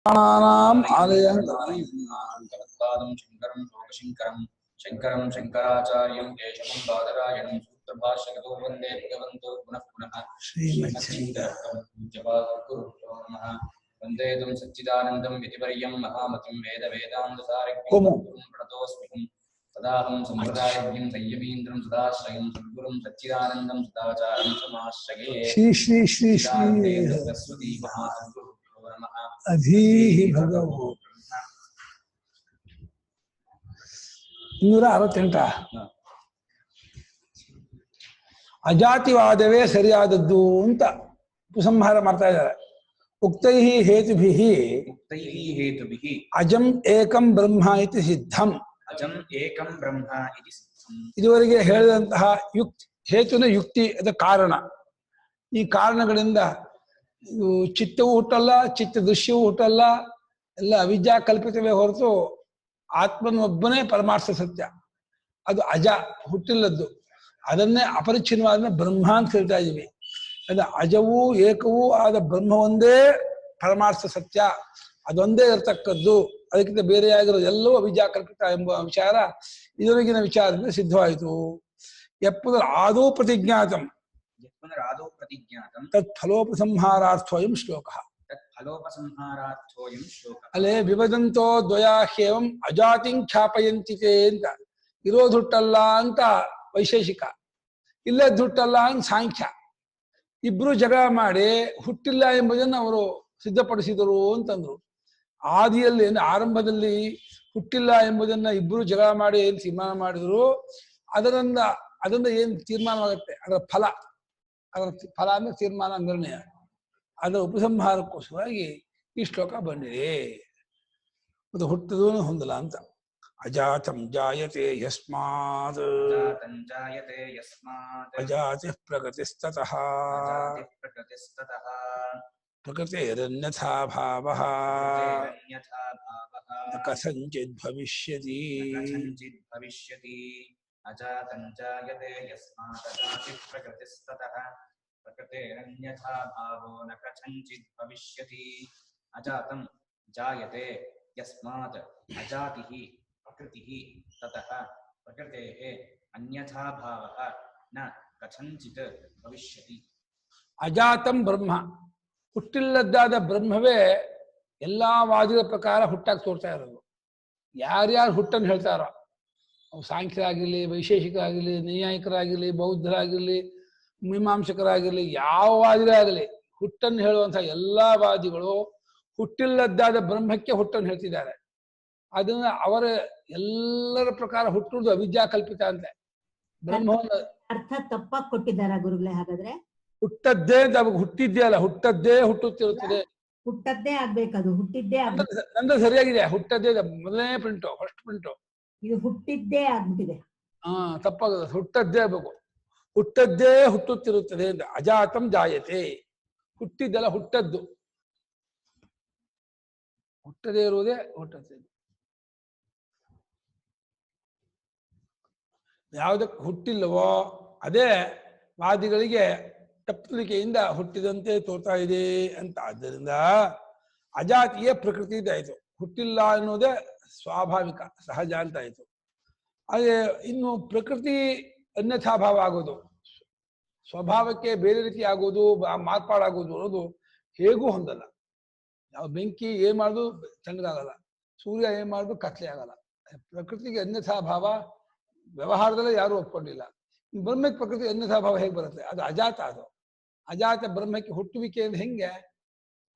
आलयं शंकरं शंकराचार्यं केशवं बादरायणं सूत्रभाष्यकृतो वन्दे भगवन्तो पुनः पुनः श्रीमच्छ्रीधरपूज्यपादगुरुभ्यो नमः। वन्दे तं सच्चिदानन्दं यतिवर्यं महामतिं वेदवेदान्तसारज्ञं प्रणतोऽस्म्यहं सदाहं सम्प्रदायज्ञं संयमीन्द्रं सदाश्रयं सद्गुरुं सच्चिदानन्दं सदाचारं समाश्रये। श्री श्री श्री श्री सरस्वती महासद्गुरुभ्यो नमः। अधीहि भगवो 268 ಅಜಾತಿವಾದವೇ ಸರಿಯಾದದ್ದು ಅಂತ ಉಪಸಂಹಾರ ಮಾಡ್ತಾ ಇದ್ದಾರೆ. ಉಕ್ತೈಹಿ ಹೇತುಭಿಃ ಅಜಂ ಏಕಂ ಬ್ರಹ್ಮ ಇತಿ ಸಿದ್ಧಂ. ಅಜಂ ಏಕಂ ಬ್ರಹ್ಮ ಇತಿ ಸಿದ್ಧಂ. ಇದುವರೆಗೆ ಹೇಳಿದಂತಹ ಹೇತುನ ಯುಕ್ತಿ ಅದ ಕಾರಣ. ಈ ಕಾರಣಗಳಿಂದ ಚಿತ್ತವೂ ಹುಟ್ಟಲ್ಲ, ಚಿತ್ತ ದೃಶ್ಯವೂ ಹುಟ್ಟಲ್ಲ, ಎಲ್ಲ ಅವಿದ್ಯಾ ಕಲ್ಪಿತವೇ ಹೊರತು ಆತ್ಮನೊಬ್ಬನೇ ಪರಮಾರ್ಥ ಸತ್ಯ. ಅದು ಅಜ, ಹುಟ್ಟಿಲ್ಲದ್ದು. ಅದನ್ನೇ ಅಪರಿಚ್ಛಿನ್ನವಾದ ಬ್ರಹ್ಮ ಅಂತ ಹೇಳ್ತಾ ಇದೀವಿ. ಅದು ಅಜವೂ ಏಕವೂ ಆದ ಬ್ರಹ್ಮ ಒಂದೇ ಪರಮಾರ್ಥ ಸತ್ಯ, ಅದೊಂದೇ ಇರತಕ್ಕದ್ದು. ಅದಕ್ಕಿಂತ ಬೇರೆಯಾಗಿರೋದು ಎಲ್ಲವೂ ಅವಿದ್ಯಾ ಕಲ್ಪಿತ ಎಂಬ ವಿಚಾರ ಇದರೊಳಗಿನ ವಿಚಾರದಿಂದ ಸಿದ್ಧವಾಯಿತು. ಯಪ್ಪುದರ ಆದೌ ಪ್ರತಿಜ್ಞಾತಂ ತತ್ಫಲೋಪಸಂಹಾರಾರ್ಥೋಯಂ ಶ್ಲೋಕ. ಅಲ್ಲೇ ವಿಭದಂತೋ ದ್ವಯಾಹ್ಯೇವಂ ಅಜಾತಿಂ ಖ್ಯಾಪಯಂತಿತೆ ಅಂತ. ಇರೋದು ಹುಟ್ಟಲ್ಲ ಅಂತ ವೈಶೇಷಿಕ, ಇಲ್ಲದ್ದು ಹುಟ್ಟಲ್ಲ ಅಂತ ಸಾಂಖ್ಯ. ಇಬ್ರು ಜಗಳ ಮಾಡಿ ಹುಟ್ಟಿಲ್ಲ ಎಂಬುದನ್ನು ಅವರು ಸಿದ್ಧಪಡಿಸಿದರು ಅಂತಂದ್ರು. ಆದಿಯಲ್ಲಿ ಆರಂಭದಲ್ಲಿ ಹುಟ್ಟಿಲ್ಲ ಎಂಬುದನ್ನ ಇಬ್ರು ಜಗಳ ಮಾಡಿ ಏನ್ ತೀರ್ಮಾನ ಮಾಡಿದ್ರು, ಅದರಿಂದ ಏನ್ ತೀರ್ಮಾನವಾಗುತ್ತೆ, ಅದರ ಫಲ ಅಂದ್ರೆ ತೀರ್ಮಾನ, ನಿರ್ಣಯ. ಅದರ ಉಪಸಂಹಾರಕ್ಕೋಸ್ಕರವಾಗಿ ಈ ಶ್ಲೋಕ ಬಂದಿದೆ. ಅದು ಹುಟ್ಟದೂ ಹೊಂದಲ್ಲ ಅಂತ. ಅಜಾತಂ ಜಾಯತೆ ಯಸ್ಮಾತ್ ಅಜಾತಿ ಪ್ರಗತಿಸ್ತತಃ ಪ್ರಕೃತಿರನ್ಯಥಾ ಭಾವಃ ಕಥಂಚಿತ್ ಭವಿಷ್ಯತಿ. ಅಜಾತಂ ಜಾಯತೆ ಯಸ್ಮಾತ್ ಅಜಾತಿ ಪ್ರಕೃತಿಸ್ತತಃ ಪ್ರಕೃತಿರನ್ಯಥಾ ಭಾವೋ ನ ಕಥಂಚಿತ್ ಭವಿಷ್ಯತಿ. ಅಜಾತಂ ಜಾಯತೆ ಯಸ್ಮಾತ್ ಅಜಾತಿಃ ಪ್ರಕೃತಿಃ ತತಃ ಪ್ರಕೃತೇಃ ಅನ್ಯಥಾ ಭಾವಃ ನ ಕಥಂಚಿತ್ ಭವಿಷ್ಯತಿ. ಅಜಾತಂ ಬ್ರಹ್ಮ, ಹುಟ್ಟಿಲ್ಲದ್ದಾದ ಬ್ರಹ್ಮವೇ ಎಲ್ಲಾ ವಾದಿಗಳ ಪ್ರಕಾರ ಹುಟ್ಟಾಗಿ ತೋರ್ತಾ ಇರೋದು. ಯಾರ್ಯಾರು ಹುಟ್ಟನ್ನು ಹೇಳ್ತಾರೋ, ಅವು ಸಾಂಖ್ಯರಾಗಿರ್ಲಿ, ವೈಶೇಷಿಕರಾಗಿರ್ಲಿ, ನೈಯಾಯಿಕರಾಗಿರ್ಲಿ, ಬೌದ್ಧರಾಗಿರ್ಲಿ, ಮೀಮಾಂಸಕರಾಗಿರ್ಲಿ, ಯಾವ ವಾದಿಗಳಾಗಲಿ ಹುಟ್ಟನ್ನು ಹೇಳುವಂತಹ ಎಲ್ಲಾ ವಾದಿಗಳು ಹುಟ್ಟಿಲ್ಲದ್ದಾದ ಬ್ರಹ್ಮಕ್ಕೆ ಹುಟ್ಟನ್ನು ಹೇಳ್ತಿದ್ದಾರೆ. ಅದನ್ನ ಅವರ ಎಲ್ಲರ ಪ್ರಕಾರ ಹುಟ್ಟುವುದು ಅವಿದ್ಯಾ ಕಲ್ಪಿತ ಅಂತೆ. ಬ್ರಹ್ಮವನ್ನು ಅರ್ಥ ತಪ್ಪಾಗಿ ಕೊಟ್ಟಿದ್ದಾರ ಗುರುಗಳೇ? ಹಾಗಾದ್ರೆ ಹುಟ್ಟದ್ದೇ ಅಂತ ಅವಾಗ ಹುಟ್ಟಿದ್ದೇ ಅಲ್ಲ, ಹುಟ್ಟದ್ದೇ ಹುಟ್ಟುತ್ತಿರುತ್ತದೆ. ಹುಟ್ಟದ್ದೇ ಆಗ್ಬೇಕದು, ಹುಟ್ಟಿದ್ದೇ ನಂದು ಸರಿಯಾಗಿದೆ. ಹುಟ್ಟದ್ದೇ ಮೊದಲನೇ ಪ್ರಿಂಟು, ಫಸ್ಟ್ ಪ್ರಿಂಟು. ಇದು ಹುಟ್ಟಿದ್ದೇ ಆಗ್ಬಿಟ್ಟಿದೆ. ತಪ್ಪಾಗದು, ಹುಟ್ಟದ್ದೇ ಆಗ್ಬೇಕು. ಹುಟ್ಟದ್ದೇ ಹುಟ್ಟುತ್ತಿರುತ್ತದೆ ಅಂತ. ಅಜಾತಂ ಜಾಯತೆ, ಹುಟ್ಟಿದ್ದಲ್ಲ, ಹುಟ್ಟದ್ದು. ಹುಟ್ಟದೇ ಇರುವುದೇ ಹುಟ್ಟುತ್ತದೆ. ಯಾವುದಕ್ಕೆ ಹುಟ್ಟಿಲ್ಲವೋ ಅದೇ ವಾದಿಗಳಿಗೆ ತಪ್ಪಲಿಕೆಯಿಂದ ಹುಟ್ಟಿದಂತೆ ತೋರ್ತಾ ಇದೆ ಅಂತ. ಆದ್ದರಿಂದ ಅಜಾತಿಯ ಪ್ರಕೃತಿ ಇದಾಯಿತು, ಹುಟ್ಟಿಲ್ಲ ಅನ್ನೋದೇ ಸ್ವಾಭಾವಿಕ ಸಹಜ ಅಂತ ಆಯಿತು. ಹಾಗೆ ಇನ್ನು ಪ್ರಕೃತಿ ಅನ್ಯಥಾಭಾವ ಆಗೋದು, ಸ್ವಭಾವಕ್ಕೆ ಬೇರೆ ರೀತಿ ಆಗೋದು, ಮಾರ್ಪಾಡಾಗೋದು ಅನ್ನೋದು ಹೇಗೂ ಹೊಂದಲ್ಲ. ಯಾವ ಬೆಂಕಿ ಏನ್ ಮಾಡುದು ತಣ್ಣಗಾಗಲ್ಲ, ಸೂರ್ಯ ಏನ್ ಮಾಡುದು ಕತ್ಲೆ ಆಗಲ್ಲ. ಪ್ರಕೃತಿಗೆ ಅನ್ಯಥಾಭಾವ ವ್ಯವಹಾರದಲ್ಲೇ ಯಾರು ಒಪ್ಕೊಂಡಿಲ್ಲ. ಬ್ರಹ್ಮಕ್ಕೆ ಪ್ರಕೃತಿ ಅನ್ಯಥಾಭಾವ ಹೇಗೆ ಬರುತ್ತೆ? ಅದು ಅಜಾತ. ಅದು ಅಜಾತ ಬ್ರಹ್ಮಕ್ಕೆ ಹುಟ್ಟುವಿಕೆಯಿಂದ ಹೆಂಗೆ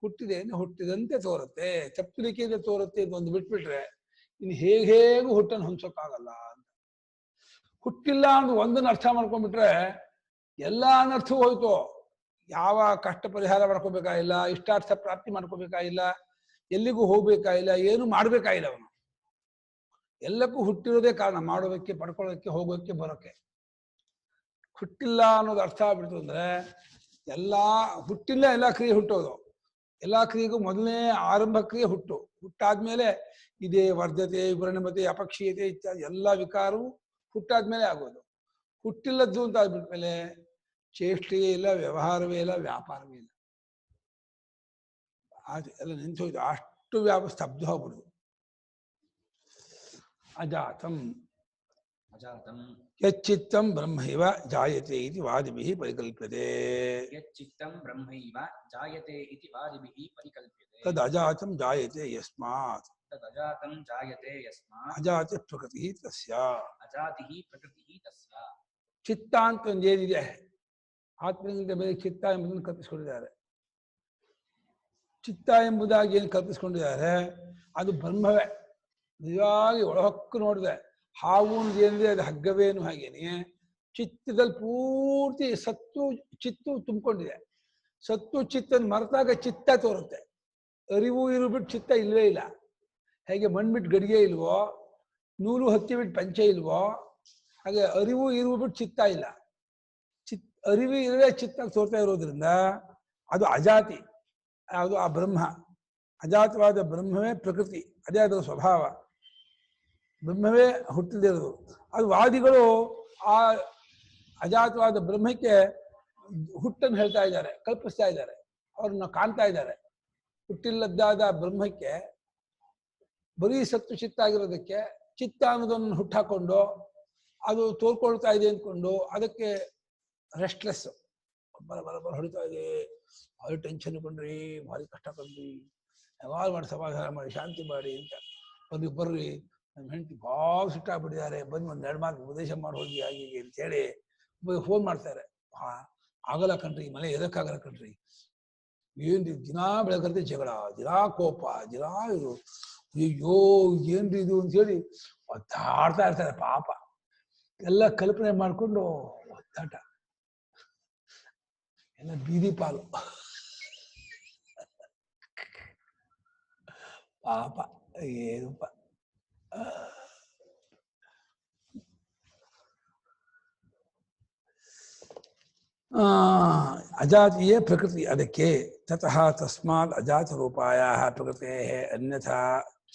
ಹುಟ್ಟಿದೆ ಹುಟ್ಟಿದಂತೆ ತೋರುತ್ತೆ, ತಪ್ಪಲಿಕೆಯಿಂದ ತೋರುತ್ತೆ ಅಂತ ಒಂದು ಬಿಟ್ಬಿಟ್ರೆ ಇನ್ನು ಹೇಗೂ ಹುಟ್ಟನ್ನು ಹೊಂದೋಕ್ಕಾಗಲ್ಲ ಅಂತ. ಹುಟ್ಟಿಲ್ಲ ಅಂದ್ರೆ ಒಂದನ್ನು ಅರ್ಥ ಮಾಡ್ಕೊಂಡ್ಬಿಟ್ರೆ ಎಲ್ಲ ಅನರ್ಥವೂ ಹೋಯ್ತು. ಯಾವ ಕಷ್ಟ ಪರಿಹಾರ ಮಾಡ್ಕೋಬೇಕಾಗಿಲ್ಲ, ಇಷ್ಟಾರ್ಥ ಪ್ರಾಪ್ತಿ ಮಾಡ್ಕೋಬೇಕಾಗಿಲ್ಲ, ಎಲ್ಲಿಗೂ ಹೋಗ್ಬೇಕಾಗಿಲ್ಲ, ಏನು ಮಾಡ್ಬೇಕಾಗಿಲ್ಲ. ಅವನು ಎಲ್ಲಕ್ಕೂ ಹುಟ್ಟಿರೋದೇ ಕಾರಣ, ಮಾಡೋದಕ್ಕೆ, ಪಡ್ಕೊಳ್ಳೋದಕ್ಕೆ, ಹೋಗೋಕ್ಕೆ, ಬರೋಕ್ಕೆ. ಹುಟ್ಟಿಲ್ಲ ಅನ್ನೋದು ಅರ್ಥ ಆಗ್ಬಿಡ್ತು ಅಂದ್ರೆ ಹುಟ್ಟಿಲ್ಲ ಎಲ್ಲ ಕ್ರಿಯೆ ಹುಟ್ಟೋದು. ಎಲ್ಲಾ ಕ್ರಿಯೆಗೂ ಮೊದಲನೇ ಆರಂಭ ಕ್ರಿಯೆ ಹುಟ್ಟಾದ್ಮೇಲೆ ಇದೇ ವರ್ಧತೆ, ವಿಪರಿಣಮತೆ, ಅಪಕ್ಷೀಯತೆ ಇತ್ಯಾದಿ ಎಲ್ಲ ವಿಕಾರವು ಹುಟ್ಟಾದ್ಮೇಲೆ ಆಗೋದು. ಹುಟ್ಟಿಲ್ಲದ್ದು ಅಂತ ಆಗ್ಬಿಟ್ಮೇಲೆ ಚೇಷ್ಟೆಯೇ ಇಲ್ಲ, ವ್ಯವಹಾರವೇ ಇಲ್ಲ, ವ್ಯಾಪಾರವೇ ಇಲ್ಲ, ಎಲ್ಲ ನಿಂತು ಹೋಯ್ತು. ಅಷ್ಟು ಅಷ್ಟು ವ್ಯಾಪ ಸ್ತಬ್ಧ ಹೋಗ್ಬಿಡುದು. ಅಜಾತಂ ಅಜಾತಂ ಯಚ್ಚಿತ್ತಂ ಬ್ರಹ್ಮೈವ ಜಾಯತೆ ಇತಿ ವಾದಿಭಿಃ ಪರಿಕಲ್ಪ್ಯತೆ. ಯಚ್ಚಿತ್ತಂ ಬ್ರಹ್ಮೈವ ಜಾಯತೆ ಇತಿ ವಾದಿಭಿಃ ಪರಿಕಲ್ಪ್ಯತೆ. ತದ್ ಅಜಾತಂ ಜಾಯತೆ ಯಸ್ಮಾತ್ ತದಜಾತಂ ಜಾಯತೆ ಯಸ್ಮಾತ್ ಅಜಾತಿ ಪ್ರಕೃತಿ ತಸ್ಯ. ಅಜಾತಿಃ ಪ್ರಕೃತಿಃ ತಸ್ಯ. ಚಿತ್ತ ಅಂತ ಒಂದು ಏನಿದೆ, ಆತ್ಮನಿಗಿಂತ ಬೇರೆ ಚಿತ್ತ ಎಂಬುದನ್ನು ಕಲ್ಪಿಸಿಕೊಂಡಿದ್ದಾರೆ. ಚಿತ್ತ ಎಂಬುದಾಗಿ ಏನು ಕಲ್ಪಿಸ್ಕೊಂಡಿದ್ದಾರೆ ಅದು ಬ್ರಹ್ಮವೇ. ನಿಜವಾಗಿ ಒಳಹೊಕ್ಕು ನೋಡಿದೆ ಹಾವು ಏನಿದೆ ಅದು ಹಗ್ಗವೇನು ಹಾಗೇನೆ ಚಿತ್ತದಲ್ಲಿ ಪೂರ್ತಿ ಸತ್ತು ಚಿತ್ತು ತುಂಬಿಕೊಂಡಿದೆ. ಸತ್ತು ಚಿತ್ತನ್ನು ಮರೆತಾಗ ಚಿತ್ತ ತೋರುತ್ತೆ. ಅರಿವು ಇರು ಬಿಟ್ಟು ಚಿತ್ತ ಇಲ್ವೇ ಇಲ್ಲ. ಹೇಗೆ ಮಣ್ಣು ಬಿಟ್ಟು ಗಡಿಗೆ ಇಲ್ವೋ, ನೂಲು ಹತ್ತಿ ಬಿಟ್ಟು ಪಂಚೆ ಇಲ್ವೋ, ಹಾಗೆ ಅರಿವು ಇರುವ ಬಿಟ್ಟು ಚಿತ್ತ ಇಲ್ಲ. ಅರಿವು ಇರದೇ ಚಿತ್ತ ತೋರ್ತಾ ಇರೋದ್ರಿಂದ ಅದು ಅಜಾತಿ. ಅದು ಆ ಬ್ರಹ್ಮ ಅಜಾತವಾದ ಬ್ರಹ್ಮವೇ ಪ್ರಕೃತಿ, ಅದೇ ಅದರ ಸ್ವಭಾವ. ಬ್ರಹ್ಮವೇ ಹುಟ್ಟದಿರೋದು. ಅದು ವಾದಿಗಳು ಆ ಅಜಾತವಾದ ಬ್ರಹ್ಮಕ್ಕೆ ಹುಟ್ಟನ್ನು ಹೇಳ್ತಾ ಇದ್ದಾರೆ, ಕಲ್ಪಿಸ್ತಾ ಇದ್ದಾರೆ, ಅವ್ರನ್ನ ಕಾಣ್ತಾ ಇದ್ದಾರೆ. ಹುಟ್ಟಿಲ್ಲದ್ದಾದ ಬ್ರಹ್ಮಕ್ಕೆ ಬರೀ ಸತ್ತು ಚಿತ್ತ ಆಗಿರೋದಕ್ಕೆ ಚಿತ್ತ ಅನ್ನೋದನ್ನು ಹುಟ್ಟಾಕೊಂಡು ಅದು ತೋರ್ಕೊಳ್ತಾ ಇದೆ ಅಂದ್ಕೊಂಡು ಅದಕ್ಕೆ ರೆಸ್ಟ್ಲೆಸ್ ಬರ ಹೊಡಿತಾ ಇದೆ. ಭಾರಿ ಟೆನ್ಷನ್ ಕೊಂಡ್ರಿ, ಭಾರಿ ಕಷ್ಟ ಕಂಡ್ರಿ, ಯಾವಾಗ ಮಾಡಿ ಸಮಾಧಾನ ಮಾಡಿ ಶಾಂತಿ ಮಾಡಿ ಅಂತ ಬರ್ರಿ ನಮ್ಮ ಹೆಂಡತಿ ಭಾಳ ಸಿಟ್ಟಾಗ್ಬಿಟ್ಟಿದ್ದಾರೆ, ಬಂದು ಒಂದು 2 ಮಾರ್ಕ್ ಉಪದೇಶ ಮಾಡಿ ಹೋಗಿ ಹಾಗೆ ಅಂತೇಳಿ ಫೋನ್ ಮಾಡ್ತಾರೆ. ಆಗಲ್ಲ ಕಣ್ರಿ, ಮನೆ ಎದಕ್ಕಾಗಲ್ಲ ಕಣ್ರಿ, ಏನ್ರಿ ದಿನಾ ಬೆಳಗಂತೆ ಜಗಳ, ದಿನಾ ಕೋಪ, ದಿನಾ ಇದು, ಅಯ್ಯೋ ಏನ್ರಿ ಇದು ಅಂತೇಳಿ ಒದ್ದಾಡ್ತಾ ಇರ್ತಾರೆ. ಪಾಪ ಎಲ್ಲ ಕಲ್ಪನೆ ಮಾಡಿಕೊಂಡು ಒದ್ದಾಟ, ಎಲ್ಲ ಬೀದಿ ಪಾಲು ಪಾಪ. ಏನಪ್ಪ ಅಜಾತಿಯೇ ಪ್ರಕೃತಿ. ಅದಕ್ಕೆ ತತಃ ತಸ್ಮಾತ್ ಅಜಾತ ರೂಪಾಯ ಪ್ರಕೃತೆ ಅನ್ಯಥಾ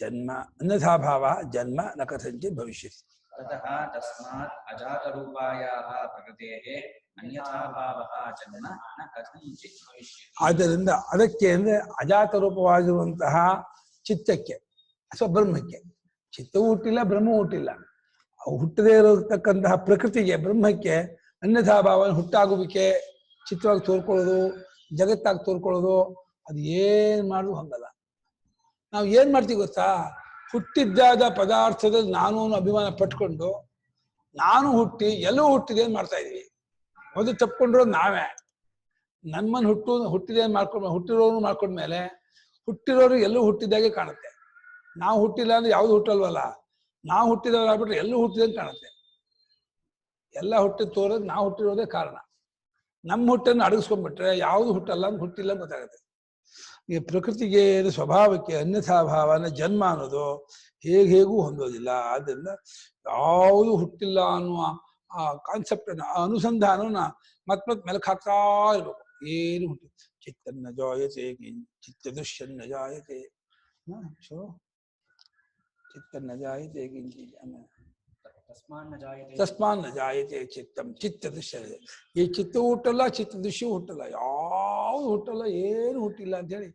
ಜನ್ಮ ಅನ್ಯಥಾ ಭಾವ ಜನ್ಮ ನ ಕಥಂಚಿತ್ ಭವಿಷ್ಯತಿ. ತತಃ ತಸ್ಮಾತ್ ಅಜಾತರೂಪಾಯಾಃ ಪ್ರಕೃತೇಃ ಅನ್ಯಥಾ ಭಾವಃ ಜನ್ಮ ನ ಕಥಂಚಿತ್ ಭವಿಷ್ಯತಿ. ಆದ್ದರಿಂದ ಅದಕ್ಕೆ ಅಂದ್ರೆ ಅಜಾತ ರೂಪವಾಗಿರುವಂತಹ ಚಿತ್ತಕ್ಕೆ ಅಥವಾ ಬ್ರಹ್ಮಕ್ಕೆ, ಚಿತ್ತವೂ ಹುಟ್ಟಿಲ್ಲ ಬ್ರಹ್ಮವೂ ಹುಟ್ಟಿಲ್ಲ, ಹುಟ್ಟದೇ ಇರತಕ್ಕಂತಹ ಪ್ರಕೃತಿಗೆ ಬ್ರಹ್ಮಕ್ಕೆ ಅನ್ಯಥಾ ಭಾವ ಹುಟ್ಟಾಗುವಿಕೆ, ಚಿತ್ತವಾಗಿ ತೋರ್ಕೊಳ್ಳೋದು, ಜಗತ್ತಾಗಿ ತೋರ್ಕೊಳ್ಳೋದು, ಅದು ಏನ್ ಮಾಡೋದು ಹೊಂದಲ್ಲ. ನಾವು ಏನ್ ಮಾಡ್ತೀವಿ ಗೊತ್ತಾ, ಹುಟ್ಟಿದ್ದಾದ ಪದಾರ್ಥದಲ್ಲಿ ನಾನು ಅಭಿಮಾನ ಪಟ್ಕೊಂಡು ನಾನು ಹುಟ್ಟಿ ಎಲ್ಲೂ ಹುಟ್ಟಿದೆ ಅಂತ ಮಾಡ್ತಾ ಇದೀವಿ. ಮೊದಲು ತಪ್ಕೊಂಡಿರೋದು ನಾವೇ. ನಮ್ಮನ್ನು ಹುಟ್ಟಿದೆ ಹುಟ್ಟಿರೋರು ಮಾಡ್ಕೊಂಡ್ಮೇಲೆ ಹುಟ್ಟಿರೋರು ಎಲ್ಲೂ ಹುಟ್ಟಿದಾಗೆ ಕಾಣುತ್ತೆ. ನಾವು ಹುಟ್ಟಿಲ್ಲ ಅಂದ್ರೆ ಯಾವ್ದು ಹುಟ್ಟಲ್ವಲ್ಲ, ನಾವು ಹುಟ್ಟಿದವ್ರು ಆಗ್ಬಿಟ್ರೆ ಎಲ್ಲೂ ಹುಟ್ಟಿದಂಗೆ ಕಾಣುತ್ತೆ. ಎಲ್ಲ ಹುಟ್ಟಿದ ತೋರೋದು ನಾವು ಹುಟ್ಟಿರೋದೇ ಕಾರಣ. ನಮ್ಮ ಹುಟ್ಟನ್ನು ಅಡಗಿಸ್ಕೊಂಡ್ಬಿಟ್ರೆ ಯಾವುದು ಹುಟ್ಟಲ್ಲ ಅಂತ ಹುಟ್ಟಿಲ್ಲ ಅಂತ ಗೊತ್ತಾಗುತ್ತೆ. ಈ ಪ್ರಕೃತಿಗೆ ಸ್ವಭಾವಕ್ಕೆ ಅನ್ಯಥಾ ಭಾವನ ಜನ್ಮ ಅನ್ನೋದು ಹೇಗೂ ಹೊಂದೋದಿಲ್ಲ. ಆದ್ದರಿಂದ ಯಾವುದು ಹುಟ್ಟಿಲ್ಲ ಅನ್ನುವ ಆ ಕಾನ್ಸೆಪ್ಟ್ ಅನ್ನ, ಆ ಅನುಸಂಧಾನವನ್ನ ಮತ್ ಮೆಲಕ್ ಹಾಕ್ತಾ ಇರ್ಬೇಕು. ಏನು ಹುಟ್ಟಿ ಚಿತ್ತನ್ನ ಜಾಯತೆ ಚಿತ್ತ ದೃಶ್ಯನ್ನ ಜಾಯತೆ ಚಿತ್ತನ್ನ ಜಾಯತೆ ತಸ್ಮಾನ್ ನ ಜಾಯತೆ ಚಿತ್ತಂ ಚಿತ್ತ ದೃಶ್ಯ. ಈ ಚಿತ್ತವು ಹುಟ್ಟಲ್ಲ, ಚಿತ್ತ ದೃಶ್ಯವೂ ಹುಟ್ಟಲ್ಲ, ಯಾವುದು ಹುಟ್ಟಲ್ಲ, ಏನು ಹುಟ್ಟಿಲ್ಲ ಅಂತ ಹೇಳಿ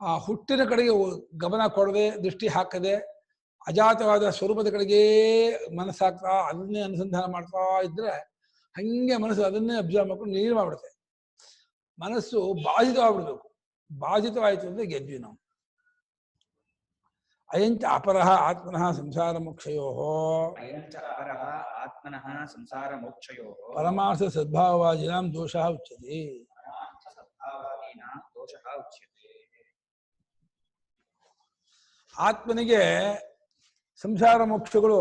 ಆ ಹುಟ್ಟಿನ ಕಡೆಗೆ ಗಮನ ಕೊಡದೆ, ದೃಷ್ಟಿ ಹಾಕದೆ, ಅಜಾತವಾದ ಸ್ವರೂಪದ ಕಡೆಗೆ ಮನಸ್ಸಾಗ್ತಾ ಅದನ್ನೇ ಅನುಸಂಧಾನ ಮಾಡ್ತಾ ಇದ್ರೆ ಹಂಗೆ ಮನಸ್ಸು ಅದನ್ನೇ ಅಬ್ಸರ್ವ್ ಮಾಡ್ಕೊಂಡು ನೀರು ಮಾಡ್ಬಿಡುತ್ತೆ. ಮನಸ್ಸು ಬಾಧಿತವಾಗ್ಬಿಡ್ಬೇಕು. ಬಾಧಿತವಾಯಿತು ಅಂದ್ರೆ ಗೆದ್ವಿ ನಾವು. ಅಯಂಚ ಅಪರಃ ಆತ್ಮನಃ ಸಂಸಾರ ಮೋಕ್ಷಯೋಃ ಪರಮಾರ್ಥ ಸದ್ಭಾವವಾದಿನಾಂ ದೋಷಃ ಉಚ್ಯತೆ. ಆತ್ಮನಿಗೆ ಸಂಸಾರ ಮೋಕ್ಷಗಳು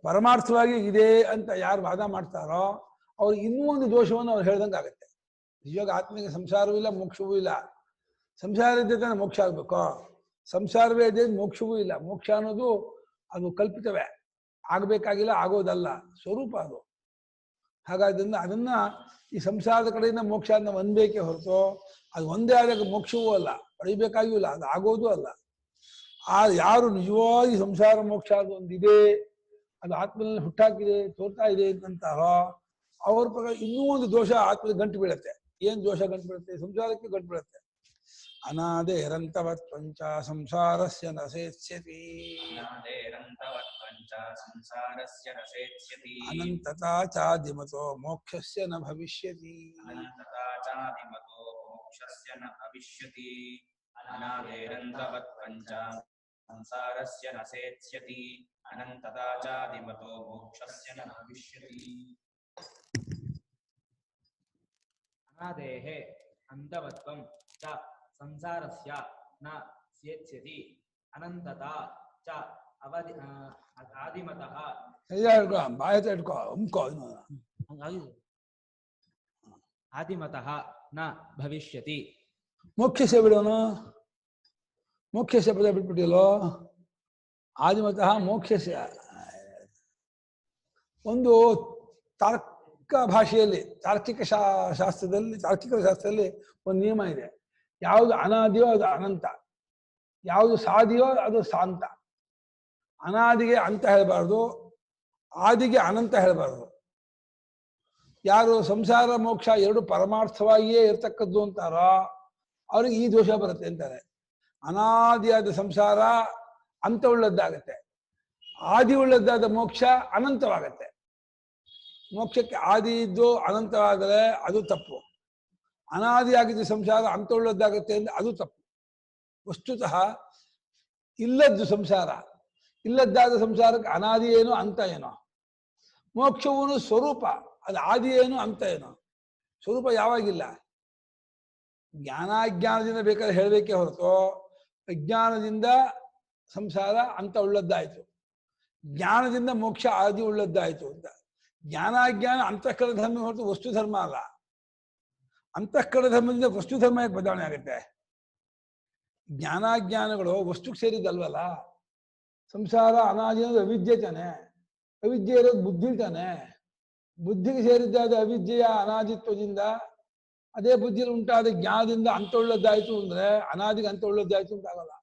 ಪರಮಾರ್ಥವಾಗಿ ಇದೆ ಅಂತ ಯಾರು ವಾದ ಮಾಡ್ತಾರೋ ಅವ್ರು ಇನ್ನೂ ಒಂದು ದೋಷವನ್ನು ಅವ್ರು ಹೇಳ್ದಂಗೆ ಆಗುತ್ತೆ. ನಿಜವಾಗ ಆತ್ಮನಿಗೆ ಸಂಸಾರವೂ ಇಲ್ಲ, ಮೋಕ್ಷವೂ ಇಲ್ಲ. ಸಂಸಾರ ಇದ್ದರೆ ಮೋಕ್ಷ ಆಗ್ಬೇಕು, ಸಂಸಾರವೇ ಇದೆ ಮೋಕ್ಷವೂ ಇಲ್ಲ. ಮೋಕ್ಷ ಅನ್ನೋದು ಅದು ಕಲ್ಪಿತವೇ, ಆಗ್ಬೇಕಾಗಿಲ್ಲ, ಆಗೋದಲ್ಲ, ಸ್ವರೂಪ ಅದು. ಹಾಗಾದ್ರಿಂದ ಅದನ್ನ ಈ ಸಂಸಾರದ ಕಡೆಯಿಂದ ಮೋಕ್ಷ ಅಂತ ಒಂದ್ಬೇಕೇ ಹೊರತು ಅದು ಒಂದೇ ಆದಾಗ ಮೋಕ್ಷವೂ ಅಲ್ಲ, ಪಡಿಬೇಕಾಗಿಯೂ ಇಲ್ಲ, ಅದು ಆಗೋದು ಅಲ್ಲ. ಆ ಯಾರು ನಿಜವಾಗಿ ಸಂಸಾರ ಮೋಕ್ಷ ಅದು ಒಂದಿದೆ, ಅದು ಆತ್ಮನಲ್ಲಿ ಹುಟ್ಟಾಕಿದೆ, ತೋರ್ತಾ ಇದೆ ಅಂತಾರೋ ಅವ್ರ ಪ್ರಕಾರ ಇನ್ನೂ ಒಂದು ದೋಷ ಆತ್ಮದ ಗಂಟು ಬೀಳುತ್ತೆ. ಏನ್ ದೋಷ ಗಂಟು ಬೀಳುತ್ತೆ? ಸಂಸಾರಕ್ಕೆ ಗಂಟು ಬೀಳುತ್ತೆ. ಅನಾದೇರಂತವತ್ ಪಂಚ ಸಂಸಾರಸ್ಯ ನ ಸೇತ್ಸ್ಯತಿ ಅನಾದೇರಂತವತ್ಪಂಚ ಸಂಸಾರಸ್ಯ ನ ಸೇತ್ಸ್ಯತಿ ಅನಂತತಾ ಚಾದಿಮತೋ ಮೋಕ್ಷಸ್ಯ ನ ಭವಿಷ್ಯತಿ ಅನಂತತಾ ಚಾದಿಮತೋ ಮೋಕ್ಷಸ್ಯ ನ ಭವಿಷ್ಯತಿ ಅನಾದೇರಂತವತ್ಪಂಚ ಸಂಸಾರಸ್ಯ ನ ಸೇತ್ಸ್ಯತಿ ಅನಂತತಾ ಚಾದಿಮತೋ ಮೋಕ್ಷಸ್ಯ ನ ಭವಿಷ್ಯತಿ ಅನಾದೇಹೇ ಅಂತವತ್ವಂ ಚ ಸಂಸಾರಸ್ಯ ನ ಸೇತ್ಸ್ಯತಿ ಅನಂತತಾ ಚ ಆದಿಮತಃ ಹೇಳ್ಕೊ ಬಾಯ ಇಟ್ಕೋ ಉಮ್ಕೋ ಆದಿಮತಃ ನ ಭವಿಷ್ಯತಿ ಮೋಕ್ಷಸ್ಯ ಬಿಡೋನು ಮೋಕ್ಷಸ್ಯ ಪದ ಬಿಟ್ಬಿಟ್ಟಿಲ್ಲೋ ಆದಿಮತಃ ಮೋಕ್ಷಸ್ಯ ಒಂದು ತಾರ್ಕ ಭಾಷೆಯಲ್ಲಿ ತಾರ್ಕಿಕ ಶಾಸ್ತ್ರದಲ್ಲಿ ಒಂದು ನಿಯಮ ಇದೆ. ಯಾವುದು ಅನಾದಿಯೋ ಅದು ಅನಂತ, ಯಾವುದು ಸಾದಿಯೋ ಅದು ಶಾಂತ. ಅನಾದಿಗೆ ಅಂತ ಹೇಳಬಾರ್ದು, ಆದಿಗೆ ಅನಂತ ಹೇಳಬಾರ್ದು. ಯಾರು ಸಂಸಾರ ಮೋಕ್ಷ ಎರಡು ಪರಮಾರ್ಥವಾಗಿಯೇ ಇರ್ತಕ್ಕದ್ದು ಅಂತಾರೋ ಅವ್ರಿಗೆ ಈ ದೋಷ ಬರುತ್ತೆ ಅಂತಾರೆ. ಅನಾದಿಯಾದ ಸಂಸಾರ ಅಂತ ಉಳ್ಳದ್ದಾಗತ್ತೆ, ಆದಿ ಉಳ್ಳದ್ದಾದ ಮೋಕ್ಷ ಅನಂತವಾಗತ್ತೆ. ಮೋಕ್ಷಕ್ಕೆ ಆದಿ ಇದ್ದು ಅನಂತವಾದರೆ ಅದು ತಪ್ಪು, ಅನಾದಿಯಾಗಿದ್ದ ಸಂಸಾರ ಅಂತ ಉಳ್ಳದ್ದಾಗತ್ತೆ ಅಂದ್ರೆ ಅದು ತಪ್ಪು. ವಸ್ತುತಃ ಇಲ್ಲದ್ದು ಸಂಸಾರ, ಇಲ್ಲದ್ದಾದ ಸಂಸಾರಕ್ಕೆ ಅನಾದಿ ಏನು ಅಂತ ಏನೋ, ಮೋಕ್ಷವೂ ಸ್ವರೂಪ, ಅದು ಆದಿ ಏನು ಅಂತ ಏನೋ, ಸ್ವರೂಪ ಯಾವಾಗಿಲ್ಲ. ಜ್ಞಾನಾಜ್ಞಾನದಿಂದ ಬೇಕಾದ್ರೆ ಹೇಳಬೇಕೇ ಹೊರತು ಅಜ್ಞಾನದಿಂದ ಸಂಸಾರ ಅಂತ ಉಳ್ಳದ್ದಾಯ್ತು, ಜ್ಞಾನದಿಂದ ಮೋಕ್ಷ ಆದಿ ಉಳ್ಳದ್ದಾಯ್ತು ಅಂತ. ಜ್ಞಾನಾಜ್ಞಾನ ಅಂತಃಕರಣ ಧರ್ಮ ಹೊರತು ವಸ್ತು ಧರ್ಮ ಅಲ್ಲ. ಅಂತಃಕರಣ ಧರ್ಮದಿಂದ ವಸ್ತು ಧರ್ಮ ಯಾಕೆ ಬದಲಾವಣೆ ಆಗುತ್ತೆ? ಜ್ಞಾನಾಜ್ಞಾನಗಳು ವಸ್ತುಕ್ಕೆ ಸೇರಿದಲ್ವಲ್ಲ. ಸಂಸಾರ ಅನಾದಿ ಅನ್ನೋದು ಅವಿದ್ಯೆ ತಾನೆ, ಅವಿದ್ಯೆ ಇರೋದು ಬುದ್ಧಿ ತಾನೆ. ಬುದ್ಧಿಗೆ ಸೇರಿದ್ದಾದ ಅವಿದ್ಯೆಯ ಅನಾದಿತ್ವದಿಂದ ಅದೇ ಬುದ್ಧಿಯಲ್ಲಿ ಉಂಟಾದ ಜ್ಞಾನದಿಂದ ಅಂತ ಉಳ್ಳದ್ದಾಯ್ತು ಅಂದ್ರೆ ಅನಾದಿಗೆ ಅಂತ ಉಳ್ಳದ್ದಾಯ್ತು ಅಂತ ಆಗಲ್ಲ.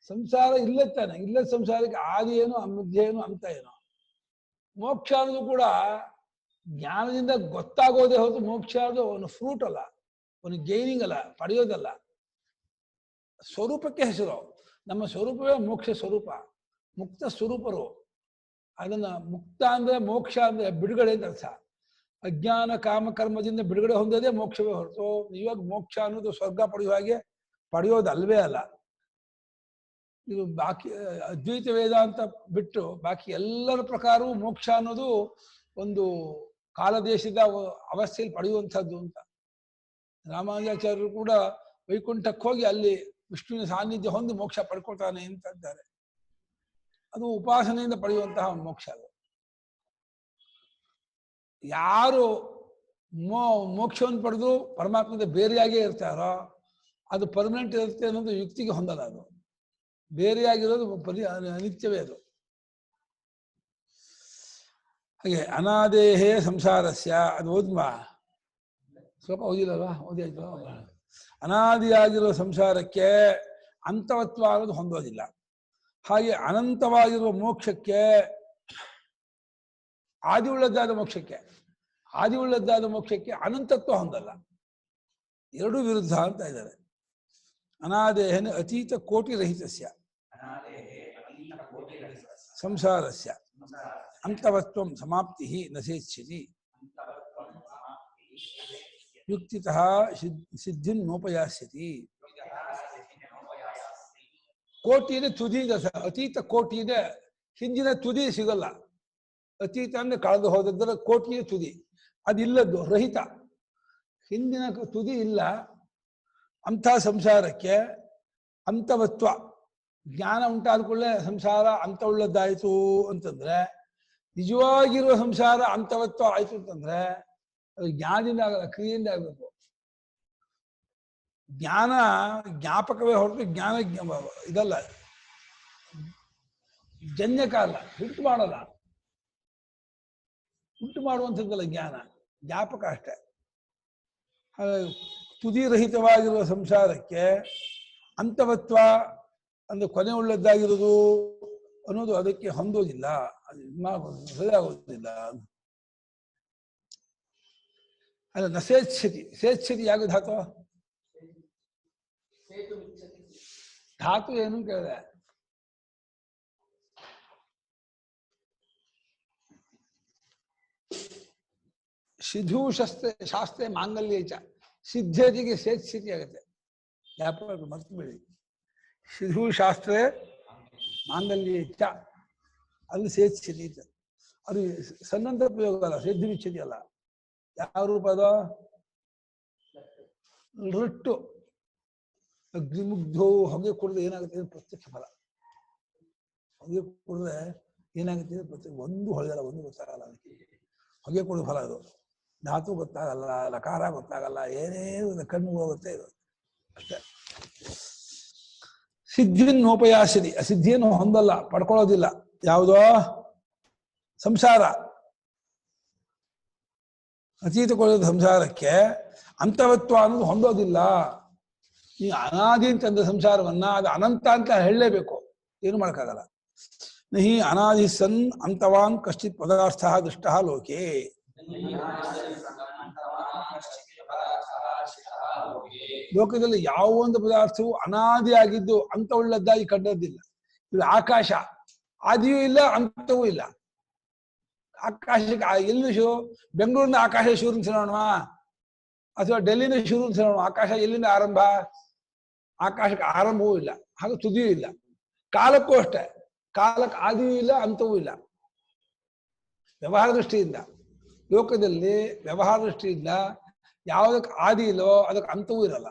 ಸಂಸಾರ ಇಲ್ಲದ ತಾನೆ, ಇಲ್ಲದ ಸಂಸಾರಕ್ಕೆ ಆದಿ ಏನು ಮಧ್ಯ ಏನು ಅಂತ ಏನೋ. ಮೋಕ್ಷ ಅನ್ನೋದು ಕೂಡ ಜ್ಞಾನದಿಂದ ಗೊತ್ತಾಗೋದೇ ಹೊರತು ಮೋಕ್ಷ ಅನ್ನೋದು ಒಂದು ಫ್ರೂಟ್ ಅಲ್ಲ, ಒಂದು ಗೈನಿಂಗ್ ಅಲ್ಲ, ಪಡೆಯೋದಲ್ಲ. ಸ್ವರೂಪಕ್ಕೆ ಹೆಸರು. ನಮ್ಮ ಸ್ವರೂಪವೇ ಮೋಕ್ಷ ಸ್ವರೂಪ, ಮುಕ್ತ ಸ್ವರೂಪರು. ಅದನ್ನ ಮುಕ್ತ ಅಂದ್ರೆ ಮೋಕ್ಷ ಅಂದ್ರೆ ಬಿಡುಗಡೆ ಅಂತ ಅರ್ಥ. ಅಜ್ಞಾನ ಕಾಮಕರ್ಮದಿಂದ ಬಿಡುಗಡೆ ಹೊಂದೋದೇ ಮೋಕ್ಷವೇ ಹೊರತು ಇವಾಗ ಮೋಕ್ಷ ಅನ್ನೋದು ಸ್ವರ್ಗ ಪಡೆಯುವ ಹಾಗೆ ಪಡೆಯೋದಲ್ವೇ ಅಲ್ಲ. ಇದು ಬಾಕಿ ಅದ್ವೈತ ವೇದಾಂತ ಬಿಟ್ಟು ಬಾಕಿ ಎಲ್ಲರ ಪ್ರಕಾರವೂ ಮೋಕ್ಷ ಅನ್ನೋದು ಒಂದು ಕಾಲದೇಶದ ಅವಸ್ಥೆಯಲ್ಲಿ ಪಡೆಯುವಂಥದ್ದು ಅಂತ. ರಾಮಾನುಜಾಚಾರ್ಯರು ಕೂಡ ವೈಕುಂಠಕ್ಕೆ ಹೋಗಿ ಅಲ್ಲಿ ವಿಷ್ಣುವಿನ ಸಾನ್ನಿಧ್ಯ ಹೊಂದಿ ಮೋಕ್ಷ ಪಡ್ಕೊಳ್ತಾನೆ ಅಂತ ಇದ್ದಾರೆ. ಅದು ಉಪಾಸನೆಯಿಂದ ಪಡೆಯುವಂತಹ ಮೋಕ್ಷ. ಅದು ಯಾರು ಮೋಕ್ಷವನ್ನು ಪಡೆದು ಪರಮಾತ್ಮದ ಬೇರೆಯಾಗೇ ಇರ್ತಾರೋ ಅದು ಪರ್ಮನೆಂಟ್ ಇರುತ್ತೆ ಅನ್ನೋದು ಯುಕ್ತಿಗೆ ಹೊಂದಲ್ಲ. ಅದು ಬೇರೆಯಾಗಿರೋದು ಅನಿತ್ಯವೇ. ಅದು ಹಾಗೆ ಅನಾದೇಹೇ ಸಂಸಾರಸ್ಯ, ಅದು ಓದ್ಮಾ ಸ್ವಲ್ಪ ಓದಿಲ್ಲಲ್ವಾ? ಓದಿ ಆಯ್ತು. ಅನಾದಿಯಾಗಿರುವ ಸಂಸಾರಕ್ಕೆ ಅಂತವತ್ವ ಅನ್ನೋದು ಹೊಂದೋದಿಲ್ಲ. ಹಾಗೆ ಅನಂತವಾಗಿರುವ ಮೋಕ್ಷಕ್ಕೆ ಆದಿ ಉಳ್ಳದ್ದಾದ ಮೋಕ್ಷಕ್ಕೆ ಅನಂತತ್ವ ಹೊಂದಲ್ಲ. ಎರಡೂ ವಿರುದ್ಧ ಅಂತ ಇದ್ದಾರೆ. ಅನಾದೇಹನ ಅತೀತ ಕೋಟಿ ರಹಿತಸ್ಯ ಸಂಸಾರಸ್ಯ ಅಂತವತ್ವಂ ಸಮಾಪ್ತಿ ನ ಸೇತ್ಸ್ಯತಿ ಯುಕ್ತಿತಃ ಸಿದ್ಧಿಂ ನೋಪಯಾಸ್ಯತಿ. ಕೋಟಿನೇ ತುದಿ ಇದೆ. ಅತೀತ ಕೋಟಿನೇ ಹಿಂದಿನ ತುದಿ ಸಿಗಲ್ಲ. ಅತೀತ ಅಂದ್ರೆ ಕಳೆದು ಹೋದದ್ದರ ಕೋಟಿಯ ತುದಿ, ಅದಿಲ್ಲದ್ದು ರಹಿತ, ಹಿಂದಿನ ತುದಿ ಇಲ್ಲ. ಅಂಥ ಸಂಸಾರಕ್ಕೆ ಅಂತವತ್ವ ಜ್ಞಾನ ಉಂಟಾದ ಕೂಡಲೇ ಸಂಸಾರ ಅಂತ ಉಳ್ಳದ್ದಾಯ್ತು ಅಂತಂದ್ರೆ, ನಿಜವಾಗಿರುವ ಸಂಸಾರ ಅಂತವತ್ವ ಆಯ್ತು ಅಂತಂದ್ರೆ ಅದು ಜ್ಞಾನದಿಂದ ಆಗಲ್ಲ, ಕ್ರಿಯೆಯಿಂದ ಆಗಬೇಕು. ಜ್ಞಾನ ಜ್ಞಾಪಕವೇ ಹೊರತು ಜ್ಞಾನ ಇದಲ್ಲ, ಜನ್ಯಕ ಅಲ್ಲ, ಉಂಟು ಮಾಡಲ್ಲ, ಉಂಟು ಮಾಡುವಂಥದ್ದಲ್ಲ ಜ್ಞಾನ, ಜ್ಞಾಪಕ ಅಷ್ಟೆ. ತುದಿರಹಿತವಾಗಿರುವ ಸಂಸಾರಕ್ಕೆ ಅಂತವತ್ವ ಅಂದ್ರೆ ಕೊನೆ ಉಳ್ಳದ್ದಾಗಿರೋದು ಅನ್ನೋದು ಅದಕ್ಕೆ ಹೊಂದೋದಿಲ್ಲ, ಸರಿಯಾಗೋದಿಲ್ಲ. ಅಲ್ಲ ನ ಸೇತ್ಸ್ಯತಿ, ಸೇತ್ಸ್ಯತಿ ಯಾವುದು ಧಾತು? ಧಾತು ಏನು ಕೇಳಿದೆ. ಸಿಧು ಶಾಸ್ತ್ರೆ ಮಾಂಗಲ್ಯ ಚ, ಸಿದ್ಧತೆಗೆ ಸೇತ್ ಸ್ಥಿತಿ ಆಗುತ್ತೆ. ವ್ಯಾಪಾರ ಮರ್ತು ಬಿಡಿ. ಸಿಧು ಶಾಸ್ತ್ರೆ ಮಾಂಗಲ್ಯ ಚ, ಅಲ್ಲಿ ಸೇತ್ ಸ್ಥಿತಿ ಇತ್ತು. ಅದು ಸನ್ನಂತ ಪ್ರಯೋಗ ಅಲ್ಲ, ಸಿದ್ಧ ವಿಚ್ಛೇದಿ ಅಲ್ಲ. ಯಾವ ರೂಪ ಅದು? ರಟ್ಟು ಅಗ್ನಿಮುಗ್ಧೋ, ಹೊಗೆ ಕುಡಿದ್ರೆ ಏನಾಗುತ್ತೆ? ಪ್ರತ್ಯಕ್ಷ ಫಲ. ಹೊಗೆ ಕುಡಿದ್ರೆ ಏನಾಗುತ್ತೆ? ಪ್ರತ್ಯಕ್ಷ. ಒಂದು ಹೊಳೆಯಲ್ಲ, ಒಂದು ಗೊತ್ತಾಗಲ್ಲ. ಅದಕ್ಕೆ ಹೊಗೆ ಕುಡಿದ ಫಲ ಅದು. ಧಾತು ಗೊತ್ತಾಗಲ್ಲ, ಲಕಾರ ಗೊತ್ತಾಗಲ್ಲ, ಏನೇನು ಕಣ್ಣು ಹೋಗುತ್ತೆ ಇದು ಅಷ್ಟೇ. ಸಿದ್ಧಿನ್ನೋಪಯಾಸಿದಿ, ಅಸಿದ್ಧಿಯನ್ನು ಹೊಂದಲ್ಲ, ಪಡ್ಕೊಳ್ಳೋದಿಲ್ಲ. ಯಾವುದೋ ಸಂಸಾರ, ಅತೀತಗೊಳ್ಳದ ಸಂಸಾರಕ್ಕೆ ಅಂತವತ್ವ ಅನ್ನೋದು ಹೊಂದೋದಿಲ್ಲ. ಈ ಅನಾದಿ ಅಂತಂದ ಸಂಸಾರವನ್ನ ಅದು ಅನಂತ ಅಂತ ಹೇಳಲೇಬೇಕು, ಏನು ಮಾಡೋಕ್ಕಾಗಲ್ಲ. ನಹಿ ಅನಾದಿ ಸನ್ ಅಂತವಾನ್ ಕಶ್ಚಿತ್ ಪದಾರ್ಥ ದುಷ್ಟ ಲೋಕೆ. ಲೋಕದಲ್ಲಿ ಯಾವ ಒಂದು ಪದಾರ್ಥವು ಅನಾದಿಯಾಗಿದ್ದು ಅಂತ ಉಳ್ಳದ್ದಾಗಿ ಕಂಡದ್ದಿಲ್ಲ. ಇದು ಆಕಾಶ, ಆದಿಯೂ ಇಲ್ಲ ಅಂತವೂ ಇಲ್ಲ. ಆಕಾಶಕ್ಕೆ ಎಲ್ಲಿ ಬೆಂಗಳೂರಿನ ಆಕಾಶ ಶೂರು ನೋಡುವ, ಅಥವಾ ಡೆಲ್ಲಿನ ಶುರು ನೋಡುವ. ಆಕಾಶ ಎಲ್ಲಿಂದ ಆರಂಭ? ಆಕಾಶಕ್ಕೆ ಆರಂಭವೂ ಇಲ್ಲ, ಹಾಗೂ ತುದಿಯೂ ಇಲ್ಲ. ಕಾಲಕ್ಕೂ ಅಷ್ಟೇ, ಕಾಲಕ್ಕೆ ಆದಿಯೂ ಇಲ್ಲ ಅಂತವೂ ಇಲ್ಲ. ವ್ಯವಹಾರ ದೃಷ್ಟಿಯಿಂದ, ಲೋಕದಲ್ಲಿ ವ್ಯವಹಾರ ದೃಷ್ಟಿಯಿಂದ ಯಾವುದಕ್ಕೆ ಆದಿ ಇಲ್ಲೋ ಅದಕ್ಕೆ ಅಂತವೂ ಇರಲ್ಲ.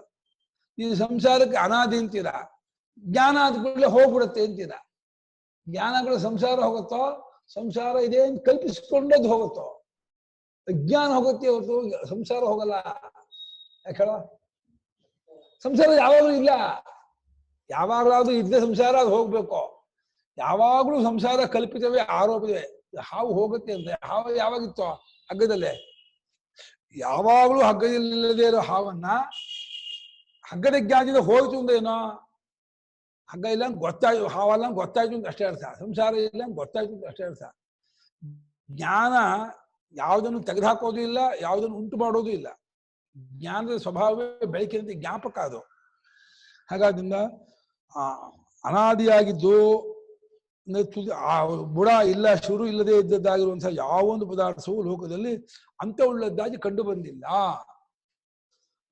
ಈ ಸಂಸಾರಕ್ಕೆ ಅನಾದಿ ಅಂತೀರ, ಜ್ಞಾನ ಆದ ಕೂಡಲೇ ಹೋಗ್ಬಿಡುತ್ತೆ ಅಂತೀರ. ಜ್ಞಾನಗಳು ಸಂಸಾರ ಹೋಗುತ್ತೋ, ಸಂಸಾರ ಇದೆ ಅಂತ ಕಲ್ಪಿಸ್ಕೊಂಡದ್ದು ಹೋಗುತ್ತೋ. ಅಜ್ಞಾನ ಹೋಗುತ್ತೆ ಹೊರತು ಸಂಸಾರ ಹೋಗಲ್ಲ. ಯಾಕೆ ಹೇಳ? ಸಂಸಾರ ಯಾವಾಗಲೂ ಇಲ್ಲ. ಯಾವಾಗಲಾದ್ರೂ ಇದ್ದೇ ಸಂಸಾರ ಅದು ಹೋಗ್ಬೇಕು. ಯಾವಾಗಲೂ ಸಂಸಾರ ಕಲ್ಪಿತವೇ, ಆರೋಪವೇ. ಹಾವು ಹೋಗುತ್ತೆ ಅಂದ್ರೆ ಹಾವು ಯಾವಾಗಿತ್ತು? ಹಗ್ಗದಲ್ಲೇ. ಯಾವಾಗಲೂ ಹಗ್ಗದಲ್ಲಿಲ್ಲದೆ ಇರೋ ಹಾವನ್ನ ಹಗ್ಗದ ಜ್ಞಾನದಿಂದ ಹೋಯ್ತು ಅಂದೇನೋ. ಹಗ್ಗ ಇಲ್ಲ ಅಂತ ಗೊತ್ತಾಯ್ತು, ಹಾವಲ್ಲ ಅಂತ ಗೊತ್ತಾಯ್ತು ಅಂತ ಅಷ್ಟೇ ಅರ್ಥ. ಸಂಸಾರ ಇಲ್ಲ ಅಂತ ಗೊತ್ತಾಯ್ತು ಅಂತ ಅಷ್ಟೇ ಅರ್ಥ. ಜ್ಞಾನ ಯಾವುದನ್ನು ತೆಗೆದುಹಾಕೋದು ಇಲ್ಲ, ಯಾವುದನ್ನು ಉಂಟು ಮಾಡೋದು ಇಲ್ಲ. ಜ್ಞಾನದ ಸ್ವಭಾವವೇ ಬೆಳಕಿನಂತೆ ಜ್ಞಾಪಕ ಅದು. ಹಾಗಾದ್ರಿಂದ ಅನಾದಿಯಾಗಿದ್ದು ಆ ಬುಡ ಇಲ್ಲ, ಶುರು ಇಲ್ಲದೆ ಇದ್ದದ್ದಾಗಿರುವಂತಹ ಯಾವೊಂದು ಪದಾರ್ಥವು ಲೋಕದಲ್ಲಿ ಅಂತ ಉಳ್ಳದ್ದಾಗಿ ಕಂಡು ಬಂದಿಲ್ಲ.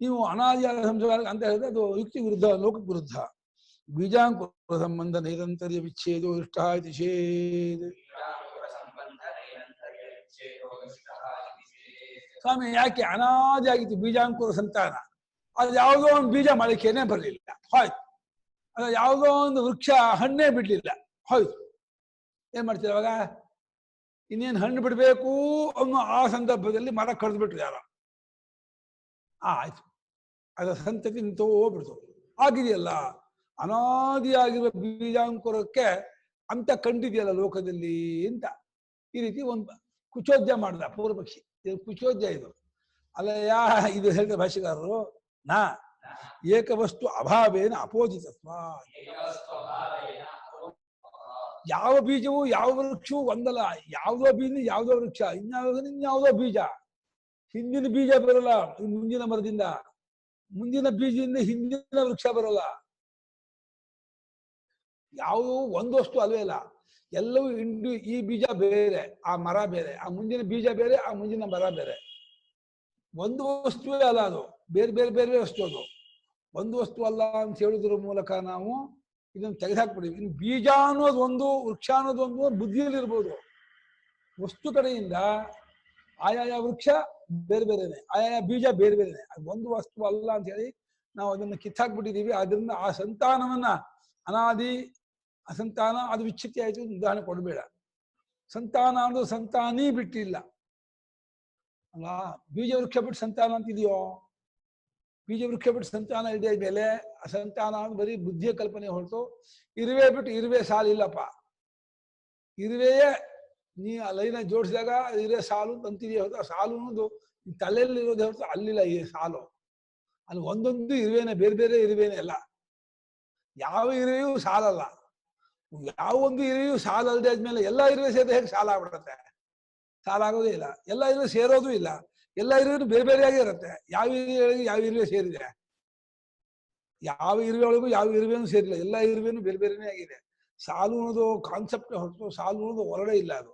ನೀವು ಅನಾದಿಯಾದ ಸಂಸಾರ ಅಂತ ಹೇಳಿದ್ರೆ ಅದು ಯುಕ್ತಿ ವಿರುದ್ಧ, ಲೋಕಕ್ಕೆ ವಿರುದ್ಧ. ಬೀಜಾಂಕುರ ಸಂಬಂಧ ನೈರಂತರ್ಯ ವಿಚ್ಛೇದೋ ಇಷ್ಟ ಇತಿ ಚೇದ್. ಸ್ವಾಮಿ ಯಾಕೆ ಅನಾದಿ ಆಗಿತ್ತು ಬೀಜಾಂಕುರ ಸಂತಾನ? ಅದು ಯಾವುದೋ ಒಂದು ಬೀಜ ಮೊಳಕೆನೇ ಬರಲಿಲ್ಲ, ಹೋಯ್ತು. ಅದು ಯಾವುದೋ ಒಂದು ವೃಕ್ಷ ಹಣ್ಣೇ ಬಿಡ್ಲಿಲ್ಲ, ಹೋಯ್ತು. ಏನ್ ಮಾಡ್ತೀರ ಅವಾಗ? ಇನ್ನೇನು ಹಣ್ಣು ಬಿಡ್ಬೇಕು ಅನ್ನೋ ಆ ಸಂದರ್ಭದಲ್ಲಿ ಮರ ಕಡ್ದು ಬಿಟ್ರು ಯಾರೋ. ಆಯ್ತು, ಅದರ ಸಂತತಿ ನಿಂತೋ ಹೋಗ್ಬಿಡ್ತು. ಆಗಿದೆಯಲ್ಲ, ಅನಾದಿಯಾಗಿರುವ ಬೀಜಾಂಕುರಕ್ಕೆ ಅಂತ ಕಂಡಿದೆಯಲ್ಲ ಲೋಕದಲ್ಲಿ ಅಂತ ಈ ರೀತಿ ಒಂದು ಕುಚೋದ್ಯ ಮಾಡ್ದ ಪೂರ್ವ ಪಕ್ಷಿ. ಇದು ಕುಚೋದ್ಯ ಇದು ಅಲ್ಲ. ಇದು ಹೇಳಿದ ಭಾಷೆಗಾರರು, ನಾ ಏಕವಸ್ತು ಅಭಾವೇನ ಅಪೋಜಿತತ್ವ. ಯಾವ ಬೀಜವು ಯಾವ ವೃಕ್ಷವು ಒಂದಲ್ಲ. ಯಾವುದೋ ಬೀಜ ಯಾವುದೋ ವೃಕ್ಷ, ಇನ್ಯಾವುದೋ ಬೀಜ. ಹಿಂದಿನ ಬೀಜ ಬರಲ್ಲ ಮುಂದಿನ ಮರದಿಂದ, ಮುಂದಿನ ಬೀಜದಿಂದ ಹಿಂದಿನ ವೃಕ್ಷ ಬರಲ್ಲ. ಯಾವುದೂ ಒಂದು ವಸ್ತು ಅಲ್ವೇ ಇಲ್ಲ, ಎಲ್ಲವೂ ಇಂಡು. ಈ ಬೀಜ ಬೇರೆ, ಆ ಮರ ಬೇರೆ, ಆ ಮುಂದಿನ ಬೀಜ ಬೇರೆ, ಆ ಮುಂದಿನ ಮರ ಬೇರೆ. ಒಂದು ವಸ್ತುವೇ ಅಲ್ಲ ಅದು, ಬೇರೆ ಬೇರೆ ಬೇರೆ ವಸ್ತು ಅದು. ಒಂದು ವಸ್ತು ಅಲ್ಲ ಅಂತ ಹೇಳುವುದರ ಮೂಲಕ ನಾವು ಇದನ್ನು ತೆಗೆದುಹಾಕ್ಬಿಡ್ತೀವಿ. ಇನ್ನು ಬೀಜ ಅನ್ನೋದು ಒಂದು, ವೃಕ್ಷ ಅನ್ನೋದು ಒಂದು ಬುದ್ಧಿಯಲ್ಲಿ ಇರ್ಬೋದು. ವಸ್ತು ಕಡೆಯಿಂದ ಆಯಾಯ ವೃಕ್ಷ ಬೇರೆ ಬೇರೆನೆ, ಆಯಾಯ ಬೀಜ ಬೇರೆ ಬೇರೆನೆ. ಅದು ಒಂದು ವಸ್ತು ಅಲ್ಲ ಅಂತ ಹೇಳಿ ನಾವು ಅದನ್ನು ಕಿತ್ತಾಕ್ಬಿಟ್ಟಿದ್ದೀವಿ. ಅದರಿಂದ ಆ ಸಂತಾನವನ್ನ ಅನಾದಿ ಅಸಂತಾನ ಅದು ವಿಚ್ಛಿತಿ ಆಯ್ತು ಉದಾಹರಣೆ ಕೊಡಬೇಡ. ಸಂತಾನ ಅನ್ನೋದು ಸಂತಾನೀ ಬಿಟ್ಟಿಲ್ಲ ಅಲ್ಲ. ಬೀಜ ವೃಕ್ಷ ಬಿಟ್ಟು ಸಂತಾನ ಅಂತಿದೆಯೋ? ಬೀಜ ವೃಕ್ಷ ಬಿಟ್ಟು ಸಂತಾನ ಇದೆ ಮೇಲೆ ಅಸಂತಾನ ಅನ್ನೋದು ಬರೀ ಬುದ್ಧಿಯ ಕಲ್ಪನೆ ಹೊರತು ಇರುವೆ ಬಿಟ್ಟು ಇರುವೆ ಸಾಲಿಲ್ಲಪ್ಪ. ಇರುವೆಯೇ ನೀ ಆ ಲೈನ ಜೋಡಿಸಿದಾಗ ಇರುವೆ ಸಾಲು ಅಂತಿದೆಯೇ ಹೊರತು ಆ ಸಾಲು ಅನ್ನೋದು ತಲೆಯಲ್ಲಿ ಇರೋದೇ ಹೊರತು ಅಲ್ಲಿಲ್ಲ. ಈ ಸಾಲು ಅಲ್ಲಿ ಒಂದೊಂದು ಇರುವೆನೆ, ಬೇರೆ ಬೇರೆ ಇರುವೆನೆ ಎಲ್ಲ. ಯಾವ ಇರುವೆಯೂ ಸಾಲಲ್ಲ. ಯಾವ ಒಂದು ಇರುವೆಯೂ ಸಾಲಲ್ಲದೆ ಆದ್ಮೇಲೆ ಎಲ್ಲ ಇರುವೆ ಸೇರಿದ ಹೇಗೆ ಸಾಲ ಆಗ್ಬಿಡುತ್ತೆ? ಸಾಲ ಆಗೋದೇ ಇಲ್ಲ. ಎಲ್ಲ ಇರುವೆ ಸೇರೋದು ಇಲ್ಲ. ಎಲ್ಲ ಇರುವೆ ಬೇರೆ ಬೇರೆಯಾಗಿ ಇರುತ್ತೆ. ಯಾವ ಇರುವೆ ಸೇರಿದೆ? ಯಾವ ಇರುವೆ ಒಳಗೂ ಯಾವ ಇರುವೆನೂ ಸೇರಿಲ್ಲ, ಎಲ್ಲ ಇರುವೆನೂ ಬೇರೆ ಬೇರೆನೇ ಆಗಿದೆ. ಸಾಲು ಅನ್ನೋದು ಕಾನ್ಸೆಪ್ಟ್ ಹೊರತು ಸಾಲು ಅನ್ನೋದು ಹೊರಗಡೆ ಇಲ್ಲ ಅದು.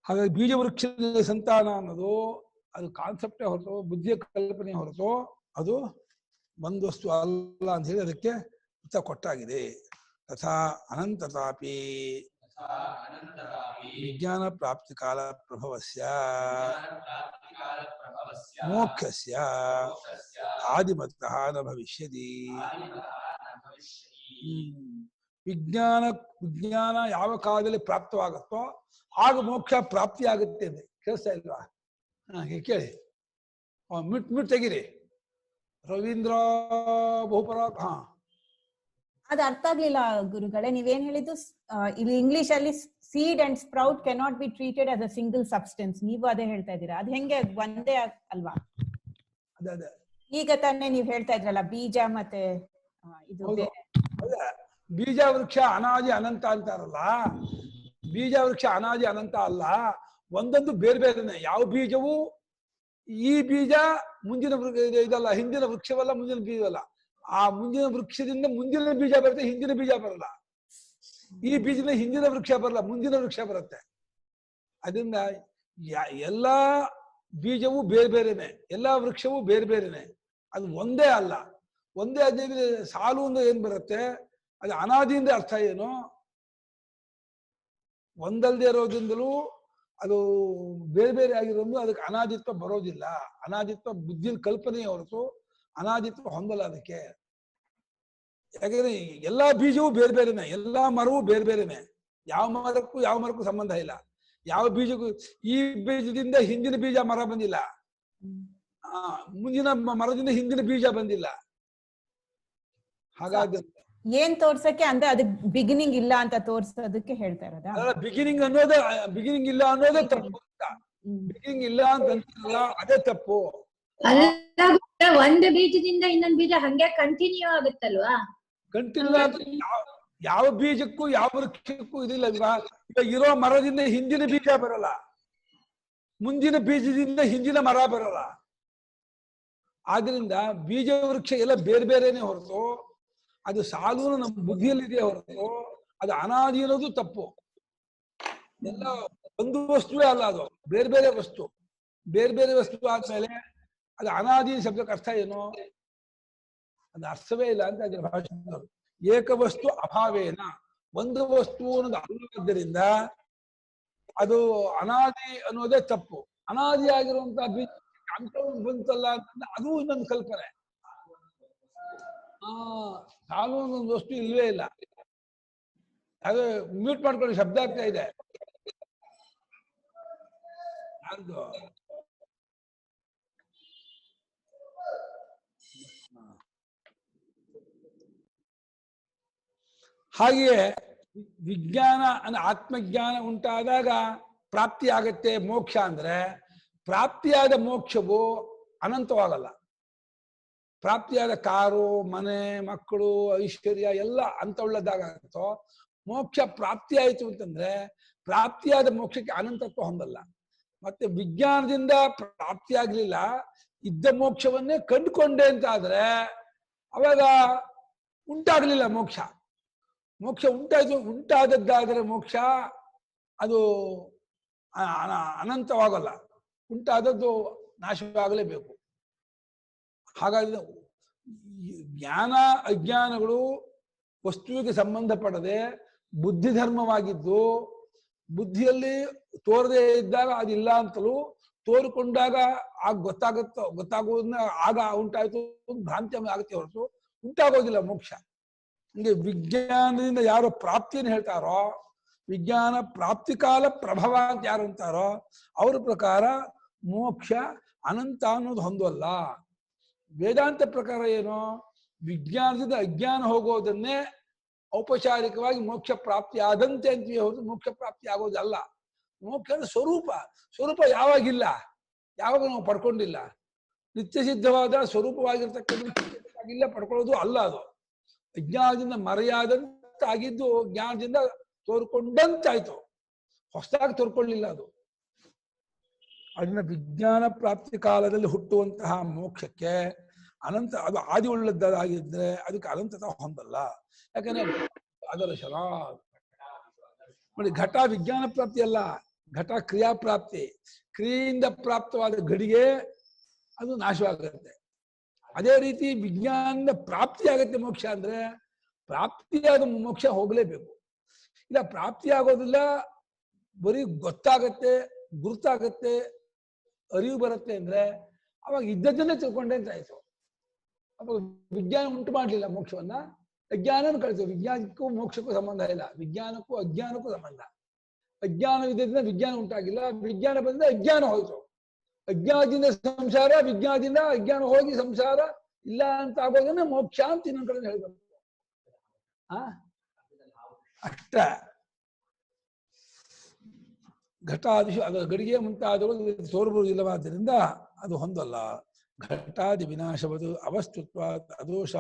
ಹಾಗಾಗಿ ಬೀಜ ವೃಕ್ಷದ ಸಂತಾನ ಅನ್ನೋದು ಅದು ಕಾನ್ಸೆಪ್ಟೇ ಹೊರತು ಬುದ್ಧಿಯ ಕಲ್ಪನೆ ಹೊರತು ಅದು ಒಂದು ವಸ್ತು ಅಲ್ಲ ಅಂತ ಹೇಳಿ ಅದಕ್ಕೆ ಉತ್ತರ ಕೊಟ್ಟಾಗಿದೆ. ತಥಾ ಅನಂತತಾಪಿ ವಿಜ್ಞಾನ ಪ್ರಾಪ್ತಿ ಕಾಲ ಪ್ರಭವಸ್ಯ ಮೋಕ್ಷಸ್ಯ ಆದಿಮತಃ ನ ಭವಿಷ್ಯತಿ. ವಿಜ್ಞಾನ ಯಾವ ಕಾಲದಲ್ಲಿ ಪ್ರಾಪ್ತವಾಗುತ್ತೋ ಆಗ ಮೋಕ್ಷ ಪ್ರಾಪ್ತಿ ಆಗುತ್ತೆ ಅಂತ ಕೇಳಿಸ್ತಾ ಇಲ್ವಾ? ಕೇಳಿ, ಮಿಟ್ ತೆಗಿರಿ. ರವೀಂದ್ರ ಬಹುಪರ. ಅದು ಅರ್ಥ ಆಗ್ಲಿಲ್ಲ ಗುರುಗಳೇ, ನೀವೇನ್ ಹೇಳಿದ್ದು? ಇಲ್ಲಿ ಇಂಗ್ಲಿಷ್ ಅಲ್ಲಿ seed and sprout cannot be treated as a single substance, ನೀವು ಅದೇ ಹೇಳ್ತಾ ಇದ್ದೀರಾ? ಅದ್ ಹೆಂಗೆ ಒಂದೇ ಅಲ್ವಾ? ಅದೇ ಈಗ ತಾನೇ ನೀವ್ ಹೇಳ್ತಾ ಇದ್ರಲ್ಲ ಬೀಜ ಮತ್ತೆ ಇದು ಬೇರೆ. ಬೀಜ ವೃಕ್ಷ ಅನಾದಿ ಅನಂತ ಅಂತಾರಲ್ಲ, ಬೀಜ ವೃಕ್ಷ ಅನಾದಿ ಅನಂತ ಅಲ್ಲ, ಒಂದೊಂದು ಬೇರೆ ಬೇರೆನೆ. ಯಾವ ಬೀಜವು ಈ ಬೀಜ ಮುಂದಿನ ಇದಲ್ಲ, ಹಿಂದಿನ ವೃಕ್ಷವಲ್ಲ, ಮುಂದಿನ ಬೀಜವಲ್ಲ. ಆ ಮುಂದಿನ ವೃಕ್ಷದಿಂದ ಮುಂದಿನ ಬೀಜ ಬರುತ್ತೆ, ಹಿಂದಿನ ಬೀಜ ಬರಲ್ಲ. ಈ ಬೀಜದಿಂದ ಹಿಂದಿನ ವೃಕ್ಷ ಬರಲ್ಲ, ಮುಂದಿನ ವೃಕ್ಷ ಬರುತ್ತೆ. ಅದರಿಂದ ಎಲ್ಲಾ ಬೀಜವು ಬೇರೆ ಬೇರೆನೆ, ಎಲ್ಲಾ ವೃಕ್ಷವೂ ಬೇರೆ ಬೇರೆನೆ. ಅದು ಒಂದೇ ಅಲ್ಲ. ಒಂದೇ ಅದೇ ಸಾಲು ಅಂದ್ರೆ ಏನ್ ಬರುತ್ತೆ? ಅದು ಅನಾದಿಯಿಂದ ಅರ್ಥ ಏನು? ಒಂದಲ್ದೇ ಇರೋದ್ರಿಂದಲೂ ಅದು ಬೇರೆ ಬೇರೆ ಆಗಿರೋದು, ಅದಕ್ಕೆ ಅನಾದಿತ್ವ ಬರೋದಿಲ್ಲ. ಅನಾದಿತ್ವ ಬುದ್ಧಿಯ ಕಲ್ಪನೆಯ ಹೊರತು ಅನಾದಿತ್ವ ಹೊಂದಲ್ಲ ಅದಕ್ಕೆ. ಯಾಕಂದ್ರೆ ಎಲ್ಲಾ ಬೀಜವೂ ಬೇರೆ ಬೇರೆನೆ, ಎಲ್ಲಾ ಮರವೂ ಬೇರೆ ಬೇರೆನೆ. ಯಾವ ಮರಕ್ಕೂ ಸಂಬಂಧ ಇಲ್ಲ. ಯಾವ ಬೀಜಕ್ಕೂ ಈ ಬೀಜದಿಂದ ಹಿಂದಿನ ಬೀಜ ಮರ ಬಂದಿಲ್ಲ, ಮುಂದಿನ ಮರದಿಂದ ಹಿಂದಿನ ಬೀಜ ಬಂದಿಲ್ಲ. ಹಾಗಾದ್ರೆ ಏನ್ ತೋರ್ಸಕ್ಕೆ ಅಂದ್ರೆ ಅದಕ್ಕೆ ಬಿಗಿನಿಂಗ್ ಇಲ್ಲ ಅಂತ ತೋರ್ಸೋದಕ್ಕೆ ಹೇಳ್ತಾ ಇರೋದಾ? ಬಿಗಿನಿಂಗ್ ಇಲ್ಲ ಅನ್ನೋದೇ ತಪ್ಪು. ಬಿಗಿನಿಂಗ್ ಇಲ್ಲ ಅಂತ ಅದೇ ತಪ್ಪು. ಒಂದು ಬೀಜದಿಂದ ಇನ್ನೊಂದು ಬೀಜ ಹಂಗೆ ಕಂಟಿನ್ಯೂ ಆಗುತ್ತಲ್ವಾ? ಕಂಟಿನ್ಯೂ ಯಾವ ಬೀಜಕ್ಕೂ ಯಾವ ವೃಕ್ಷಕ್ಕೂ ಇದಿಲ್ಲ. ಈಗ ಇರೋ ಮರದಿಂದ ಹಿಂದಿನ ಬೀಜ ಬರಲ್ಲ, ಮುಂದಿನ ಬೀಜದಿಂದ ಹಿಂದಿನ ಮರ ಬರಲ್ಲ. ಆದ್ರಿಂದ ಬೀಜ ವೃಕ್ಷ ಎಲ್ಲ ಬೇರೆ ಬೇರೆನೆ ಹೊರತು ಅದು ಸಾಲು ನಮ್ಮ ಬುದ್ಧಿಯಲ್ಲಿದೆ ಹೊರತು ಅದು ಅನಾದಿ ಅನ್ನೋದು ತಪ್ಪು. ಎಲ್ಲ ಒಂದು ವಸ್ತುವೇ ಅಲ್ಲ, ಅದು ಬೇರೆ ಬೇರೆ ವಸ್ತು. ಬೇರೆ ಬೇರೆ ವಸ್ತು ಆದ್ಮೇಲೆ ಅದು ಅನಾದಿ ಶಬ್ದಕ್ಕೆ ಅರ್ಥ ಏನು? ಅದು ಅರ್ಥವೇ ಇಲ್ಲ ಅಂತ ಅದರ ಭಾಷೆಗಳು. ಏಕವಸ್ತು ಅಭಾವೇನ, ಒಂದು ವಸ್ತು ಅನ್ನೋದು ಅಲ್ಲದ್ದರಿಂದ ಅದು ಅನಾದಿ ಅನ್ನೋದೇ ತಪ್ಪು. ಅನಾದಿ ಆಗಿರುವಂತಹ ಬೀಜ ಅಂತ ಬಂತಲ್ಲ ಅಂತಂದ್ರೆ ಅದು ಇನ್ನೊಂದು ಕಲ್ಪನೆ. ಸಾಲು ಒಂದು ವಸ್ತು ಇಲ್ವೇ ಇಲ್ಲ. ಅದು ಮ್ಯೂಟ್ ಮಾಡ್ಕೊಂಡು ಶಬ್ದ ಆಗ್ತಾ ಇದೆ. ಯಾರ್ದು? ಹಾಗೆಯೇ ವಿಜ್ಞಾನ ಅಂದ್ರೆ ಆತ್ಮಜ್ಞಾನ ಉಂಟಾದಾಗ ಪ್ರಾಪ್ತಿ ಆಗತ್ತೆ ಮೋಕ್ಷ. ಅಂದ್ರೆ ಪ್ರಾಪ್ತಿಯಾದ ಮೋಕ್ಷವು ಅನಂತವಾಗಲ್ಲ. ಪ್ರಾಪ್ತಿಯಾದ ಕಾರು, ಮನೆ, ಮಕ್ಕಳು, ಐಶ್ವರ್ಯ ಎಲ್ಲ ಅಂತವುಳ್ಳದಾಗತ್ತೋ. ಮೋಕ್ಷ ಪ್ರಾಪ್ತಿ ಆಯಿತು ಅಂತಂದ್ರೆ ಪ್ರಾಪ್ತಿಯಾದ ಮೋಕ್ಷಕ್ಕೆ ಅನಂತತ್ವ ಹೊಂದಲ್ಲ. ಮತ್ತೆ ವಿಜ್ಞಾನದಿಂದ ಪ್ರಾಪ್ತಿ ಆಗ್ಲಿಲ್ಲ, ಇದ್ದ ಮೋಕ್ಷವನ್ನೇ ಕಂಡುಕೊಂಡೆ ಅಂತ ಆದ್ರೆ ಅವಾಗ ಉಂಟಾಗ್ಲಿಲ್ಲ ಮೋಕ್ಷ. ಮೋಕ್ಷ ಉಂಟಾದದ್ದಾದರೆ ಮೋಕ್ಷ ಅದು ಅನಂತವಾಗಲ್ಲ. ಉಂಟಾದದ್ದು ನಾಶವಾಗಲೇಬೇಕು. ಹಾಗಾಗಿ ಜ್ಞಾನ ಅಜ್ಞಾನಗಳು ವಸ್ತುವಿಗೆ ಸಂಬಂಧಪಡದೆ ಬುದ್ಧಿ ಧರ್ಮವಾಗಿದ್ದು, ಬುದ್ಧಿಯಲ್ಲಿ ತೋರದೆ ಇದ್ದಾಗ ಅದಿಲ್ಲ ಅಂತಲೂ, ತೋರಿಕೊಂಡಾಗ ಆಗ ಗೊತ್ತಾಗೋದನ್ನ ಆಗ ಉಂಟಾಯ್ತು ಭ್ರಾಂತಿ ಆಗುತ್ತೆ ಹೊರತು ಉಂಟಾಗೋದಿಲ್ಲ ಮೋಕ್ಷ. ಹಂಗೆ ವಿಜ್ಞಾನದಿಂದ ಯಾರು ಪ್ರಾಪ್ತಿಯನ್ನು ಹೇಳ್ತಾರೋ, ವಿಜ್ಞಾನ ಪ್ರಾಪ್ತಿ ಕಾಲ ಪ್ರಭವ ಅಂತ ಯಾರು ಅಂತಾರೋ ಅವ್ರ ಪ್ರಕಾರ ಮೋಕ್ಷ ಅನಂತ ಅನ್ನೋದು ಹೊಂದಲ್ಲ. ವೇದಾಂತ ಪ್ರಕಾರ ಏನು? ವಿಜ್ಞಾನದಿಂದ ಅಜ್ಞಾನ ಹೋಗೋದನ್ನೇ ಔಪಚಾರಿಕವಾಗಿ ಮೋಕ್ಷ ಪ್ರಾಪ್ತಿ ಆದಂತೆ ಅಂತೀವಿ ಹೊರತು ಮೋಕ್ಷ ಪ್ರಾಪ್ತಿ ಆಗೋದಲ್ಲ. ಮೋಕ್ಷದ ಸ್ವರೂಪ ಯಾವಾಗಿಲ್ಲ, ಯಾವಾಗ ನಾವು ಪಡ್ಕೊಂಡಿಲ್ಲ. ನಿತ್ಯ ಸಿದ್ಧವಾದ ಸ್ವರೂಪವಾಗಿರ್ತಕ್ಕಂಥ ಪಡ್ಕೊಳ್ಳೋದು ಅಲ್ಲ. ಅದು ಅಜ್ಞಾನದಿಂದ ಮರೆಯಾದಂತಾಗಿದ್ದು ಜ್ಞಾನದಿಂದ ತೋರ್ಕೊಂಡಂತಾಯ್ತು, ಹೊಸದಾಗಿ ತೋರ್ಕೊಳ್ಳಿಲ್ಲ ಅದು. ಅದನ್ನ ವಿಜ್ಞಾನ ಪ್ರಾಪ್ತಿ ಕಾಲದಲ್ಲಿ ಹುಟ್ಟುವಂತಹ ಮೋಕ್ಷಕ್ಕೆ ಅನಂತ ಅದು ಆದಿ ಉಳ್ಳದ್ದಾಗಿದ್ರೆ ಅದಕ್ಕೆ ಅನಂತತ ಹೊಂದಲ್ಲ. ಯಾಕಂದ್ರೆ ಅದರ್ಶನ ನೋಡಿ, ಘಟ ವಿಜ್ಞಾನ ಪ್ರಾಪ್ತಿ ಅಲ್ಲ, ಘಟ ಕ್ರಿಯಾ ಪ್ರಾಪ್ತಿ. ಕ್ರಿಯೆಯಿಂದ ಪ್ರಾಪ್ತವಾದ ಗಡಿಗೆ ಅದು ನಾಶವಾಗುತ್ತೆ. ಅದೇ ರೀತಿ ವಿಜ್ಞಾನದ ಪ್ರಾಪ್ತಿ ಆಗತ್ತೆ ಮೋಕ್ಷ ಅಂದ್ರೆ, ಪ್ರಾಪ್ತಿಯಾದ ಮೋಕ್ಷ ಹೋಗ್ಲೇಬೇಕು. ಇಲ್ಲ ಪ್ರಾಪ್ತಿಯಾಗೋದಿಲ್ಲ, ಬರೀ ಗೊತ್ತಾಗತ್ತೆ, ಗುರುತಾಗತ್ತೆ, ಅರಿವು ಬರುತ್ತೆ ಅಂದ್ರೆ ಅವಾಗ ಇದ್ದದ್ದನ್ನೇ ತಿಳ್ಕೊಂಡೆ ಅಂತ ಆಯ್ತು. ಅವಾಗ ವಿಜ್ಞಾನ ಉಂಟು ಮಾಡಲಿಲ್ಲ ಮೋಕ್ಷವನ್ನ, ಅಜ್ಞಾನನೂ ಕಳಿತು. ವಿಜ್ಞಾನಕ್ಕೂ ಮೋಕ್ಷಕ್ಕೂ ಸಂಬಂಧ ಇಲ್ಲ, ವಿಜ್ಞಾನಕ್ಕೂ ಅಜ್ಞಾನಕ್ಕೂ ಸಂಬಂಧ. ಅಜ್ಞಾನವಿದ್ದರಿಂದ ವಿಜ್ಞಾನ ಉಂಟಾಗಿಲ್ಲ, ವಿಜ್ಞಾನ ಬಂದ ಅಜ್ಞಾನ ಹೋಯ್ತು. ಅಜ್ಞಾನದಿಂದ ಸಂಸಾರ, ವಿಜ್ಞಾನದಿಂದ ಅಜ್ಞಾನ ಹೋಗಿ ಸಂಸಾರ ಇಲ್ಲ ಅಂತ ಆಗೋದನ್ನ ಮೋಕ್ಷ ಅಂತ ಇನ್ನೊಂದು ಕಡೆ ಹೇಳ್ಬೇಕು. ಅಷ್ಟ ಘಟಾದಿಶು ಅದರ ಗಡಿಗೆ ಮುಂತಾದವು ತೋರ್ಬರುವುದಿಲ್ಲವಾದ್ದರಿಂದ ಅದು ಹೊಂದಲ್ಲ. ಘಟಾದಿ ವಿನಾಶವದು ಅವಸ್ತುತ್ವ ಅದೋಷ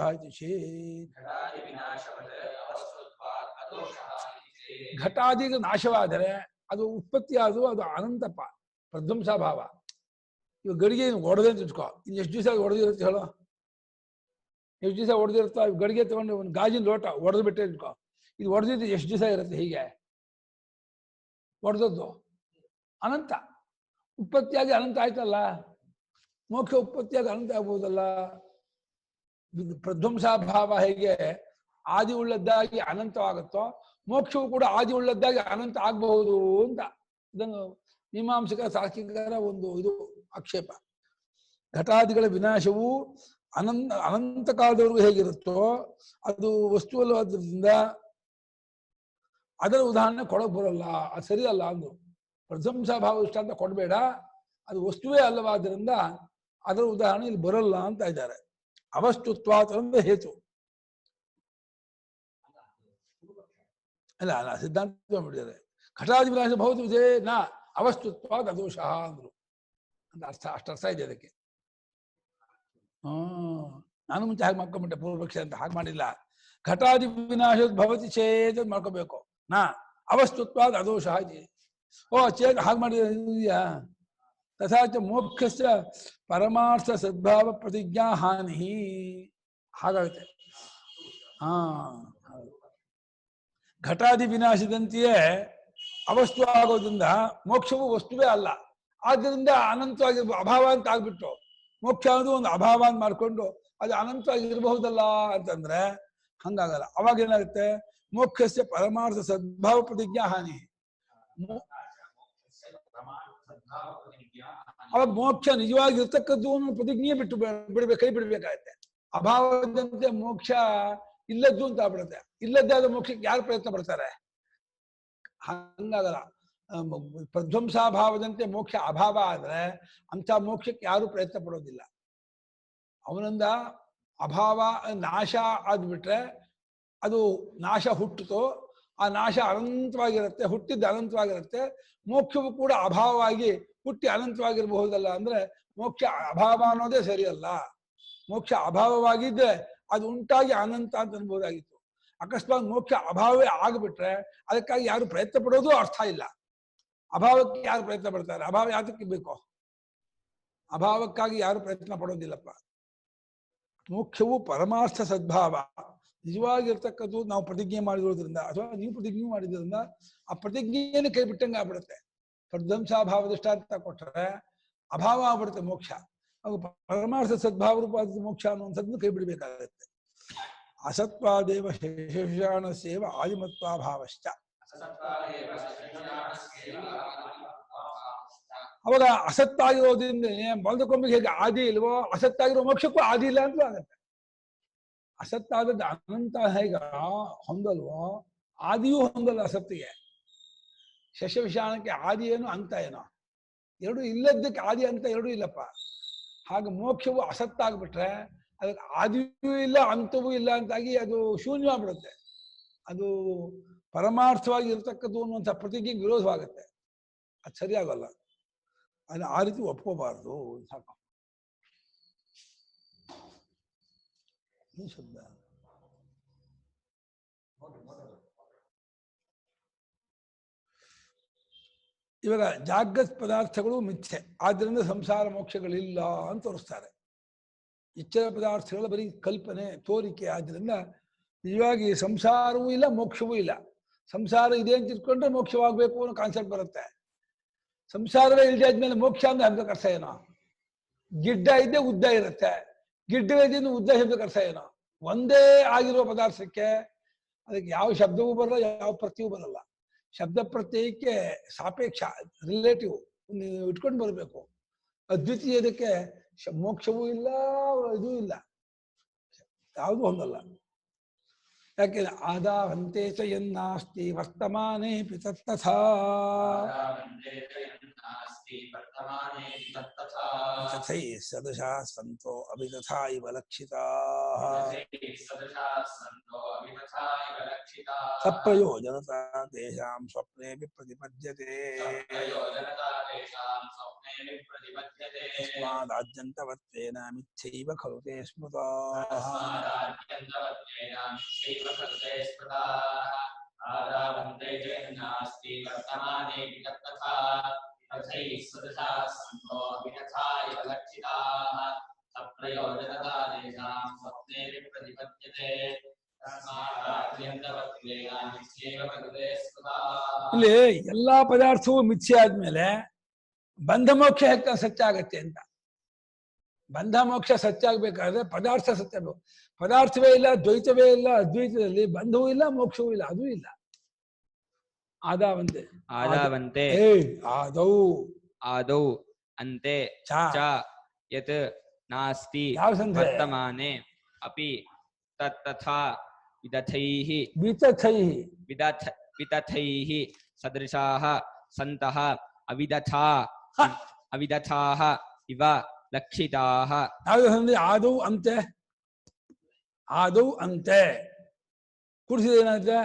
ಘಟಾದಿಗೆ ನಾಶವಾದರೆ ಅದು ಉತ್ಪತ್ತಿಯಾದು ಅದು ಅನಂತಪ್ಪ, ಪ್ರಧ್ವಂಸಾಭಾವ. ಇವಾಗ ಗಡಿಗೆ ಒಡೆದೆ ಅಂತ ಇಟ್ಕೋ, ಇನ್ನು ಎಷ್ಟು ದಿವಸ ಒಡೆದಿರುತ್ತೆ ಹೇಳೋ? ಎಷ್ಟು ದಿವಸ ಒಡೆದಿರುತ್ತೋ? ಗಡಿಗೆ ತಗೊಂಡು ಒಂದು ಗಾಜಿನ ಲೋಟ ಒಡೆದು ಬಿಟ್ಟೆ ಇಟ್ಕೋ, ಇದು ಒಡೆದಿದ್ದು ಎಷ್ಟು ದಿವಸ ಇರುತ್ತೆ? ಹೀಗೆ ಒಡೆದದ್ದು ಅನಂತ ಉತ್ಪತ್ತಿಯಾಗಿ ಅನಂತ ಆಯ್ತಲ್ಲ. ಮೋಕ್ಷ ಉತ್ಪತ್ತಿಯಾಗಿ ಅನಂತ ಆಗ್ಬೋದಲ್ಲ. ಪ್ರಧ್ವಂಸಾಭಾವ ಹೇಗೆ ಆದಿ ಉಳ್ಳದ್ದಾಗಿ ಅನಂತವಾಗುತ್ತೋ, ಮೋಕ್ಷವು ಕೂಡ ಆದಿ ಉಳ್ಳದ್ದಾಗಿ ಅನಂತ ಆಗಬಹುದು ಅಂತ ಇದನ್ನು ಮೀಮಾಂಸಕ ತಾರ್ಕಿಕರ ಒಂದು ಇದು ಆಕ್ಷೇಪ. ಘಟಾದಿಗಳ ವಿನಾಶವು ಅನಂತ ಕಾಲದವರೆಗೂ ಹೇಗಿರುತ್ತೋ ಅದು ವಸ್ತುವಲ್ಲವಾದ್ರಿಂದ ಅದರ ಉದಾಹರಣೆ ಕೊಡಕ್ ಬರಲ್ಲ, ಅದು ಸರಿ ಅಲ್ಲ ಅಂದ್ರು. ಪ್ರಧ್ವಂಸಾಭಾವ ಇಷ್ಟ ಅಂತ ಕೊಡಬೇಡ, ಅದು ವಸ್ತುವೇ ಅಲ್ಲವಾದ್ರಿಂದ ಅದರ ಉದಾಹರಣೆ ಇಲ್ಲಿ ಬರಲ್ಲ ಅಂತ ಇದ್ದಾರೆ. ಅವಸ್ತುತ್ವ ಅಂದ್ರೆ ಹೇತು ಅಲ್ಲ ಅಲ್ಲ, ಸಿದ್ಧಾಂತ ಮಾಡಿದ್ದಾರೆ. ಘಟಾದಿ ವಿನಾಶ ಭವತಿ ವಿಜಯ ನ ಅವಸ್ತುತ್ವ ಅದೋಷ ಅಂದ್ರು ಅಂತ ಅರ್ಥ. ಅರ್ಥ ಇದೆ ಅದಕ್ಕೆ. ನಾನು ಮುಂಚೆ ಹಾಗೆ ಮಾಡ್ಕೊಂಡ್ಬಿಟ್ಟೆ, ಪೂರ್ವಪಕ್ಷ ಅಂತ ಹಾಗೆ ಮಾಡಿಲ್ಲ. ಘಟಾದಿ ವಿನಾಶ ಭವತಿ ಚೇತ್ ಮಾಡ್ಕೋಬೇಕು. ನಾ ಅವಸ್ತುತ್ವ ಅದೋಷ ಇದೆ. ಓ ಚೇತ್ ಹಾಗೆ ಮಾಡಿದ್ಯಾ? ತಥಾಚ ಮೋಕ್ಷಸ್ಯ ಪರಮಾರ್ಥ ಸದ್ಭಾವ ಪ್ರತಿಜ್ಞಾ ಹಾನಿ ಹಾಗಾಗುತ್ತೆ. ಘಟಾದಿ ವಿನಾಶದಂತೆಯೇ ಅವಸ್ತು ಆಗೋದ್ರಿಂದ ಮೋಕ್ಷವು ವಸ್ತುವೇ ಅಲ್ಲ, ಆದ್ದರಿಂದ ಅನಂತವಾಗಿ ಅಭಾವ ಅಂತ ಆಗ್ಬಿಟ್ಟು ಮೋಕ್ಷ ಅನ್ನೋದು ಒಂದು ಅಭಾವ ಅಂತ ಮಾಡ್ಕೊಂಡು ಅದು ಅನಂತವಾಗಿ ಇರಬಹುದಲ್ಲ ಅಂತಂದ್ರೆ ಹಂಗಾಗಲ್ಲ. ಅವಾಗ ಏನಾಗುತ್ತೆ? ಮೋಕ್ಷಸ್ಯ ಪರಮಾರ್ಥ ಸದ್ಭಾವ ಪ್ರತಿಜ್ಞಾ ಹಾನಿ. ಅವಾಗ ಮೋಕ್ಷ ನಿಜವಾಗಿ ಇರ್ತಕ್ಕದ್ದು ಪ್ರತಿಜ್ಞೆ ಬಿಟ್ಟು ಬಿಡ್ಬೇಕು, ಕೈ ಬಿಡ್ಬೇಕಾಗತ್ತೆ. ಅಭಾವದಂತೆ ಮೋಕ್ಷ ಇಲ್ಲದ್ದು ಅಂತ ಆಗ್ಬಿಡುತ್ತೆ. ಇಲ್ಲದ್ದಾದ ಮೋಕ್ಷಕ್ಕೆ ಯಾರು ಪ್ರಯತ್ನ ಪಡ್ತಾರೆ? ಹಂಗಾಗಲ್ಲ. ಪ್ರಧ್ವಂಸಾಭಾವದಂತೆ ಮೋಕ್ಷ ಅಭಾವ ಆದ್ರೆ ಅಂತ ಮೋಕ್ಷಕ್ಕೆ ಯಾರು ಪ್ರಯತ್ನ ಪಡೋದಿಲ್ಲ. ಅವನಿಂದ ಅಭಾವ ನಾಶ ಆದ್ಬಿಟ್ರೆ ಅದು ನಾಶ ಹುಟ್ಟಿತು, ಆ ನಾಶ ಅನಂತವಾಗಿರುತ್ತೆ, ಹುಟ್ಟಿದ್ದು ಅನಂತವಾಗಿರುತ್ತೆ. ಮೋಕ್ಷವು ಕೂಡ ಅಭಾವವಾಗಿ ಹುಟ್ಟಿ ಅನಂತವಾಗಿರಬಹುದಲ್ಲ ಅಂದ್ರೆ ಮೋಕ್ಷ ಅಭಾವ ಅನ್ನೋದೇ ಸರಿಯಲ್ಲ. ಮೋಕ್ಷ ಅಭಾವವಾಗಿದ್ದರೆ ಅದು ಉಂಟಾಗಿ ಅನಂತ ಅಂತ ಅನ್ಬೋದಾಗಿತ್ತು. ಅಕಸ್ಮಾತ್ ಮೋಕ್ಷ ಅಭಾವವೇ ಆಗಿಬಿಟ್ರೆ ಅದಕ್ಕಾಗಿ ಯಾರು ಪ್ರಯತ್ನ ಪಡೋದು ಅರ್ಥ ಇಲ್ಲ. ಅಭಾವಕ್ಕೆ ಯಾರು ಪ್ರಯತ್ನ ಪಡ್ತಾರೆ? ಅಭಾವ ಯಾತಕ್ಕೆ ಬೇಕು? ಅಭಾವಕ್ಕಾಗಿ ಯಾರು ಪ್ರಯತ್ನ ಪಡೋದಿಲ್ಲಪ್ಪ. ಮೋಕ್ಷವು ಪರಮಾರ್ಥ ಸದ್ಭಾವ ನಿಜವಾಗಿರ್ತಕ್ಕದ್ದು ನಾವು ಪ್ರತಿಜ್ಞೆ ಮಾಡಿರೋದ್ರಿಂದ ಅಥವಾ ನೀವು ಪ್ರತಿಜ್ಞೆ ಮಾಡಿದ್ರಿಂದ ಆ ಪ್ರತಿಜ್ಞೆಯನ್ನು ಕೈ ಬಿಟ್ಟಂಗೆ ಆಗ್ಬಿಡುತ್ತೆ. ಪ್ರಧ್ವಂಸಾಭಾವ ದೃಷ್ಟಾಂತ ಕೊಟ್ಟರೆ ಅಭಾವ ಆಗ್ಬಿಡುತ್ತೆ ಮೋಕ್ಷ. ಹಾಗೂ ಪರಮಾರ್ಥ ಸದ್ಭಾವ ರೂಪಾದ ಮೋಕ್ಷ ಅನ್ನುವಂಥದ್ದನ್ನು ಕೈ ಬಿಡಬೇಕಾಗತ್ತೆ. ಅಸತ್ವಾದೇವ ಶೇಷಾಣ ಸೇವ ಆದಿಮತ್ವಾಭಾವಶ್ಚ. ಅವಾಗ ಅಸತ್ತಾಗಿರೋದ್ರಿಂದ ಮೊದಲಕೊಂಬಿಗೆ ಹೇಗೆ ಆದಿ ಇಲ್ವೋ, ಅಸತ್ತಾಗಿರೋ ಮೋಕ್ಷಕ್ಕೂ ಆದಿ ಇಲ್ಲ ಅಂತಲೂ ಆಗತ್ತೆ. ಅಸತ್ತಾದದ್ದು ಅನಂತ ಹೇಗ ಹೊಂದಲ್ವೋ ಆದಿಯೂ ಹೊಂದಲ್ಲ ಅಸತ್ತಿಗೆ. ಶಶವಿಷಾಣಕ್ಕೆ ಆದಿ ಏನು ಅಂತ ಏನೋ ಎರಡು ಇಲ್ಲದಕ್ಕೆ ಆದಿ ಅಂತ ಎರಡೂ ಇಲ್ಲಪ್ಪ. ಹಾಗೆ ಮೋಕ್ಷವು ಅಸತ್ತಾಗ್ಬಿಟ್ರೆ ಅದಕ್ಕೆ ಆದಿಯೂ ಇಲ್ಲ ಅಂತವೂ ಇಲ್ಲ ಅಂತಾಗಿ ಅದು ಶೂನ್ಯವಾಗ್ಬಿಡುತ್ತೆ. ಅದು ಪರಮಾರ್ಥವಾಗಿ ಇರ್ತಕ್ಕದ್ದು ಅನ್ನುವಂಥ ಪ್ರತಿಜ್ಞೆಗೆ ವಿರೋಧವಾಗುತ್ತೆ. ಅದು ಸರಿಯಾಗಲ್ಲ. ಅದು ಆ ರೀತಿ ಒಪ್ಕೋಬಾರ್ದು. ಸಾಕು ಶಬ್ದ. ಇವಾಗ ಜಾಗೃತ್ ಪದಾರ್ಥಗಳು ಮಿಥ್ಯೆ, ಆದ್ರಿಂದ ಸಂಸಾರ ಮೋಕ್ಷಗಳಿಲ್ಲ ಅಂತ ತೋರಿಸ್ತಾರೆ. ಇಚ್ಛಾ ಪದಾರ್ಥಗಳ ಬರೀ ಕಲ್ಪನೆ ತೋರಿಕೆ ಆದ್ರಿಂದ ನಿಜವಾಗಿ ಸಂಸಾರವೂ ಇಲ್ಲ ಮೋಕ್ಷವೂ ಇಲ್ಲ. ಸಂಸಾರ ಇದೆ ಅಂತ ಇಟ್ಕೊಂಡ್ರೆ ಮೋಕ್ಷವಾಗಬೇಕು ಅನ್ನೋ ಕಾನ್ಸೆಪ್ಟ್ ಬರುತ್ತೆ. ಸಂಸಾರವೇ ಇಲ್ಲದೆ ಆದ್ಮೇಲೆ ಮೋಕ್ಷ ಅಂದ್ರೆ ಶಬ್ದಕ್ಕೆ ಅರ್ಥ ಏನೋ? ಗಿಡ್ಡ ಇದ್ದೇ ಉದ್ದ ಇರುತ್ತೆ, ಗಿಡ್ಡ ಇದ್ದಿಂದ ಉದ್ದ ಶಬ್ದಕ್ಕೆ ಅರ್ಥ ಏನೋ? ಒಂದೇ ಆಗಿರುವ ಪದಾರ್ಥಕ್ಕೆ ಅದಕ್ಕೆ ಯಾವ ಶಬ್ದವೂ ಬರಲ್ಲ, ಯಾವ ಪ್ರತ್ಯವೂ ಬರಲ್ಲ. ಶಬ್ದ ಪ್ರತ್ಯಯಕ್ಕೆ ಸಾಪೇಕ್ಷ, ರಿಲೇಟಿವ್ ಇಟ್ಕೊಂಡು ಬರಬೇಕು. ಅದ್ವಿತೀಯದಕ್ಕೆ ಮೋಕ್ಷವೂ ಇಲ್ಲ, ಇದೂ ಇಲ್ಲ, ಯಾವುದೂ ಹೊಂದಲ್ಲ. ಯಾಕೆ ಆದಾವಂತೆ ಚ ಯನ್ನಾಸ್ತಿ ವರ್ತಮಾನೇ ತಥಾ ತಥೈ ಸದೃಶಾ ಸಂತೋ ಅಭಿತಥಾ ಇವ ಲಕ್ಷಿತಾಃ ಸಪ್ರಯೋಜನತಾ ತೇಷಾಂ ಸ್ವಪ್ನೇ ವಿಪ್ರತಿಪದ್ಯತೆ ತಸ್ಮಾದಾದ್ಯಂತವತ್ವೇನ ಮಿಥ್ಯೈವ ಖಲು ತೇ ಸ್ಮೃತಾಃ ಇಲ್ಲಿ ಎಲ್ಲಾ ಪದಾರ್ಥವೂ ಮಿಥ್ಯೆ ಆದ್ಮೇಲೆ ಬಂಧ ಮೋಕ್ಷ ಹೇಗೆ ಸತ್ಯ ಆಗತ್ತೆ ಅಂತ. ಬಂಧ ಮೋಕ್ಷ ಸತ್ಯ ಆಗ್ಬೇಕಾದ್ರೆ ಪದಾರ್ಥ ಸತ್ಯ ಬೇಕು. ಪದಾರ್ಥವೇ ಇಲ್ಲ, ದ್ವೈತವೇ ಇಲ್ಲ, ಅದ್ವೈತದಲ್ಲಿ ಬಂಧವೂ ಇಲ್ಲ, ಮೋಕ್ಷವೂ ಇಲ್ಲ, ಅದೂ ಇಲ್ಲ. ಆದಾವಂತೆ ಆದಾವಂತೆ ಆದೌ ಆದೌ ಅಂತೆ ಚ ಯತ್ ನಾಸ್ತಿ ವರ್ತಮಾನೆ ಅಪಿ ತತ್ತಥಾ ವಿದಥೈಃ ವಿದಥೈಃ ಸದೃಶಾಃ ಸಂತಃ ಅವಿದಥಾಃ ಇವ ಲಕ್ಷಿತಾಃ. ಆದೌ ಅಂತೆ, ಆದೌ ಅಂತೆ ಕೂಡಿಸಿದ ಏನಾಗುತ್ತೆ?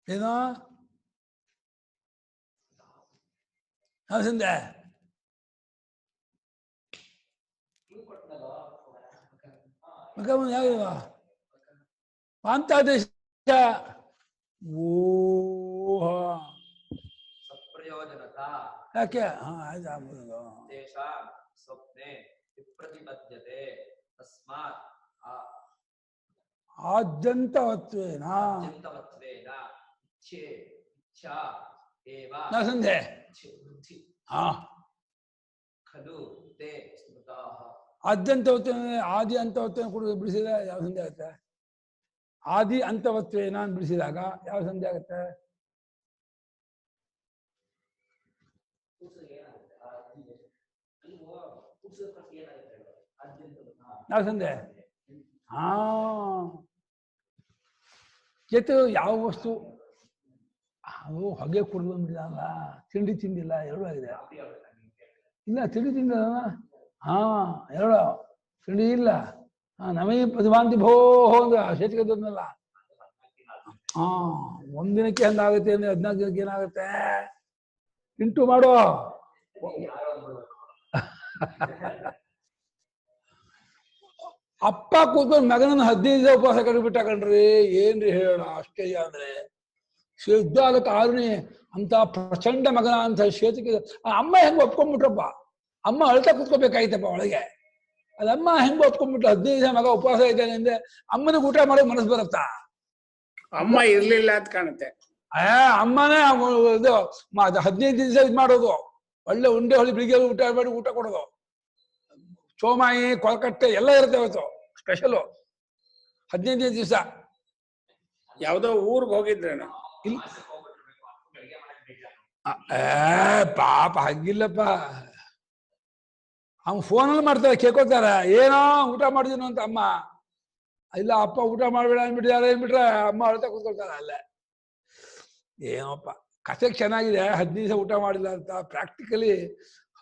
ಏನೋ ಸಂದೆ ಯಾವ್ದು ಪಾಂತಾದೇಶ ಸಪ್ರಯೋಜನತಾ ಯಾಕೆ ಸ್ವಪ್ನೆ ವಿಪ್ರತಿಪದ್ಯತೆ ತಸ್ಮಾತ್ ಆದ್ಯಂತವತ್ವೇನ ಇಚ್ಛಾ ಏವ ಸಂಧೆ ಖಲು ತೇ ಸ್ಮೃತಾಃ. ಆದ್ಯಂತವತ್ವೇನ ಆದಿ ಅಂತವತ್ವೇನ ಕೂಡ ಬಿಡಿಸಿದಾಗ ಯಾವ ಸಂಧೆ ಆಗುತ್ತೆ? ಆದಿ ಅಂತವತ್ವೇನ ಬಿಡಿಸಿದಾಗ ಯಾವ ಸಂಧೆ ಆಗುತ್ತೆ? ಯಾವ ಸಂಧೆ? ಜೊತೆ ಯಾವ ವಸ್ತು ಅದು ಹೊಗೆ ಕುಡಿದು ಬಂದ್ಬಿಟ್ಟಿಲ್ಲ, ತಿಂಡಿ ತಿಂದಿಲ್ಲ, ಎರಡೂ ಆಗಿದೆ. ಇಲ್ಲ ತಿಂಡಿ ತಿಂದಿಲ್ಲ, ಎರಡು ತಿಂಡಿ ಇಲ್ಲ, ನಮೇ ಪ್ರತಿಭಾಂತಿ ಭೋ ಅಂದ್ರೆ ಶೇಷಕದಲ್ಲ. ಒಂದಿನಕ್ಕೆ ಹಂಗಾಗುತ್ತೆ ಅಂದ್ರೆ 14 ದಿನಕ್ಕೆ ಏನಾಗುತ್ತೆ? ಇಂಟು ಮಾಡೋ. ಅಪ್ಪ ಕೂತ್ಕೊಂಡು ಮಗನನ್ನ 15 ದಿವಸ ಉಪವಾಸ ಕಡಿಬಿಟ್ಟ ಕಣ್ರಿ. ಏನ್ರಿ ಹೇಳೋಣ ಆಶ್ಚರ್ಯ ಅಂದ್ರೆ. ಯುದ್ಧಾಲಕ್ಕೆ ಆರುಣಿ ಅಂತ ಪ್ರಚಂಡ ಮಗನ ಅಂತ ಶ್ವೇತಕ್ಕೆ ಅಮ್ಮ ಹೆಂಗ ಒಪ್ಕೊಂಡ್ಬಿಟ್ರಪ್ಪ. ಅಮ್ಮ ಅಳ್ತಾ ಕೂತ್ಕೋಬೇಕಾಯ್ತಪ್ಪ ಒಳಗೆ. ಅದಮ್ಮ ಹೆಂಗ ಒಪ್ಕೊಂಡ್ಬಿಟ್ರು? 15 ದಿವಸ ಮಗ ಉಪವಾಸ ಇದ್ದಾನೆ ಅಂದ್ರೆ ಅಮ್ಮನಿಗೆ ಊಟ ಮಾಡೋ ಮನಸ್ಸು ಬರುತ್ತಾ? ಅಮ್ಮ ಇರ್ಲಿಲ್ಲ ಅಂತ ಕಾಣುತ್ತೆ. ಅಮ್ಮನೇ ಇದು 15 ದಿವಸ ಇದ್ ಮಾಡೋದು. ಒಳ್ಳೆ ಉಂಡೆ ಹೊಳಿ ಬೆಳಿಗ್ಗೆ ಊಟ ಮಾಡಿ ಊಟ ಕೊಡೋದು. ಚೋಮಾಯಿ ಕೊಳಕಟ್ಟೆ ಎಲ್ಲ ಇರುತ್ತೆ ಅವತ್ತು ಸ್ಪೆಷಲು 15 ದಿವಸ. ಯಾವ್ದೋ ಊರ್ಗ್ ಹೋಗಿದ್ರೇನು? ಪಾಪ ಹಂಗಿಲ್ಲಪ್ಪ. ಅವ್ನು ಫೋನಲ್ಲಿ ಮಾಡ್ತಾರೆ, ಕೇಳ್ಕೊತಾರ ಏನೋ ಊಟ ಮಾಡಿದೀನು ಅಂತ. ಅಮ್ಮ ಇಲ್ಲ ಅಪ್ಪ ಊಟ ಮಾಡ್ಬೇಡ ಅಂದ್ಬಿಟ್ಟಿದ್ದಾರೆ ಅಂದ್ಬಿಟ್ರೆ ಅಮ್ಮ ಅಳ್ತಾ ಕೂತ್ಕೊಳ್ತಾರ ಅಲ್ಲೇ. ಏನೋಪ್ಪ ಕಥೆ ಚೆನ್ನಾಗಿದೆ, 15 ದಿವಸ ಊಟ ಮಾಡಿಲ್ಲ ಅಂತ. ಪ್ರಾಕ್ಟಿಕಲಿ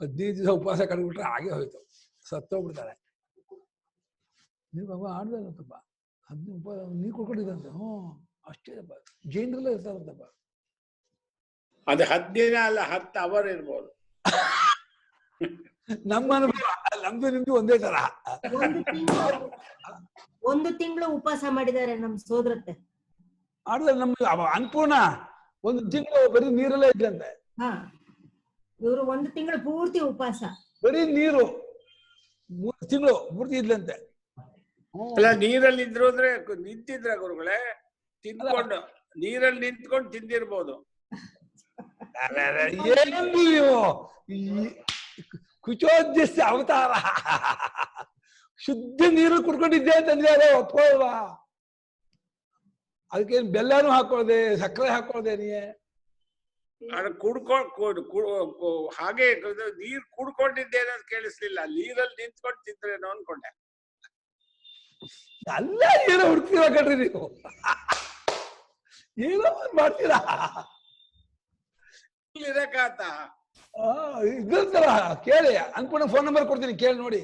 15 ದಿವಸ ಉಪವಾಸ ಕಡ್ಬಿಟ್ರೆ ಹಾಗೆ ಹೋಯ್ತು, ಸತ್ತೋಗ್ಬಿಡ್ತಾರೆ. ನೀವು ಬಾಬಾ ಆಡ್ದಾರಂತಪ್ಪ 15 ಉಪವಾಸ ನೀರು ಕೊಡ್ಕೊಂಡಿದ್ದಂತೆ. ಅಷ್ಟೇಪ್ಪ, ಜೈನರಲ್ಲೇ ಇರ್ತಾರಂತಪ್ಪ. ಅದು 10 ದಿನ ಅಲ್ಲ 10 ಅವರ್ ಇರ್ಬೋದು. ನಮ್ಮ ಅನುಭವ ನಮ್ದು ನಿಮ್ದು ಒಂದೇ ತರ. ಒಂದು ತಿಂಗಳು ಉಪವಾಸ ಮಾಡಿದ್ದಾರೆ ನಮ್ ಸೋದರತ್ತೆ. ಆಡ್ದ ನಮ್ದು ಅನ್ನಪೂರ್ಣ ಒಂದು ತಿಂಗಳು ಬರೀ ನೀರಲ್ಲೇ ಇದ್ದಂತೆ. ಹಾ, ಇವರು 1 ತಿಂಗಳು ಪೂರ್ತಿ ಉಪವಾಸ, ಬರೀ ನೀರು 3 ತಿಂಗಳು ಪೂರ್ತಿ ಇದ್ಲಂತೆ. ಅಲ್ಲ ನೀರಲ್ಲಿ ಇದ್ರು ಅಂದ್ರೆ ನಿಂತಿದ್ರ ಗುರುಗಳೇ? ತಿನ್ಕೊಂಡು ನೀರಲ್ಲಿ ನಿಂತ್ಕೊಂಡು ತಿಂದಿರ್ಬೋದು. ಏನು ನೀವು ಕುಚೋದ್ಯಸ್ಯ ಅವತಾರ, ಶುದ್ಧ ನೀರು ಕುಡ್ಕೊಂಡಿದ್ದೆ ಅಂತಂದ್ರೆ ಒಪ್ಕೊಳ್ಳಲ್ವಾ? ಅದಕ್ಕೇನು ಬೆಲ್ಲನೂ ಹಾಕೊಳ್ದೆ, ಸಕ್ಕರೆ ಹಾಕೊಳ್ದೆ ನೀ ಹಾಗೆ ನೀರ್ ಕುಡ್ಕೊಂಡಿದ್ದೇನೆ ಅಂತ ಕೇಳಿಸ್ಲಿಲ್ಲ. ನೀರಲ್ಲಿ ನಿಂತ್ಕೊಂಡು ತಿಂದ್ರೇನೋ ಅನ್ಕೊಂಡೆ. ಎಲ್ಲ ಏನೋ ಹುಡ್ತೀರ ಕಣ್ರಿ ನೀವು, ಏನೋ ಮಾಡ್ತೀರಾ. ಇರಕಾತ ಇದ್ರಂತಲ್ಲ ಕೇಳಿ, ಅನ್ಪೂರ್ಣ ಫೋನ್ ನಂಬರ್ ಕೊಡ್ತೀನಿ, ಕೇಳಿ ನೋಡಿ.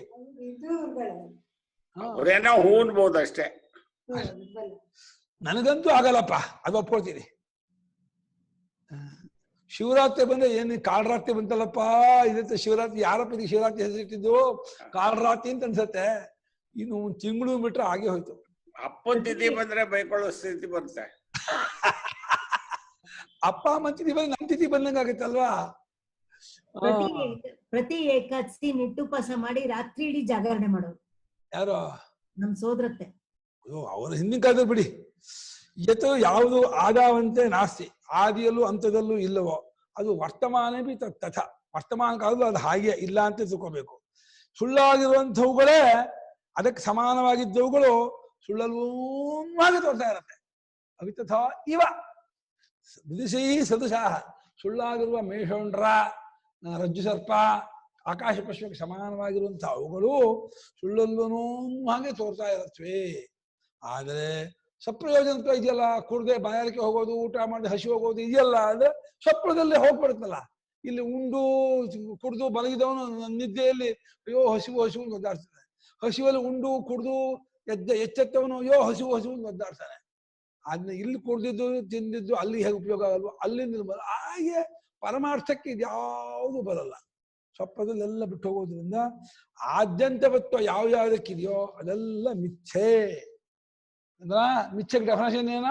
ಅವ್ರೇನೋ ಹೂನ್ಬಹುದು ಅಷ್ಟೇ. ನನಗಂತೂ ಆಗಲ್ಲಪ್ಪ, ಅದು ಒಪ್ಕೊಳ್ತೀನಿ. ಶಿವರಾತ್ರಿ ಬಂದ್ರೆ ಏನು ಕಾಳರಾತ್ರಿ ಬಂತಲ್ಲಪ್ಪ, ಇದಕ್ಕೆ ಶಿವರಾತ್ರಿ ಯಾರಪ್ಪ ಇದಕ್ಕೆ ಶಿವರಾತ್ರಿ ಹೆಸರಿಟ್ಟಿದ್ದು? ಕಾಳರಾತ್ರಿ ಅಂತ ಅನ್ಸತ್ತೆ. ಇನ್ನು 1 ತಿಂಗಳು ಬಿಟ್ರೆ ಹಾಗೆ ಹೋಯ್ತು. ಅಪ್ಪನ ತಿಥಿ ಬಂದ್ರೆ ಬೈಕೊಳ್ಳೋ ಸ್ಥಿತಿ ಬರುತ್ತೆ. ಅಪ್ಪ ಅಮ್ಮನ ತಿಥಿ ಬಂದ್ರೆ ನಮ್ ತಿಥಿ ಬಂದಂಗ ಆಗತ್ತಲ್ವಾ? ಪ್ರತಿ ಏಕಾದಶಿ ನಿಟ್ಟುಪವಾಸ ಮಾಡಿ ರಾತ್ರಿ ಇಡೀ ಜಾಗರಣೆ ಮಾಡೋರು. ಯಾರು? ನಮ್ ಸೋದರತ್ತೆ. ಅವರ ಹಿಂದಿನ ಕಾಲದಲ್ಲಿ ಬಿಡಿ. ಯತು ಯಾವುದು ಆದಾವಂತೆ ನಾಸ್ತಿ, ಆದಿಯಲ್ಲೂ ಅಂತದಲ್ಲೂ ಇಲ್ಲವೋ ಅದು ವರ್ತಮಾನ ಬಿ ತಥ. ವರ್ತಮಾನ ಕಾಲದಲ್ಲೂ ಅದು ಹಾಗೆ ಇಲ್ಲ ಅಂತ ತಿಳ್ಕೋಬೇಕು. ಸುಳ್ಳಾಗಿರುವಂಥವುಗಳೇ ಅದಕ್ಕೆ ಸಮಾನವಾಗಿದ್ದವುಗಳು ಸುಳ್ಳಲ್ಲೂ ಹಾಗೆ ತೋರ್ತಾ ಇರತ್ತೆ. ಅವಿತಥ ಇವ ವಿದುಷೀ ಸದೃಶಃ. ಸುಳ್ಳಾಗಿರುವ ಮೇಷೊಂಡ್ರ, ರಜ್ಜು ಸರ್ಪ, ಆಕಾಶ ಪಶ್ವಕ್ಕೆ ಸಮಾನವಾಗಿರುವಂತಹ ಅವುಗಳು ಸುಳ್ಳಲ್ಲೂ ಹಾಗೆ ತೋರ್ತಾ ಇರತ್ವೆ. ಆದರೆ ಸಪ್ರಯೋಜನತ್ವ ಇದೆಯಲ್ಲ, ಕುಡ್ದೆ ಬಾಯಾರಿಕೆ ಹೋಗೋದು, ಊಟ ಮಾಡಿ ಹಸಿ ಹೋಗೋದು ಇದೆಯಲ್ಲ, ಅಂದ್ರೆ ಸ್ವಪ್ನದಲ್ಲೇ ಹೋಗ್ಬಿಡುತ್ತಲ್ಲ. ಇಲ್ಲಿ ಉಂಡು ಕುಡ್ದು ಬಲಗಿದವನು ನಿದ್ದೆಯಲ್ಲಿ ಅಯ್ಯೋ ಹಸಿವು ಹಸಿವು ಒದ್ದಾಡ್ತಾನೆ. ಹಸಿವಲ್ಲಿ ಉಂಡು ಕುಡ್ದು ಎಚ್ಚೆತ್ತವನು ಅಯ್ಯೋ ಹಸಿವು ಹಸಿವು ಒದ್ದಾಡ್ತಾನೆ. ಅದನ್ನ ಇಲ್ಲಿ ಕುಡ್ದಿದ್ದು ತಿಂದಿದ್ದು ಅಲ್ಲಿ ಹೇಗೆ ಉಪಯೋಗ ಆಗಲ್ವ, ಅಲ್ಲಿಂದ ಹಾಗೆ ಪರಮಾರ್ಥಕ್ಕೆ ಇದ್ಯಾವುದು ಬರಲ್ಲ. ಸ್ವಪ್ನದಲ್ಲೆಲ್ಲ ಬಿಟ್ಟು ಹೋಗೋದ್ರಿಂದ ಆದ್ಯಂತವತ್ವ ಯಾವ್ಯಾವುದಕ್ಕಿದೆಯೋ ಅದೆಲ್ಲ ಮಿಥ್ಯೆ. ಅಂದ್ರ ಮಿಥ್ಯೆಗೆ ಡೆಫಿನೇಷನ್ ಏನ?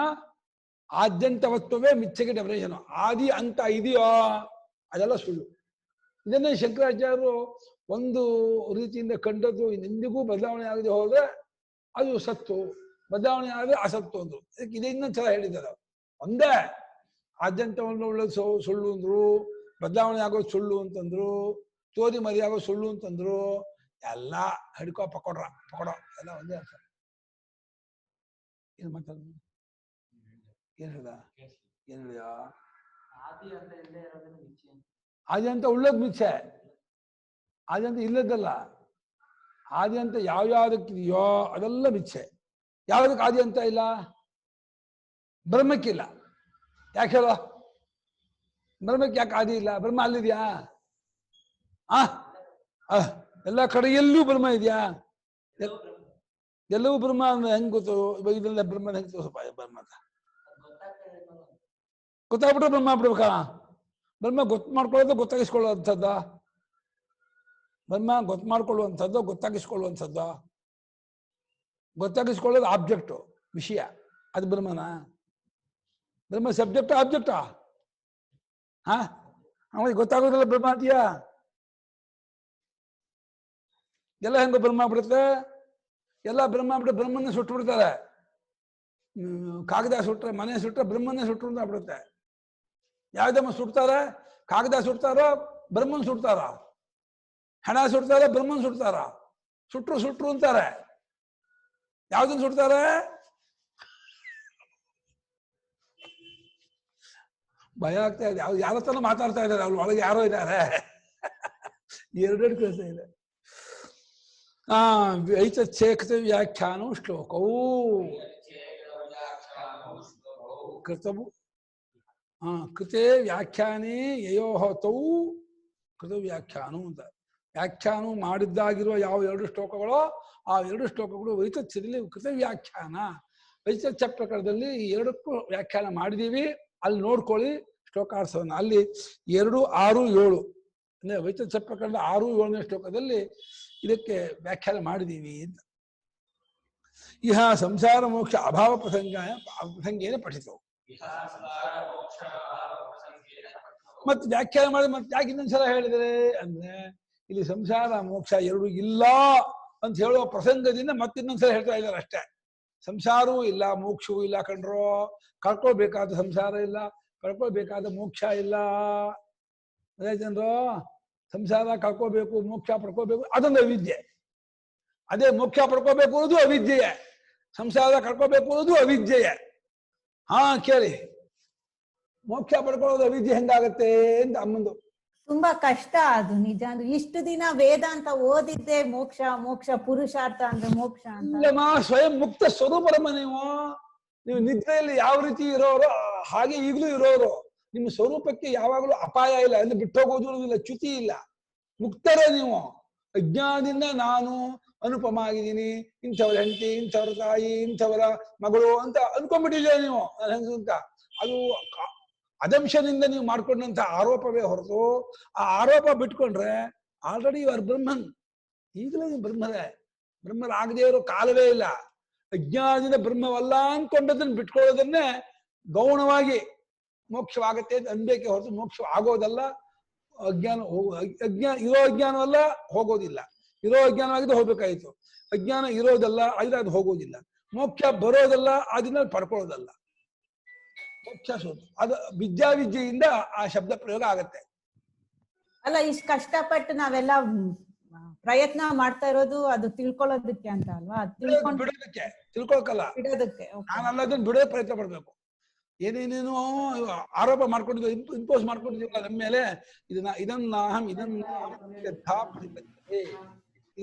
ಆದ್ಯಂತವತ್ವವೇ ಮಿಥ್ಯೆಗೆ ಡೆಫಿನೇಷನ್. ಆದಿ ಅಂತ ಇದೆಯೋ ಅದೆಲ್ಲ ಸುಳ್ಳು. ಇದನ್ನೇ ಶಂಕರಾಚಾರ್ಯರು ಒಂದು ರೀತಿಯಿಂದ ಕಂಡದ್ದು. ಎಂದಿಗೂ ಬದಲಾವಣೆ ಆಗದೆ ಹೋದ್ರೆ ಅದು ಸತ್ತು, ಬದಲಾವಣೆ ಆದರೆ ಅಸತ್ತು ಅಂದ್ರು. ಅದಕ್ಕೆ ಇದೇ ಇನ್ನೊಂದು ಸಲ ಹೇಳಿದ್ದಾರೆ. ಒಂದೇ ಆದ್ಯಂತವನ್ನು ಉಳ್ಳದು ಸುಳ್ಳು ಅಂದ್ರು, ಬದಲಾವಣೆ ಆಗೋದು ಸುಳ್ಳು ಅಂತಂದ್ರು, ಚೋರಿ ಮರಿ ಆಗೋದು ಸುಳ್ಳು ಅಂತಂದ್ರು. ಎಲ್ಲ ಹಿಡ್ಕೊ ಪಕೋಡ ಎಲ್ಲ ಒಂದೇ ಅರ್ಥ. ಏನ್ ಮಾತಾಡ ಏನ್ ಹೇಳ್ದ ಏನ್ ಹೇಳಿದ? ಆದಿ ಅಂತ ಉಳ್ಳದ್ ಮಿಥ್ಯೆ, ಆದಿ ಅಂತ ಇಲ್ಲದಲ್ಲ. ಆದಿ ಅಂತ ಯಾವ್ಯಾವ್ದಕ್ಕಿದೆಯೋ ಅದೆಲ್ಲ ಮಿಥ್ಯೆ. ಯಾವ್ದಕ್ಕೆ ಆದಿ ಅಂತ ಇಲ್ಲ? ಬ್ರಹ್ಮಕ್ಕಿಲ್ಲ. ಯಾಕೆ ಹೇಳೋ? ಬ್ರಹ್ಮಕ್ಕೆ ಯಾಕೆ ಆದಿ ಇಲ್ಲ? ಬ್ರಹ್ಮ ಅಲ್ಲಿದ್ಯಾ? ಎಲ್ಲ ಕಡೆಯಲ್ಲೂ ಬ್ರಹ್ಮ ಇದೆಯಾ? ಎಲ್ಲವೂ ಬ್ರಹ್ಮ ಅಂದ್ರೆ ಹೆಂಗ್ ಗೊತ್ತು? ಇವಾಗ ಇದೆಲ್ಲ ಬ್ರಹ್ಮ ಹೆಂಗ್ ತೋರ್ಸಪ್ಪ? ಬ್ರಹ್ಮ ಅಂತ ಗೊತ್ತಾಗ್ಬಿಟ್ರೆ ಬ್ರಹ್ಮ ಆಗ್ಬಿಡ್ಬೇಕಾ? ಬ್ರಹ್ಮ ಗೊತ್ತು ಮಾಡ್ಕೊಳ್ಳೋದು ಗೊತ್ತಾಗಿಸ್ಕೊಳ್ಳುವಂಥದ್ದ? ಬ್ರಹ್ಮ ಗೊತ್ತು ಮಾಡ್ಕೊಳ್ಳುವಂಥದ್ದು ಗೊತ್ತಾಗಿಸ್ಕೊಳ್ಳುವಂಥದ್ದು? ಗೊತ್ತಾಗಿಸ್ಕೊಳ್ಳೋದು ಆಬ್ಜೆಕ್ಟು, ವಿಷಯ. ಅದು ಬ್ರಹ್ಮನ? ಬ್ರಹ್ಮ ಸಬ್ಜೆಕ್ಟ್ ಆಬ್ಜೆಕ್ಟಾ? ಅವನಿಗೆ ಗೊತ್ತಾಗೋದಿಲ್ಲ ಬ್ರಹ್ಮ ಅಂತೀಯಾ? ಎಲ್ಲ ಹೆಂಗೋ ಬ್ರಹ್ಮ ಆಗ್ಬಿಡುತ್ತೆ. ಎಲ್ಲ ಬ್ರಹ್ಮ ಆಗ್ಬಿಟ್ಟು ಬ್ರಹ್ಮನ್ನೇ ಸುಟ್ಟು ಬಿಡ್ತಾರೆ. ಕಾಗದ ಸುಟ್ರೆ, ಮನೆ ಸುಟ್ರೆ ಬ್ರಹ್ಮನ್ನೇ ಸುಟ್ಟು ಅಂತ ಆಗ್ಬಿಡುತ್ತೆ. ಯಾವ್ದಮ್ಮ ಸುಡ್ತಾರೆ? ಕಾಗದ ಸುಡ್ತಾರೋ ಬ್ರಹ್ಮನ್ ಸುಡ್ತಾರ? ಹಣ ಸುಡ್ತಾರೆ ಬ್ರಹ್ಮನ್ ಸುಡ್ತಾರ? ಸುಟ್ರು ಅಂತಾರೆ. ಯಾವ್ದನ್ನ ಸುಡ್ತಾರೆ? ಭಯ ಆಗ್ತಾ ಇದೆ. ಯಾರ ಹತ್ರನೂ ಮಾತಾಡ್ತಾ ಇದ್ದಾರೆ, ಅವ್ರ ಒಳಗೆ ಯಾರೋ ಇದ್ದಾರೆ. ಎರಡೆರಡು ಕೆಲಸ ಇದೆ. ಐತಚ್ಛೇಕೃತ ವ್ಯಾಖ್ಯಾನೋ ಶ್ಲೋಕವು ಕೃತವು ಕೃತೆ ವ್ಯಾಖ್ಯಾನೇ ಯಯೋಹತೌ ಕೃತ ವ್ಯಾಖ್ಯಾನ ಅಂತ. ವ್ಯಾಖ್ಯಾನ ಮಾಡಿದ್ದಾಗಿರುವ ಯಾವ 2 ಶ್ಲೋಕಗಳೋ ಆ 2 ಶ್ಲೋಕಗಳು ವೈತಥ್ಯದಲ್ಲಿ ಕೃತ ವ್ಯಾಖ್ಯಾನ. ವೈತಥ್ಯ ಪ್ರಕಾರದಲ್ಲಿ 2ಕ್ಕೂ ವ್ಯಾಖ್ಯಾನ ಮಾಡಿದೀವಿ. ಅಲ್ಲಿ ನೋಡ್ಕೊಳ್ಳಿ ಶ್ಲೋಕಾರ್ಥವನ್ನು. ಅಲ್ಲಿ 2, 6, 7 ಅಂದ್ರೆ ವೈತಥ್ಯ ಪ್ರಕಾರದ 6, 7ನೇ ಶ್ಲೋಕದಲ್ಲಿ ಇದಕ್ಕೆ ವ್ಯಾಖ್ಯಾನ ಮಾಡಿದೀವಿ ಅಂತ. ಇಹ ಸಂಸಾರ ಮೋಕ್ಷ ಅಭಾವ ಪ್ರಸಂಗೇನ ಪಠಿತವು. ಮತ್ತೆ ವ್ಯಾಖ್ಯಾನ ಮಾಡಿ ಮತ್ತೆ ಯಾಕೆ ಇನ್ನೊಂದ್ಸಲ ಹೇಳಿದ್ರೆ ಅಂದ್ರೆ ಇಲ್ಲಿ ಸಂಸಾರ ಮೋಕ್ಷ ಎರಡು ಇಲ್ಲ ಅಂತ ಹೇಳುವ ಪ್ರಸಂಗದಿಂದ ಮತ್ತಿನ್ನೊಂದ್ಸಲ ಹೇಳ್ತಾ ಇದ್ದಾರೆ ಅಷ್ಟೇ. ಸಂಸಾರವೂ ಇಲ್ಲ ಮೋಕ್ಷವೂ ಇಲ್ಲ ಕಂಡ್ರೋ. ಕಳ್ಕೊಳ್ಬೇಕಾದ ಸಂಸಾರ ಇಲ್ಲ, ಕಳ್ಕೊಳ್ಬೇಕಾದ ಮೋಕ್ಷ ಇಲ್ಲ. ಅದೇ ಜನರು ಸಂಸಾರ ಕಳ್ಕೋಬೇಕು, ಮೋಕ್ಷ ಪಡ್ಕೋಬೇಕು, ಅದೊಂದು ಅವಿದ್ಯೆ. ಅದೇ ಮೋಕ್ಷ ಪಡ್ಕೋಬೇಕು ಅನ್ನೋದು ಅವಿದ್ಯೆಯೇ, ಸಂಸಾರ ಕಳ್ಕೋಬೇಕು ಅನ್ನೋದು ಅವಿದ್ಯೆಯೇ. ಹಾ ಕೇಳಿ, ಮೋಕ್ಷ ಪಡ್ಕೊಳ್ಳೋದು ಅವಿದ್ಯೆ ಹೆಂಗಾಗತ್ತೆ ಅಂತ ಅಮ್ಮಂದು. ತುಂಬಾ ಕಷ್ಟ ಅದು ನಿಜ. ಅಂದ್ರೆ ಇಷ್ಟು ದಿನ ವೇದಾಂತ ಓದಿದ್ದೆ ಮೋಕ್ಷ ಮೋಕ್ಷ ಪುರುಷಾರ್ಥ ಅಂದ್ರೆ ಮೋಕ್ಷ ಅಂತ. ಇಲ್ಲಮ್ಮ, ಸ್ವಯಂ ಮುಕ್ತ ಸ್ವರೂಪರಮ್ಮ ನೀವು ನಿದ್ರೆಯಲ್ಲಿ ಯಾವ ರೀತಿ ಇರೋರು ಹಾಗೆ ಈಗಲೂ ಇರೋರು. ನಿಮ್ಮ ಸ್ವರೂಪಕ್ಕೆ ಯಾವಾಗಲೂ ಅಪಾಯ ಇಲ್ಲ, ಅಂದ್ರೆ ಬಿಟ್ಟೋಗೋದು ಇಲ್ಲ, ಚ್ಯುತಿ ಇಲ್ಲ, ಮುಕ್ತರೇ ನೀವು. ಅಜ್ಞಾನದಿಂದ ನಾನು ಅನುಪಮ ಆಗಿದ್ದೀನಿ, ಇಂಥವ್ರ ಹೆಂಡತಿ, ಇಂಥವ್ರ ತಾಯಿ, ಇಂಥವರ ಮಗಳು ಅಂತ ಅನ್ಕೊಂಡ್ಬಿಟ್ಟಿದ್ದೀರ ನೀವು ಅಂತ. ಅದು ಅದಂಶದಿಂದ ನೀವು ಮಾಡ್ಕೊಂಡಂತ ಆರೋಪವೇ ಹೊರತು, ಆ ಆರೋಪ ಬಿಟ್ಕೊಂಡ್ರೆ ಆಲ್ರೆಡಿ ಇವರು ಬ್ರಹ್ಮನ್. ಈಗಲೇ ನೀವು ಬ್ರಹ್ಮರೇ. ಬ್ರಹ್ಮರಾಗದೇ ಇರೋ ಕಾಲವೇ ಇಲ್ಲ. ಅಜ್ಞಾನದಿಂದ ಬ್ರಹ್ಮವಲ್ಲ ಅನ್ಕೊಂಡದನ್ನ ಬಿಟ್ಕೊಳ್ಳೋದನ್ನೇ ಗೌಣವಾಗಿ ಮೋಕ್ಷವಾಗತ್ತೆ ಅಂತ ಅನ್ಬೇಕೆ ಹೊರತು ಮೋಕ್ಷ ಆಗೋದಲ್ಲ. ಅಜ್ಞಾನ ಇರೋ ಅಜ್ಞಾನವಲ್ಲ, ಹೋಗೋದಿಲ್ಲ. ಇರೋ ಅಜ್ಞಾನವಾಗಿದ್ದು ಹೋಗ್ಬೇಕಾಯ್ತು. ಅಜ್ಞಾನ ಇರೋದಲ್ಲ, ಆದ್ರೆ ಅದು ಹೋಗೋದಿಲ್ಲ. ಮೋಕ್ಷ ಬರೋದಲ್ಲ, ಅದನ್ನ ಪಡ್ಕೊಳ್ಳೋದಲ್ಲ. ಮೋಕ್ಷ ಅದು ವಿದ್ಯೆಯಿಂದ ಆ ಶಬ್ದ ಪ್ರಯೋಗ ಆಗತ್ತೆ. ಅಲ್ಲ, ಇಷ್ಟು ಕಷ್ಟಪಟ್ಟು ನಾವೆಲ್ಲ ಪ್ರಯತ್ನ ಮಾಡ್ತಾ ಇರೋದು ಅದು ತಿಳ್ಕೊಳ್ಳೋದಕ್ಕೆ ಅಂತ ಅಲ್ವಾ? ಬಿಡೋದಕ್ಕೆ, ತಿಳ್ಕೊಳಕಲ್ಲ. ಬಿಡೋದಕ್ಕೆ. ನಾನಲ್ಲ, ಅದನ್ನ ಬಿಡೋದಕ್ಕೆ ಪ್ರಯತ್ನ ಪಡ್ಬೇಕು. ಏನೇನೇನು ಆರೋಪ ಮಾಡ್ಕೊಂಡಿದ್ವಿ, ಇಂಪೋಸ್ ಮಾಡ್ಕೊಂಡಿದ್ದೀವಲ್ಲ ನಮ್ಮ ಮೇಲೆ, ಇದು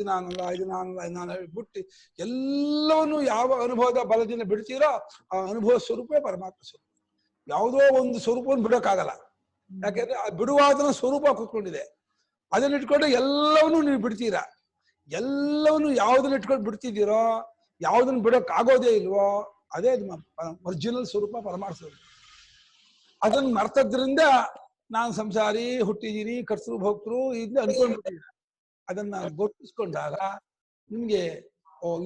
ನಾನಲ್ಲ ಬಿಟ್ಟು ಎಲ್ಲವನ್ನೂ ಯಾವ ಅನುಭವದ ಬಲದಿಂದ ಬಿಡ್ತೀರೋ ಆ ಅನುಭವ ಸ್ವರೂಪವೇ ಪರಮಾತ್ಮ ಸ್ವರೂಪ. ಯಾವುದೋ ಒಂದು ಸ್ವರೂಪವನ್ನು ಬಿಡೋಕ್ಕಾಗಲ್ಲ. ಯಾಕೆಂದ್ರೆ ಆ ಬಿಡುವಾದನ ಸ್ವರೂಪ ಕೂತ್ಕೊಂಡಿದೆ. ಅದನ್ನ ಇಟ್ಕೊಂಡು ಎಲ್ಲವನ್ನೂ ನೀವು ಬಿಡ್ತೀರಾ. ಎಲ್ಲವನ್ನೂ ಯಾವುದನ್ನ ಇಟ್ಕೊಂಡು ಬಿಡ್ತಿದ್ದೀರೋ, ಯಾವುದನ್ನ ಬಿಡೋಕ್ ಆಗೋದೇ ಇಲ್ವೋ, ಅದೇ ನಿಮ್ಮ ಒರಿಜಿನಲ್ ಸ್ವರೂಪ, ಪರಮಾರ್ಥ ಸ್ವರೂಪ. ಅದನ್ನ ಮರ್ತದ್ರಿಂದ ನಾನು ಸಂಸಾರಿ, ಹುಟ್ಟಿದೀನಿ, ಕರ್ತೃ ಭೋಕ್ತೃ ಇದು ಅನ್ಕೊಂಡ್ಬಿಟ್ಟಿದ್ದೀನಿ. ಅದನ್ನ ಗುರುತಿಸ್ಕೊಂಡಾಗ ನಿಮ್ಗೆ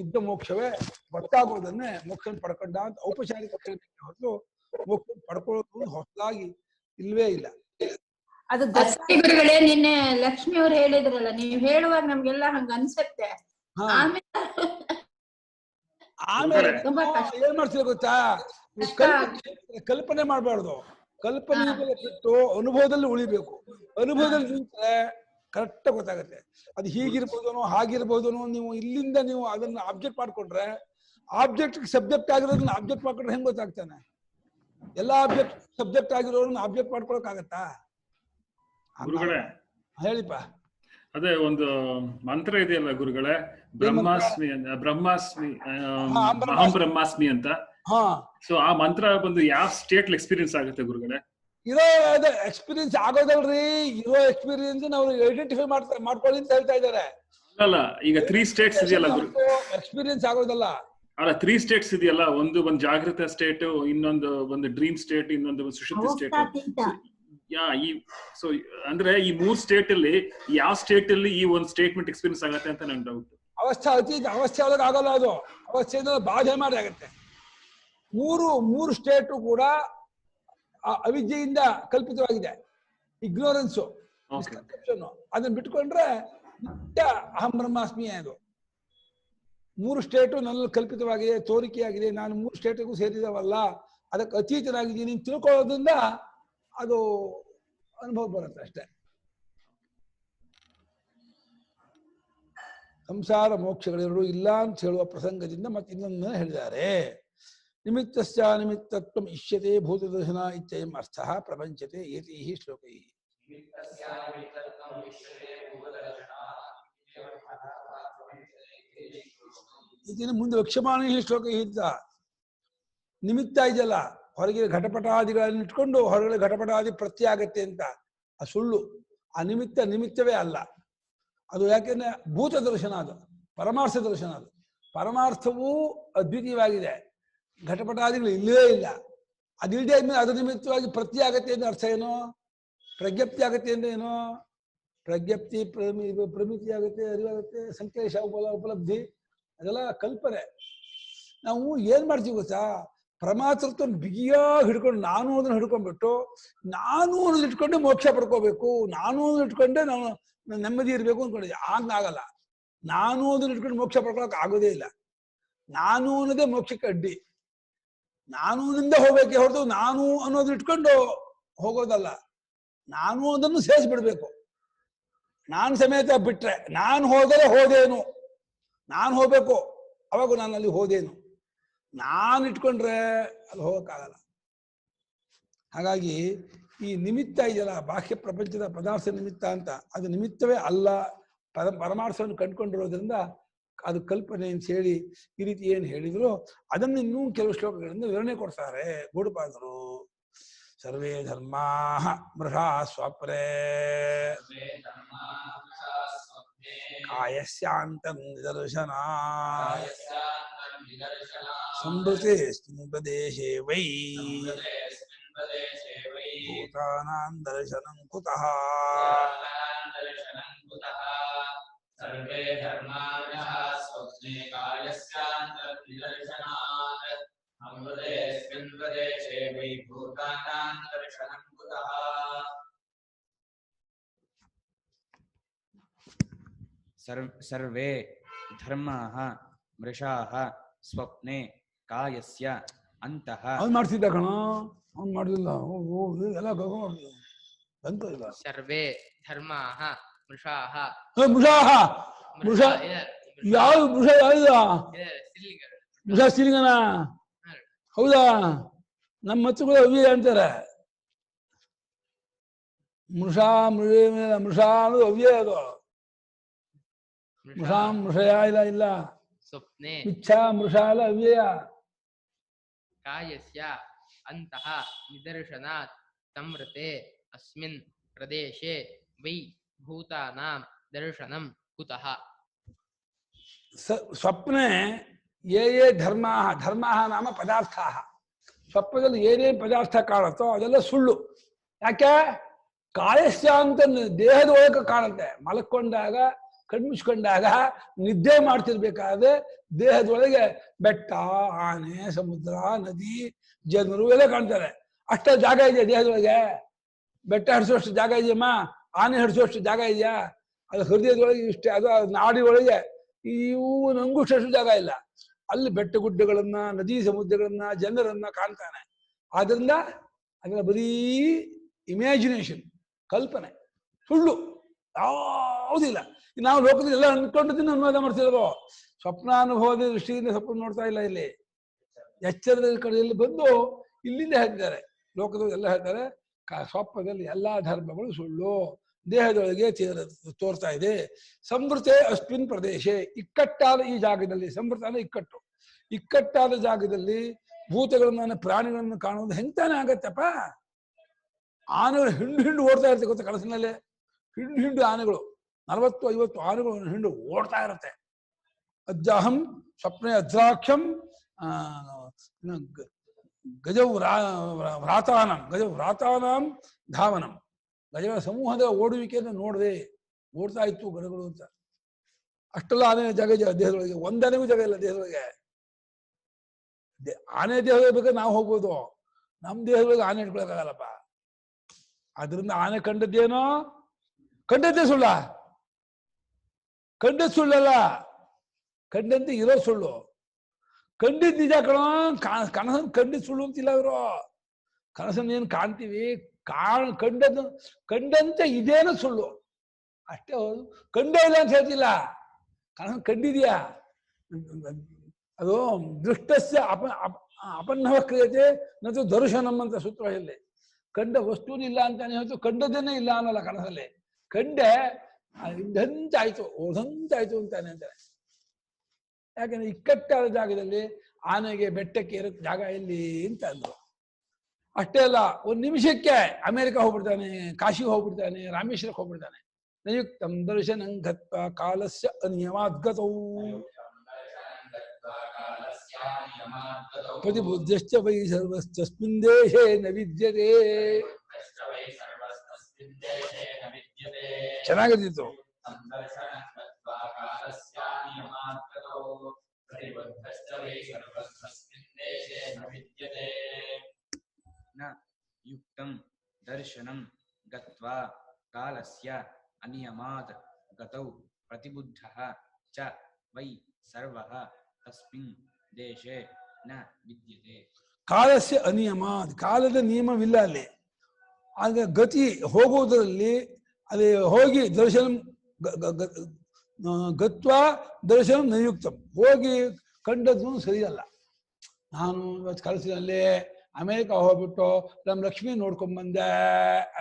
ಇದ್ದ ಮೋಕ್ಷವೇ ಗೊತ್ತಾಗೋದನ್ನೇ ಮೋಕ್ಷ ಪಡ್ಕೊಂಡ ಅಂತ ಔಪಚಾರಿಕ ಹೊರತು ಮೋಕ್ಷ ಪಡ್ಕೊಳ್ಳೋದು ಹೊಸದಾಗಿ ಇಲ್ವೇ ಇಲ್ಲ. ಅದು ಗುರುಗಳೇ, ನಿನ್ನೆ ಲಕ್ಷ್ಮಿ ಅವ್ರು ಹೇಳಿದ್ರಲ್ಲ, ನೀವ್ ಹೇಳುವಾಗ ನಮ್ಗೆಲ್ಲ ಹಂಗ ಅನ್ಸತ್ತೆ. ಆಮೇಲೆ ಏನ್ ಮಾಡ್ತೀರ ಗೊತ್ತಾ, ಕಲ್ಪನೆ ಮಾಡ್ಬಾರ್ದು. ಕಲ್ಪನೆ ಬಿಟ್ಟು ಅನುಭವದಲ್ಲಿ ಉಳಿಬೇಕು. ಅನುಭವದಲ್ಲಿ ನಿಂತ್ರೆ ಕರೆಕ್ಟ್ ಗೊತ್ತಾಗತ್ತೆ. ಅದು ಹೀಗಿರ್ಬೋದನೋ ಹಾಗಿರ್ಬೋದನೋ. ನೀವು ಇಲ್ಲಿಂದ ನೀವು ಅದನ್ನ ಆಬ್ಜೆಕ್ಟ್ ಮಾಡ್ಕೊಂಡ್ರೆ, ಆಬ್ಜೆಕ್ಟ್ ಸಬ್ಜೆಕ್ಟ್ ಆಗಿರೋದನ್ನ ಆಬ್ಜೆಕ್ಟ್ ಮಾಡ್ಕೊಂಡ್ರೆ ಹೆಂಗ್ ಗೊತ್ತಾಗ್ತಾನೆ? ಎಲ್ಲಾ ಆಬ್ಜೆಕ್ಟ್ ಸಬ್ಜೆಕ್ಟ್ ಆಗಿರೋದನ್ನ ಆಬ್ಜೆಕ್ಟ್ ಮಾಡ್ಕೊಳಕ್ ಆಗತ್ತಾ? ಹೇಳಿಪ್ಪ. ಅದೇ ಒಂದು ಮಂತ್ರ ಇದೆಯಲ್ಲ ಗುರುಗಳೇ, ಬ್ರಹ್ಮಾಸ್ಮಿ ಅಹಂ ಬ್ರಹ್ಮಾಸ್ಮಿ ಅಂತ. ಸೊ ಆ ಮಂತ್ರ ಬಂದು ಯಾವ ಸ್ಟೇಟ್ ಎಕ್ಸ್ಪೀರಿಯನ್ಸ್ ಆಗುತ್ತೆ ಗುರುಗಳೇ? ಇರೋ ಎಕ್ಸ್ಪೀರಿಯನ್ಸ್ ಆಗೋದಲ್ರಿ, ಇರೋ ಎಕ್ಸ್ಪೀರಿಯನ್ಸ್ ನಾವು ಐಡೆಂಟಿಫೈ ಮಾಡ್ಕೊಳ್ಳಿ ಅಂತ ಹೇಳ್ತಾ ಇದ್ದಾರೆ. ಅಲ್ಲ, ಈಗ 3 ಸ್ಟೇಟ್ಸ್ ಇದೆಯಲ್ಲ ಎಕ್ಸ್ಪೀರಿಯನ್ಸ್ ಆಗೋದಲ್ಲ. ಅಲ್ಲ, 3 ಸ್ಟೇಟ್ಸ್ ಇದೆಯಲ್ಲ, ಒಂದು ಜಾಗೃತ ಸ್ಟೇಟ್, ಇನ್ನೊಂದು ಒಂದು ಡ್ರೀಮ್ ಸ್ಟೇಟ್, ಇನ್ನೊಂದು ಸುಷುಪ್ತಿ ಸ್ಟೇಟ್. ಸೊ ಅಂದ್ರೆ ಈ 3 ಸ್ಟೇಟ್ ಅಲ್ಲಿ ಯಾವ ಸ್ಟೇಟ್ ಅಲ್ಲಿ ಈ ಒಂದು ಸ್ಟೇಟ್ಮೆಂಟ್ ಎಕ್ಸ್ಪೀರಿಯನ್ಸ್ ಆಗತ್ತೆ ಅಂತ ನನ್ ಡೌಟ್. ಅವಸ್ಥೆ ಅತೀತ ಅವಸ್ಥೆ ಒಳಗೆ ಆಗಲ್ಲ. ಅದು ಅವಸ್ಥೆಯಿಂದ ಬಾಧೆ ಮಾಡಿ ಆಗತ್ತೆ. ಮೂರು ಸ್ಟೇಟು ಕೂಡ ಅವಿದ್ಯೆಯಿಂದ ಕಲ್ಪಿತವಾಗಿದೆ. ಇಗ್ನೋರೆನ್ಸು, ಅದನ್ನ ಬಿಟ್ಕೊಂಡ್ರೆ ನಿತ್ಯ ಅಹಂ ಬ್ರಹ್ಮಾಸ್ಮಿ. ಅದು 3 ಸ್ಟೇಟು ನನ್ನಲ್ಲಿ ಕಲ್ಪಿತವಾಗಿದೆ, ತೋರಿಕೆಯಾಗಿದೆ. ನಾನು 3 ಸ್ಟೇಟಿಗೂ ಸೇರಿದವಲ್ಲ, ಅದಕ್ಕೆ ಅತೀತನಾಗಿದ್ದೀನಿ ತಿಳ್ಕೊಳ್ಳೋದ್ರಿಂದ ಅದು ಅನುಭವ ಬರುತ್ತೆ ಅಷ್ಟೇ. ಸಂಸಾರ ಮೋಕ್ಷಗಳೆರಡೂ ಇಲ್ಲ ಅಂತ ಹೇಳುವ ಪ್ರಸಂಗದಿಂದ ಮತ್ತೆ ಇನ್ನೊಂದನ್ನು ಹೇಳಿದ್ದಾರೆ. ನಿಮಿತ್ತಸ್ಯ ನಿಮಿತ್ತತ್ವಂ ಇಷ್ಯತೆ ಭೂತದರ್ಶನ ಇತ್ಯಯಂ ಅರ್ಥಃ ಪ್ರಪಂಚತೆ ಏತೈಃ ಶ್ಲೋಕೈಃ. ಇದನ್ನು ಮುಂದೆ ವಕ್ಷ್ಯಮಾಣ ಶ್ಲೋಕೈಃ ಅಂತ. ನಿಮಿತ್ತ ಇದೆಯಲ್ಲ, ಹೊರಗೆ ಘಟಪಟಾದಿಗಳನ್ನು ಇಟ್ಕೊಂಡು ಹೊರಗಡೆ ಘಟಪಟಾದಿ ಪ್ರತ್ಯಯ ಆಗತ್ತೆ ಅಂತ, ಆ ಸುಳ್ಳು. ಆ ನಿಮಿತ್ತವೇ ಅಲ್ಲ ಅದು. ಯಾಕೆಂದ್ರೆ ಭೂತ ದರ್ಶನ ಅದು, ಪರಮಾರ್ಥ ದರ್ಶನ ಅದು. ಪರಮಾರ್ಥವೂ ಅದ್ವಿತೀಯವಾಗಿದೆ, ಘಟಪಟಾದಿಗಳು ಇಲ್ಲವೇ ಇಲ್ಲ. ಅದಿಲ್ಲದೆ ಆದ್ಮೇಲೆ ಅದರ ನಿಮಿತ್ತವಾಗಿ ಪ್ರತ್ಯಯ ಆಗತ್ತೆ ಅಂತ ಅರ್ಥ ಏನು? ಪ್ರಜ್ಞಪ್ತಿ ಆಗತ್ತೆ ಅಂದ್ರೆ ಏನು? ಪ್ರಜ್ಞಪ್ತಿ ಪ್ರಮಿತಿ ಆಗುತ್ತೆ, ಅರಿವಾಗುತ್ತೆ, ಸಂಕ್ಲೇಶ ಉಪಲಬ್ಧಿ, ಅದೆಲ್ಲ ಕಲ್ಪನೆ. ನಾವು ಏನ್ ಮಾಡ್ತೀವಿ ಗೊತ್ತಾ? ಪರಮಾತೃತ್ವ ಬಿಗಿಯಾಗಿ ಹಿಡ್ಕೊಂಡು ನಾನು ಅದನ್ನ ಹಿಡ್ಕೊಂಡ್ಬಿಟ್ಟು ನಾನು ಅನ್ನೋದು ಇಟ್ಕೊಂಡೆ ಮೋಕ್ಷ ಪಡ್ಕೋಬೇಕು, ನಾನು ಅನ್ನೋದು ಇಟ್ಕೊಂಡೆ ನಾನು ನೆಮ್ಮದಿ ಇರಬೇಕು ಅಂದ್ಕೊಂಡಿದ್ದೆ. ಆಗಲ್ಲ. ನಾನು ಅದನ್ನ ಇಟ್ಕೊಂಡು ಮೋಕ್ಷ ಪಡ್ಕೊಳಕ್ ಆಗೋದೇ ಇಲ್ಲ. ನಾನು ಅನ್ನೋದೇ ಮೋಕ್ಷಕ್ಕೆ ಅಡ್ಡಿ. ನಾನು ನಿಂದ ಹೋಗ್ಬೇಕೆ ಹೊರತು ನಾನು ಅನ್ನೋದು ಇಟ್ಕೊಂಡು ಹೋಗೋದಲ್ಲ. ನಾನು ಅದನ್ನು ಸೇರಿಸ್ಬಿಡ್ಬೇಕು. ನಾನು ಸಮೇತ ಬಿಟ್ರೆ ನಾನು ಹೋದರೆ ಹೋದೇನು, ನಾನು ಹೋಗ್ಬೇಕು ಅವಾಗ ನಾನು ಅಲ್ಲಿ ಹೋದೇನು. ನಾನು ಇಟ್ಕೊಂಡ್ರೆ ಅದು ಹೋಗಕ್ಕಾಗಲ್ಲ. ಹಾಗಾಗಿ ಈ ನಿಮಿತ್ತ ಇದೆಯಲ್ಲ, ಬಾಹ್ಯ ಪ್ರಪಂಚದ ಪದಾರ್ಥ ನಿಮಿತ್ತ ಅಂತ, ಅದು ನಿಮಿತ್ತವೇ ಅಲ್ಲ, ಪರಮಾರ್ಥವನ್ನು ಕಂಡುಕೊಂಡಿರೋದ್ರಿಂದ ಅದು ಕಲ್ಪನೆ ಅಂತ ಹೇಳಿ ಈ ರೀತಿ ಏನು ಹೇಳಿದ್ರು ಅದನ್ನು ಇನ್ನೂ ಕೆಲವು ಶ್ಲೋಕಗಳಿಂದ ವಿವರಣೆ ಕೊಡ್ತಾರೆ ಗೂಢಪಾದರು. ಸರ್ವೇ ಧರ್ಮಾ ಮೃಷಾ ಸ್ವಪ್ರೇ ಕಾಯಸ್ಯಾಂತ ನಿದರ್ಶನ ಸಂಭೃತೆ ಪ್ರದೇಶೇ ವೈ ಭೂತಾನಾಂ ದರ್ಶನಂ ಕುತಃ. ಸರ್ವೇ ಧರ್ಮಾಃ ಸ್ವಪ್ನೆ ಕಾಯಸ್ಯಾಂತರ್ನಿದರ್ಶನಾತ್ ಅಮೃತೇಸ್ಮಿನ್ ಪ್ರದೇಶೇ ವೈ ಭೂತಾನಾಂ ದರ್ಶನಂ ಕುತಃ. ಸರ್ವೇ ಧರ್ಮಾಃ ಮೃಷಾಃ ಸ್ವಪ್ನೆ ಕಾಯಸ್ಯ ಅಂತಃ. ಅವ್ನು ಮಾಡ್ತಿದ್ದ ಕಣ, ಅವ್ನು ಮಾಡ್ಲಿಲ್ಲ. ಎಲ್ಲ ಬಂತು ಇಲ್ಲ. ಸರ್ವೇ ಧರ್ಮಾಃ ಮೃಷಾಃ ಮೃಷಾಃ ಮೃಷ ಯಾವ್ದು ಮೃಷ ಯಾವ್ದ ಮೃಷ ಸ್ತ್ರೀಲಿಂಗನ? ಹೌದಾ? ನಮ್ಮ ಹತ್ತುಗಳು ಅವ್ಯ ಅಂತಾರೆ. ಮೃಷ ಮೃಷ ಅನ್ನೋದು ಅವ್ಯ. ಅದು ಮೃಷ ಮೃಷಯ ಇಲ್ಲ ಸ್ವಪ್ನೆ ಇಚ್ಛಾ ಮೃಷ ಅಲ್ಲ, ಅವ್ಯಯ. ಕಾಯಸ್ಯ ಅಂತಃ ನಿದರ್ಶನಾತ್ ಸಂವೃತೆ ಅಸ್ಮಿನ್ ಪ್ರದೇಶೇ ವೈ ಭೂತಾನಾಂ ದರ್ಶನಂ ಕುತಃ. ಸ್ವಪ್ನೆ ಯೇ ಧರ್ಮಾ ನಾಮ ಪದಾರ್ಥ. ಸ್ವಪ್ನದಲ್ಲಿ ಏನೇನು ಪದಾರ್ಥ ಕಾಣುತ್ತೋ ಅದೆಲ್ಲ ಸುಳ್ಳು. ಯಾಕೆ? ಕಾಯಸ್ಯ ಅಂತ ದೇಹದ ಒಳಗೆ ಕಾಣುತ್ತೆ. ಮಲಕೊಂಡಾಗ ಕಣ್ಮುಚ್ಕೊಂಡಾಗ ನಿದ್ದೆ ಮಾಡ್ತಿರ್ಬೇಕಾದ್ರೆ ದೇಹದೊಳಗೆ ಬೆಟ್ಟ, ಆನೆ, ಸಮುದ್ರ, ನದಿ, ಜನರು ಎಲ್ಲ ಕಾಣ್ತಾರೆ. ಅಷ್ಟ ಜಾಗ ಇದೆ ದೇಹದೊಳಗೆ. ಬೆಟ್ಟ ಹರಿಸುವಷ್ಟು ಜಾಗ ಇದೆಯಮ್ಮ, ಆನೆ ಹರಿಸುವಷ್ಟು ಜಾಗ ಇದೆಯಾ? ಅದು ಹೃದಯದೊಳಗೆ ಇಷ್ಟೇ, ಅದು ನಾಡಿ ಒಳಗೆ ಇವು ನಂಗುಷ್ಟು ಜಾಗ ಇಲ್ಲ. ಅಲ್ಲಿ ಬೆಟ್ಟ ಗುಡ್ಡಗಳನ್ನ, ನದಿ ಸಮುದ್ರಗಳನ್ನ, ಜನರನ್ನ ಕಾಣ್ತಾನೆ. ಆದ್ರಿಂದ ಅದರ ಬರೀ ಇಮ್ಯಾಜಿನೇಷನ್, ಕಲ್ಪನೆ, ಸುಳ್ಳು, ಯಾವುದಿಲ್ಲ. ನಾವು ಲೋಕದಲ್ಲಿ ಎಲ್ಲ ಅನ್ಕೊಂಡಿದ್ದೀನಿ ಅನುವಾದ ಮಾಡ್ತಿರೋದು. ಸ್ವಪ್ನಾನುಭವದ ದೃಷ್ಟಿಯಿಂದ ಸ್ವಪ್ನ ನೋಡ್ತಾ ಇಲ್ಲ. ಇಲ್ಲಿ ಎಚ್ಚರದ ಕಡೆಯಲ್ಲಿ ಬಂದು ಇಲ್ಲಿಂದ ಹೇಳ್ತಾರೆ. ಲೋಕದಲ್ಲಿ ಎಲ್ಲ ಹೇಳ್ತಾರೆ ಸ್ವಪ್ನದಲ್ಲಿ ಎಲ್ಲಾ ಧರ್ಮಗಳು ಸುಳ್ಳು, ದೇಹದೊಳಗೆ ತೋರ್ತಾ ಇದೆ. ಸಂವೃತೆ ಅಸ್ಮಿನ್ ಪ್ರದೇಶ, ಇಕ್ಕಟ್ಟಾದ ಈ ಜಾಗದಲ್ಲಿ, ಸಂವೃತ ಅಂದ್ರೆ ಇಕ್ಕಟ್ಟು, ಇಕ್ಕಟ್ಟಾದ ಜಾಗದಲ್ಲಿ ಭೂತಗಳನ್ನ ಪ್ರಾಣಿಗಳನ್ನು ಕಾಣುವುದು ಹೆಂಗ್ತಾನೆ ಆಗತ್ತಪ್ಪ? ಆನೆಗಳು ಹಿಂಡು ಓಡ್ತಾ ಇರುತ್ತೆ ಗೊತ್ತಾ? ಕನಸಿನಲ್ಲೇ ಹಿಂಡು ಆನೆಗಳು, 40-50 ಆನೆಗಳು ಹಿಂಡು ಓಡ್ತಾ ಇರುತ್ತೆ. ಅಜ್ಜಾಹಂ ಸ್ವಪ್ನೆ ಅಜ್ರಾಕ್ಷಂ ಗಜವ್ರಾತಾನಾಂ ಧಾವನಂ. ಗಜಗಳ ಸಮೂಹದ ಓಡುವಿಕೆಯನ್ನು ನೋಡದೆ ಓಡ್ತಾ ಇತ್ತು ಗಜಗಳು ಅಂತ. ಅಷ್ಟೆಲ್ಲ ಆನೆ ಜಾಗ ದೇಹದೊಳಗೆ, ಒಂದನೆಗೂ ಜಾಗ ಇಲ್ಲ ದೇಹದೊಳಗೆ. ಆನೆ ದೇಹದೊಳಗೆ ಬೇಕಾದ್ರೆ ನಾವು ಹೋಗ್ಬೋದು, ನಮ್ಮ ದೇಹದೊಳಗೆ ಆನೆ ಇಟ್ಕೊಳಕ್ಕಾಗಲ್ಲಪ್ಪ. ಆದ್ರಿಂದ ಆನೆ ಕಂಡದ್ದೇನೋ, ಕಂಡದ್ದೇ ಸುಳ್ಳ, ಕಂಡದ್ ಸುಳ್ಳಲ್ಲ, ಕಂಡಂತೆ ಇರೋ ಸುಳ್ಳು. ಕಂಡಿದ್ ನಿಜ ಕಣೋ. ಕನಸನ್ನು ಕಂಡಿದ್ ಸುಳ್ಳು ಅಂತಿಲ್ಲ ಇವರು. ಕನಸನ್ನು ಏನು ಕಾಣ್ತೀವಿ, ಕಂಡಂತೆ ಇದೇನೋ ಸುಳ್ಳು ಅಷ್ಟೇ. ಹೌದು, ಕಂಡೇ ಇಲ್ಲ ಅಂತ ಹೇಳ್ತಿಲ್ಲ. ಕನಸನ್ನು ಕಂಡಿದ್ಯಾ? ಅದು ದೃಷ್ಟಸ್ಯ ಅಪನ್ನವ ಕ್ರಿಯತೆ ಮತ್ತು ದರ್ಶನಂ ಅಂತ ಸೂತ್ರ ಹೇಳಿ. ಕಂಡ ವಸ್ತುನಿಲ್ಲ ಅಂತಾನೆ ಹೇಳ್ತು, ಕಂಡದನ್ನೇ ಇಲ್ಲ ಅನ್ನಲ್ಲ ಕನಸಲ್ಲಿ. ಕಂಡೆ ಇದ್ದಂತಾಯ್ತು, ಓದಂತಾಯ್ತು ಅಂತಾನೆ ಅಂತಾರೆ. ಯಾಕಂದ್ರೆ ಇಕ್ಕಟ್ಟಾದ ಜಾಗದಲ್ಲಿ ಆನೆಗೆ ಬೆಟ್ಟಕ್ಕೆ ಇರಕ್ಕೆ ಜಾಗ ಎಲ್ಲಿ ಅಂತ ಅಂದ್ರು. ಅಷ್ಟೇ ಅಲ್ಲ, ಒಂದ್ ನಿಮಿಷಕ್ಕೆ ಅಮೆರಿಕ ಹೋಗ್ಬಿಡ್ತಾನೆ, ಕಾಶಿಗೆ ಹೋಗ್ಬಿಡ್ತಾನೆ, ರಾಮೇಶ್ವರಕ್ಕೆ ಹೋಗ್ಬಿಡ್ತಾನೆ. ನಯುಕ್ತಂ ದರ್ಶನಂ ಗತ್ವಾ ಕಾಲಸ್ಯ ಅನಿಯಮಾದ್ಗತೌ ಪ್ರತಿಬುದ್ಧಶ್ಚ ವೈ ಸರ್ವಸ್ತಸ್ಮಿನ್ ದೇಶೇ ನ ವಿದ್ಯತೆ. ಚೆನ್ನಾಗಿರ್ತಿತ್ತು. दर्शनं गत्वा कालस्य अनियमात् गतौ प्रतिबुद्धः च वै सर्वः तस्मिन् देशे न विद्यते. ಕಾಲಸ್ಯ ಅನಿಯಮ, ಕಾಲದ ನಿಯಮವಿಲ್ಲ ಅಲ್ಲಿ. ಆಗ ಗತಿ ಹೋಗುವುದರಲ್ಲಿ ಅಲ್ಲಿ ಹೋಗಿ ದರ್ಶನ ಗತ್ವ ದರ್ಶನ ನಯುಕ್ತಂ, ಹೋಗಿ ಕಂಡದ್ದು ಸರಿಯಲ್ಲ. ನಾನು ಇವತ್ತು ಕನಸಿನಲ್ಲಿ ಅಮೇರಿಕ ಹೋಗ್ಬಿಟ್ಟು ನಮ್ಮ ಲಕ್ಷ್ಮಿ ನೋಡ್ಕೊಂಡ್ ಬಂದೆ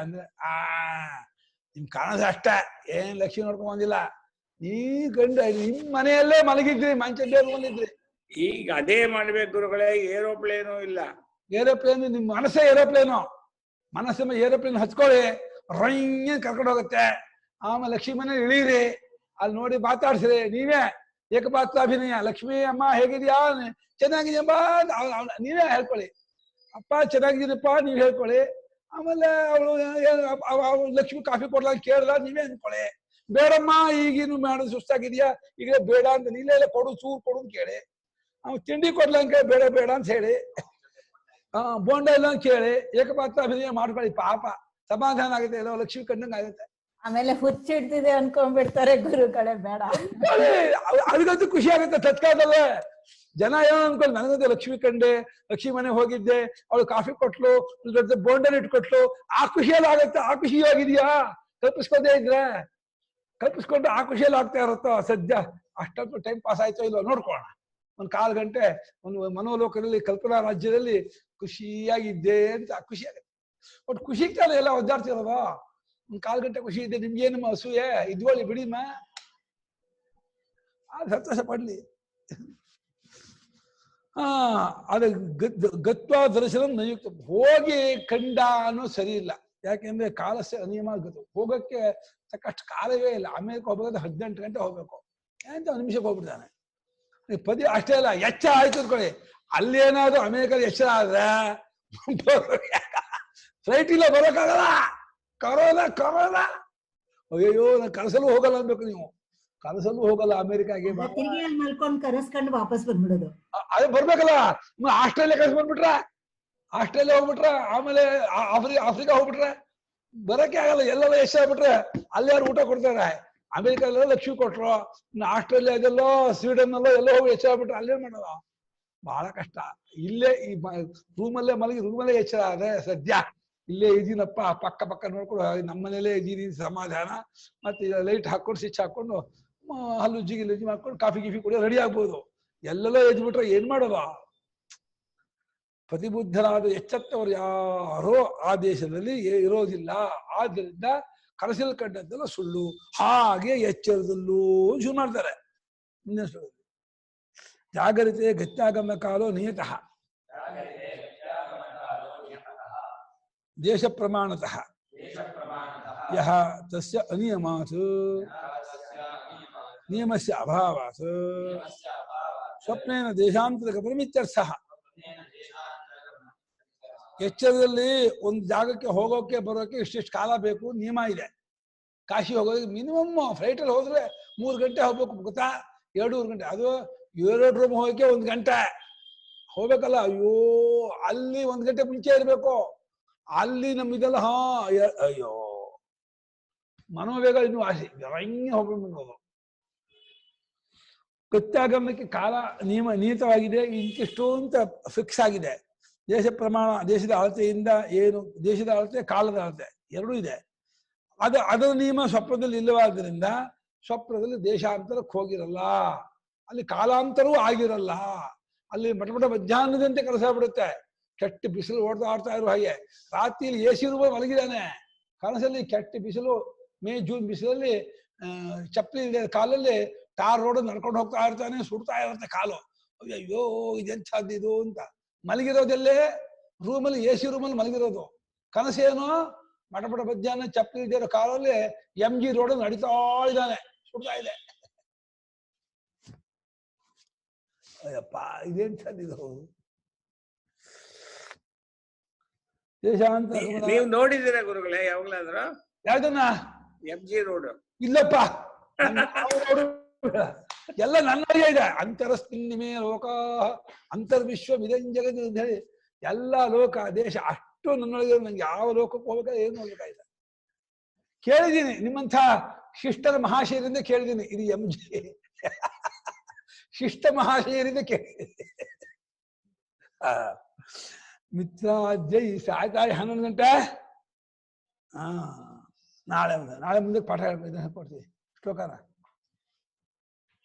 ಅಂದ್ರೆ ನಿಮ್ ಕನಸು ಅಷ್ಟೇ, ಏನ್ ಲಕ್ಷ್ಮಿ ನೋಡ್ಕೊಂಡ್ ಬಂದಿಲ್ಲ. ನೀ ಗಂಡ ನಿಮ್ ಮನೆಯಲ್ಲೇ ಮಲಗಿದ್ರಿ, ಮಂಚದ್ದೇ ಬಂದಿದ್ರಿ. ಈಗ ಅದೇ ಮಾಡ್ಬೇಕು ಗುರುಗಳೇ, ಏರೋಪ್ಲೇನು ಇಲ್ಲ. ಏರೋಪ್ಲೇನ್ ನಿಮ್ ಮನಸ್ಸೇ ಏರೋಪ್ಲೇನು, ಮನಸ್ಸಮ್ಮ ಏರೋಪ್ಲೇನ್ ಹಚ್ಕೊಳ್ಳಿ, ರೈನ್ ಕರ್ಕೊಂಡು ಹೋಗುತ್ತೆ. ಆಮೇಲೆ ಲಕ್ಷ್ಮಿ ಮನೆ ಇಳೀರಿ, ಅಲ್ಲಿ ನೋಡಿ ಮಾತಾಡ್ಸ್ರಿ, ನೀವೇ ಏಕಪಾತ್ರಾಭಿನಯ. ಲಕ್ಷ್ಮಿ ಅಮ್ಮ ಹೇಗಿದ್ಯಾ, ಚೆನ್ನಾಗಿದ್ಯಮ್ಮ, ನೀವೇ ಹೇಳ್ಕೊಳ್ಳಿ. ಅಪ್ಪ ಚೆನ್ನಾಗಿದ್ದೀನಪ್ಪ ನೀವ್ ಹೇಳ್ಕೊಳ್ಳಿ. ಆಮೇಲೆ ಅವಳು ಲಕ್ಷ್ಮಿ ಕಾಫಿ ಕೊಡ್ಲಾಗ ಕೇಳ್ದ, ನೀವೇ ಅನ್ಕೊಳ್ಳಿ. ಬೇಡಮ್ಮ ಈಗಿನ್ನು ಮಾಡೋದು ಸುಸ್ತಾಗಿದ್ಯಾ, ಈಗ ಬೇಡ ಅಂತ ನೀಲೇ ಕೊಡು, ಚೂರು ಕೊಡು ಅಂತ ಕೇಳಿ. ಅವ್ನು ತಿಂಡಿ ಕೊಡ್ಲಂಕ ಬೇಡ ಬೇಡ ಅಂತ ಹೇಳಿ, ಬೋಂಡ ಇಲ್ಲ ಅಂತ ಕೇಳಿ, ಏಕಪಾತ್ರ ಅಭಿನಯ ಮಾಡ್ಕೊಳ್ಳಿ. ಪಾಪ ಸಮಾಧಾನ ಆಗುತ್ತೆ, ಎಲ್ಲೋ ಲಕ್ಷ್ಮಿ ಕಂಡಂಗ ಆಗುತ್ತೆ. ಆಮೇಲೆ ಹುಚ್ಚಿಡ್ತಿದೆ ಅನ್ಕೊಂಡ್ಬಿಡ್ತಾರೆ ಗುರುಗಳೇ, ಬೇಡ. ಅದಕ್ಕಂತೂ ಖುಷಿ ಆಗುತ್ತೆ ತತ್ಕಾಲದಲ್ಲೇ. ಜನ ಏನೋ ಅನ್ಕೊಂಡು, ನನಗಂತೂ ಲಕ್ಷ್ಮಿ ಕಂಡೆ, ಲಕ್ಷ್ಮಿ ಮನೆ ಹೋಗಿದ್ದೆ, ಅವಳು ಕಾಫಿ ಕೊಟ್ಲು, ದೊಡ್ಡ ಬೋಂಡಲ್ ಇಟ್ಕೊಟ್ಲು, ಆ ಖುಷಿಯಲ್ಲಿ ಆಗುತ್ತೆ. ಆ ಖುಷಿ ಆಗಿದ್ಯಾ, ಕಲ್ಪಿಸ್ಕೊಂಡೇ ಇದ್ರೆ ಕಲ್ಪಿಸ್ಕೊಂಡು ಆ ಖುಷಿಯಲ್ಲಿ ಆಗ್ತಾ ಇರುತ್ತೋ. ಸದ್ಯ ಅಷ್ಟೊಂದು ಟೈಮ್ ಪಾಸ್ ಆಯ್ತೋ ಇಲ್ವೋ ನೋಡ್ಕೊಳ್ಳೋಣ. ಒಂದು 1/4 ಗಂಟೆ ಒಂದು ಮನೋಲೋಕದಲ್ಲಿ ಕಲ್ಪನಾ ರಾಜ್ಯದಲ್ಲಿ ಖುಷಿಯಾಗಿದ್ದೆ ಅಂತ ಖುಷಿ ಆಗುತ್ತೆ. ಬಟ್ ಖುಷಿಗೆ ತಾನೆ ಎಲ್ಲ ಒದ್ದಾಡ್ತಿರೋದು. ಒಂದು 1/4 ಗಂಟೆ ಖುಷಿ ಇದ್ದೆ, ನಿಮ್ಗೇನು ಅಸೂಯೆ ಇದ್ವಳಿ ಬಿಡಿಮ, ಅದು ಸಂತೋಷ ಪಡ್ಲಿ. ಅದ ಗತ್ವ ದರ್ಶನ ನಯುಕ್ತ, ಹೋಗಿ ಕಂಡ ಅನ್ನೋ ಸರಿ ಇಲ್ಲ. ಯಾಕೆಂದ್ರೆ ಕಾಲಸ್ಯ ಅನಿಯಮ ಗತು, ಹೋಗಕ್ಕೆ ಸಾಕಷ್ಟು ಕಾಲವೇ ಇಲ್ಲ. ಅಮೇರಿಕ ಹೋಗ್ಬೇಕಾದ್ರೆ 18 ಗಂಟೆ ಹೋಗ್ಬೇಕು, ಅಂತ 1 ನಿಮಿಷಕ್ಕೆ ಹೋಗ್ಬಿಡ್ತಾನೆ. ಪದಿ ಅಷ್ಟೇ ಅಲ್ಲ, ಎಚ್ಚರ ಆಯ್ತು ಅಂದ್ಕೊಳ್ಳಿ. ಅಲ್ಲೇನಾದ್ರು ಅಮೇರಿಕದ ಎಚ್ಚರ ಆದ್ರೆ ಫ್ಲೈಟ್ ಇಲ್ಲ, ಬರೋಕ್ಕಾಗಲ್ಲ. ಕರೋನಾ ಕರೋನಾ, ಅಯ್ಯೋ ನಾನು ಕನಸಲ್ಲೂ ಹೋಗಲ್ಲ ಅನ್ಬೇಕು. ನೀವು ಕನಸಲ್ಲೂ ಹೋಗಲ್ಲ ಅಮೇರಿಕಾಗೆ. ತಿರುಗಿ ಮಲ್ಕೊಂಡ್ ಕನಸ್ಕೊಂಡು ವಾಪಸ್ ಬಂದ್ಬಿಡೋದು. ಅದೇ ಬರ್ಬೇಕಲ್ಲ. ಆಸ್ಟ್ರೇಲಿಯಾ ಕನಸು ಬಂದ್ಬಿಟ್ರೆ, ಆಸ್ಟ್ರೇಲಿಯಾ ಹೋಗ್ಬಿಟ್ರೆ, ಆಮೇಲೆ ಆಫ್ರಿಕಾ ಹೋಗ್ಬಿಟ್ರೆ ಬರಕ್ಕೆ ಆಗಲ್ಲ. ಎಲ್ಲೆಲ್ಲ ಎಷ್ಟ ಆಗ್ಬಿಟ್ರೆ ಅಲ್ಲಿ ಯಾರು ಊಟ ಕೊಡ್ತಾರೆ. ಅಮೆರಿಕದಲ್ಲ ಲಕ್ಷ್ಮಿ ಕೊಟ್ರು, ಆಸ್ಟ್ರೇಲಿಯಾದಲ್ಲೋ ಸ್ವೀಡನ್ನಲ್ಲೋ ಎಲ್ಲೋ ಹೋಗಿ ಎಚ್ಚರ ಆಗ್ಬಿಟ್ರೆ ಅಲ್ಲೇನ್ ಮಾಡೋದು, ಬಹಳ ಕಷ್ಟ. ಇಲ್ಲೇ ಈ ರೂಮಲ್ಲೇ ಮಲಗಿ ರೂಮಲ್ಲೇ ಎಚ್ಚರ ಆದ್ರೆ ಸದ್ಯ ಇಲ್ಲೇ ಇದೀನಪ್ಪ, ಪಕ್ಕ ಪಕ್ಕ ನೋಡ್ಕೊಂಡು ನಮ್ಮನೇಲೇ ಇದೀನಿ ಸಮಾಧಾನ. ಮತ್ತೆ ಲೈಟ್ ಹಾಕೊಂಡು ಸ್ವಿಚ್ ಹಾಕೊಂಡು ಹಲ್ಲುಜ್ಜಿ ಗಿಲ್ಲುಜ್ಜಿ ಮಾಡ್ಕೊಂಡು ಕಾಫಿ ಗಿಫಿ ಕುಡಿಯೋ ರೆಡಿ ಆಗ್ಬೋದು. ಎಲ್ಲೆಲ್ಲೋ ಎದ್ಬಿಟ್ರೆ ಏನ್ ಮಾಡೋದು. ಪ್ರತಿಬುದ್ಧರಾದ ಎಚ್ಚೆತ್ತವರು ಯಾರೋ ಆ ದೇಶದಲ್ಲಿ ಇರೋದಿಲ್ಲ. ಆದ್ರಿಂದ ಕನಸಲ್ಲಿ ಕಂಡದ್ದೆಲ್ಲ ಸುಳ್ಳು, ಹಾಗೆ ಎಚ್ಚರದಲ್ಲೂ ಶುರು ಮಾಡ್ತಾರೆ. ಜಾಗರಿತೆ ಗತ್ಯಾಗಮ ಕಾಲೋ ನಿಯತಃ ದೇಶ ಪ್ರಮಾಣತಃ ಯಹ ತಸ್ಯ ಅನಿಯಮಾತ್ ನಿಯಮಸ್ಯ ಅಭಾವಾತ್ ಸ್ವಪ್ನೇನ ದೇಶಾಂತರಗಮನಮಿತ್ಯರ್ಥಃ. ಎಚ್ಚರದಲ್ಲಿ ಒಂದು ಜಾಗಕ್ಕೆ ಹೋಗೋಕೆ ಬರೋಕೆ ಇಷ್ಟಿಷ್ಟು ಕಾಲ ಬೇಕು, ನಿಯಮ ಇದೆ. ಕಾಶಿ ಹೋಗೋದಕ್ಕೆ ಮಿನಿಮಮ್ ಫ್ಲೈಟಲ್ಲಿ ಹೋದ್ರೆ 3 ಗಂಟೆ ಹೋಗ್ಬೇಕು ಗೊತ್ತಾ, 2-3 ಗಂಟೆ. ಅದು ಏರೋಡ್ರೋಮ್ ಹೋಗಕ್ಕೆ 1 ಗಂಟೆ ಹೋಗ್ಬೇಕಲ್ಲ. ಅಯ್ಯೋ ಅಲ್ಲಿ 1 ಗಂಟೆ ಮುಂಚೆ ಇರ್ಬೇಕು. ಅಲ್ಲಿ ನಮ್ಮಿದೆಲ್ಲ ಅಯ್ಯೋ ಮನೋವೇಗ ಇನ್ನು ಆಸೆ ಹಿಂಗೆ ಹೋಗ್ಬಿಡ್ಬೋದು. ಕತ್ಯಾಗಮನಕ್ಕೆ ಕಾಲ ನಿಯತವಾಗಿದೆ, ಇಂತಿಷ್ಟು ಅಂತ ಫಿಕ್ಸ್ ಆಗಿದೆ. ದೇಶ ಪ್ರಮಾಣ, ದೇಶದ ಅಳತೆಯಿಂದ ಏನು, ದೇಶದ ಅಳತೆ ಕಾಲದ ಅಳತೆ ಎರಡೂ ಇದೆ. ಅದರ ನಿಯಮ ಸ್ವಪ್ನದಲ್ಲಿ ಇಲ್ಲವಾದ್ರಿಂದ ಸ್ವಪ್ನದಲ್ಲಿ ದೇಶಾಂತರಕ್ಕೆ ಹೋಗಿರಲ್ಲ, ಅಲ್ಲಿ ಕಾಲಾಂತರವೂ ಆಗಿರಲ್ಲ. ಅಲ್ಲಿ ಮಟಮಟ ಮಧ್ಯಾಹ್ನದಂತೆ ಕೆಲಸ ಬಿಡುತ್ತೆ. ಕೆಟ್ಟ ಬಿಸಿಲು ಆಡ್ತಾ ಇರೋ ಹಾಗೆ ರಾತ್ರಿಯಲ್ಲಿ AC ರೂಮ ಮಲಗಿದಾನೆ, ಕನಸಲ್ಲಿ ಕೆಟ್ಟ ಬಿಸಿಲು, ಮೇ ಜೂನ್ ಬಿಸಿಲಲ್ಲಿ ಚಪ್ಪಲಿ ಇದೆ ಕಾಲಲ್ಲಿ, ಟಾರ್ ರೋಡ್ ನಡ್ಕೊಂಡು ಹೋಗ್ತಾ ಇರ್ತಾನೆ, ಸುಡ್ತಾ ಇರುತ್ತೆ ಕಾಲು. ಅಯ್ಯೋ ಇದೆಂಥದ್ದು ಅಂತ ಮಲಗಿರೋದಲ್ಲೇ ರೂಮಲ್ಲಿ, AC ರೂಮಲ್ಲಿ ಮಲಗಿರೋದು. ಕನಸೇನೋ ಮಟಮಟ ಮಧ್ಯಾಹ್ನ ಚಪ್ಪಲಿ ಇದ್ದಿರೋ ಕಾಲಲ್ಲಿ MG ರೋಡ್ ನಡೀತಾ ಇದ್ದಾನೆ, ಸುಡ್ತಾ ಇದೆ. ಅಯ್ಯಪ್ಪ ಇದೆಂಥದ್ದು. ದೇಶಾಂತರ ನೀವು ನೋಡಿದ್ದೀರಾ ಗುರುಗಳೇ ಯಾವಾಗ್ಲಾದ್ರು ಯಾವ್ದನ್ನ? MG ರೋಡ್ ಇಲ್ಲಪ್ಪ, ಎಲ್ಲ ನನ್ನದೇ ಇದೆ. ಅಂತರಸ್ಮಿನ್ನಿಮೇ ಲೋಕ ಅಂತರ್ವಿಶ್ವ ವಿಧಂಜಗದ ಅಂತ ಹೇಳಿ ಎಲ್ಲ ಲೋಕ ದೇಶ ಅಷ್ಟು ನನ್ನೊಳಗೆ ನಂಗೆ ಯಾವ ಲೋಕಕ್ಕೆ ಹೋಗ್ಬೇಕಾ ಏನು ಹೋಗ್ಬೇಕಾಗಿಲ್ಲ. ಕೇಳಿದ್ದೀನಿ ನಿಮ್ಮಂಥ ಶಿಷ್ಟರ ಮಹಾಶಯರಿಂದ ಕೇಳಿದ್ದೀನಿ, ಇದು MG ಶಿಷ್ಟ ಮಹಾಶಯರಿಂದ ಕೇಳಿದ್ದೀನಿ. ಮಿತ್ರ ಜೈ ಸಾಯ್ತಾಯಿ 11 ಗಂಟೆ. ನಾಳೆ ಮುಂದೆ ಪಾಠ ಹೇಳ್ಕೊಡ್ತೀವಿ ಶ್ಲೋಕನ.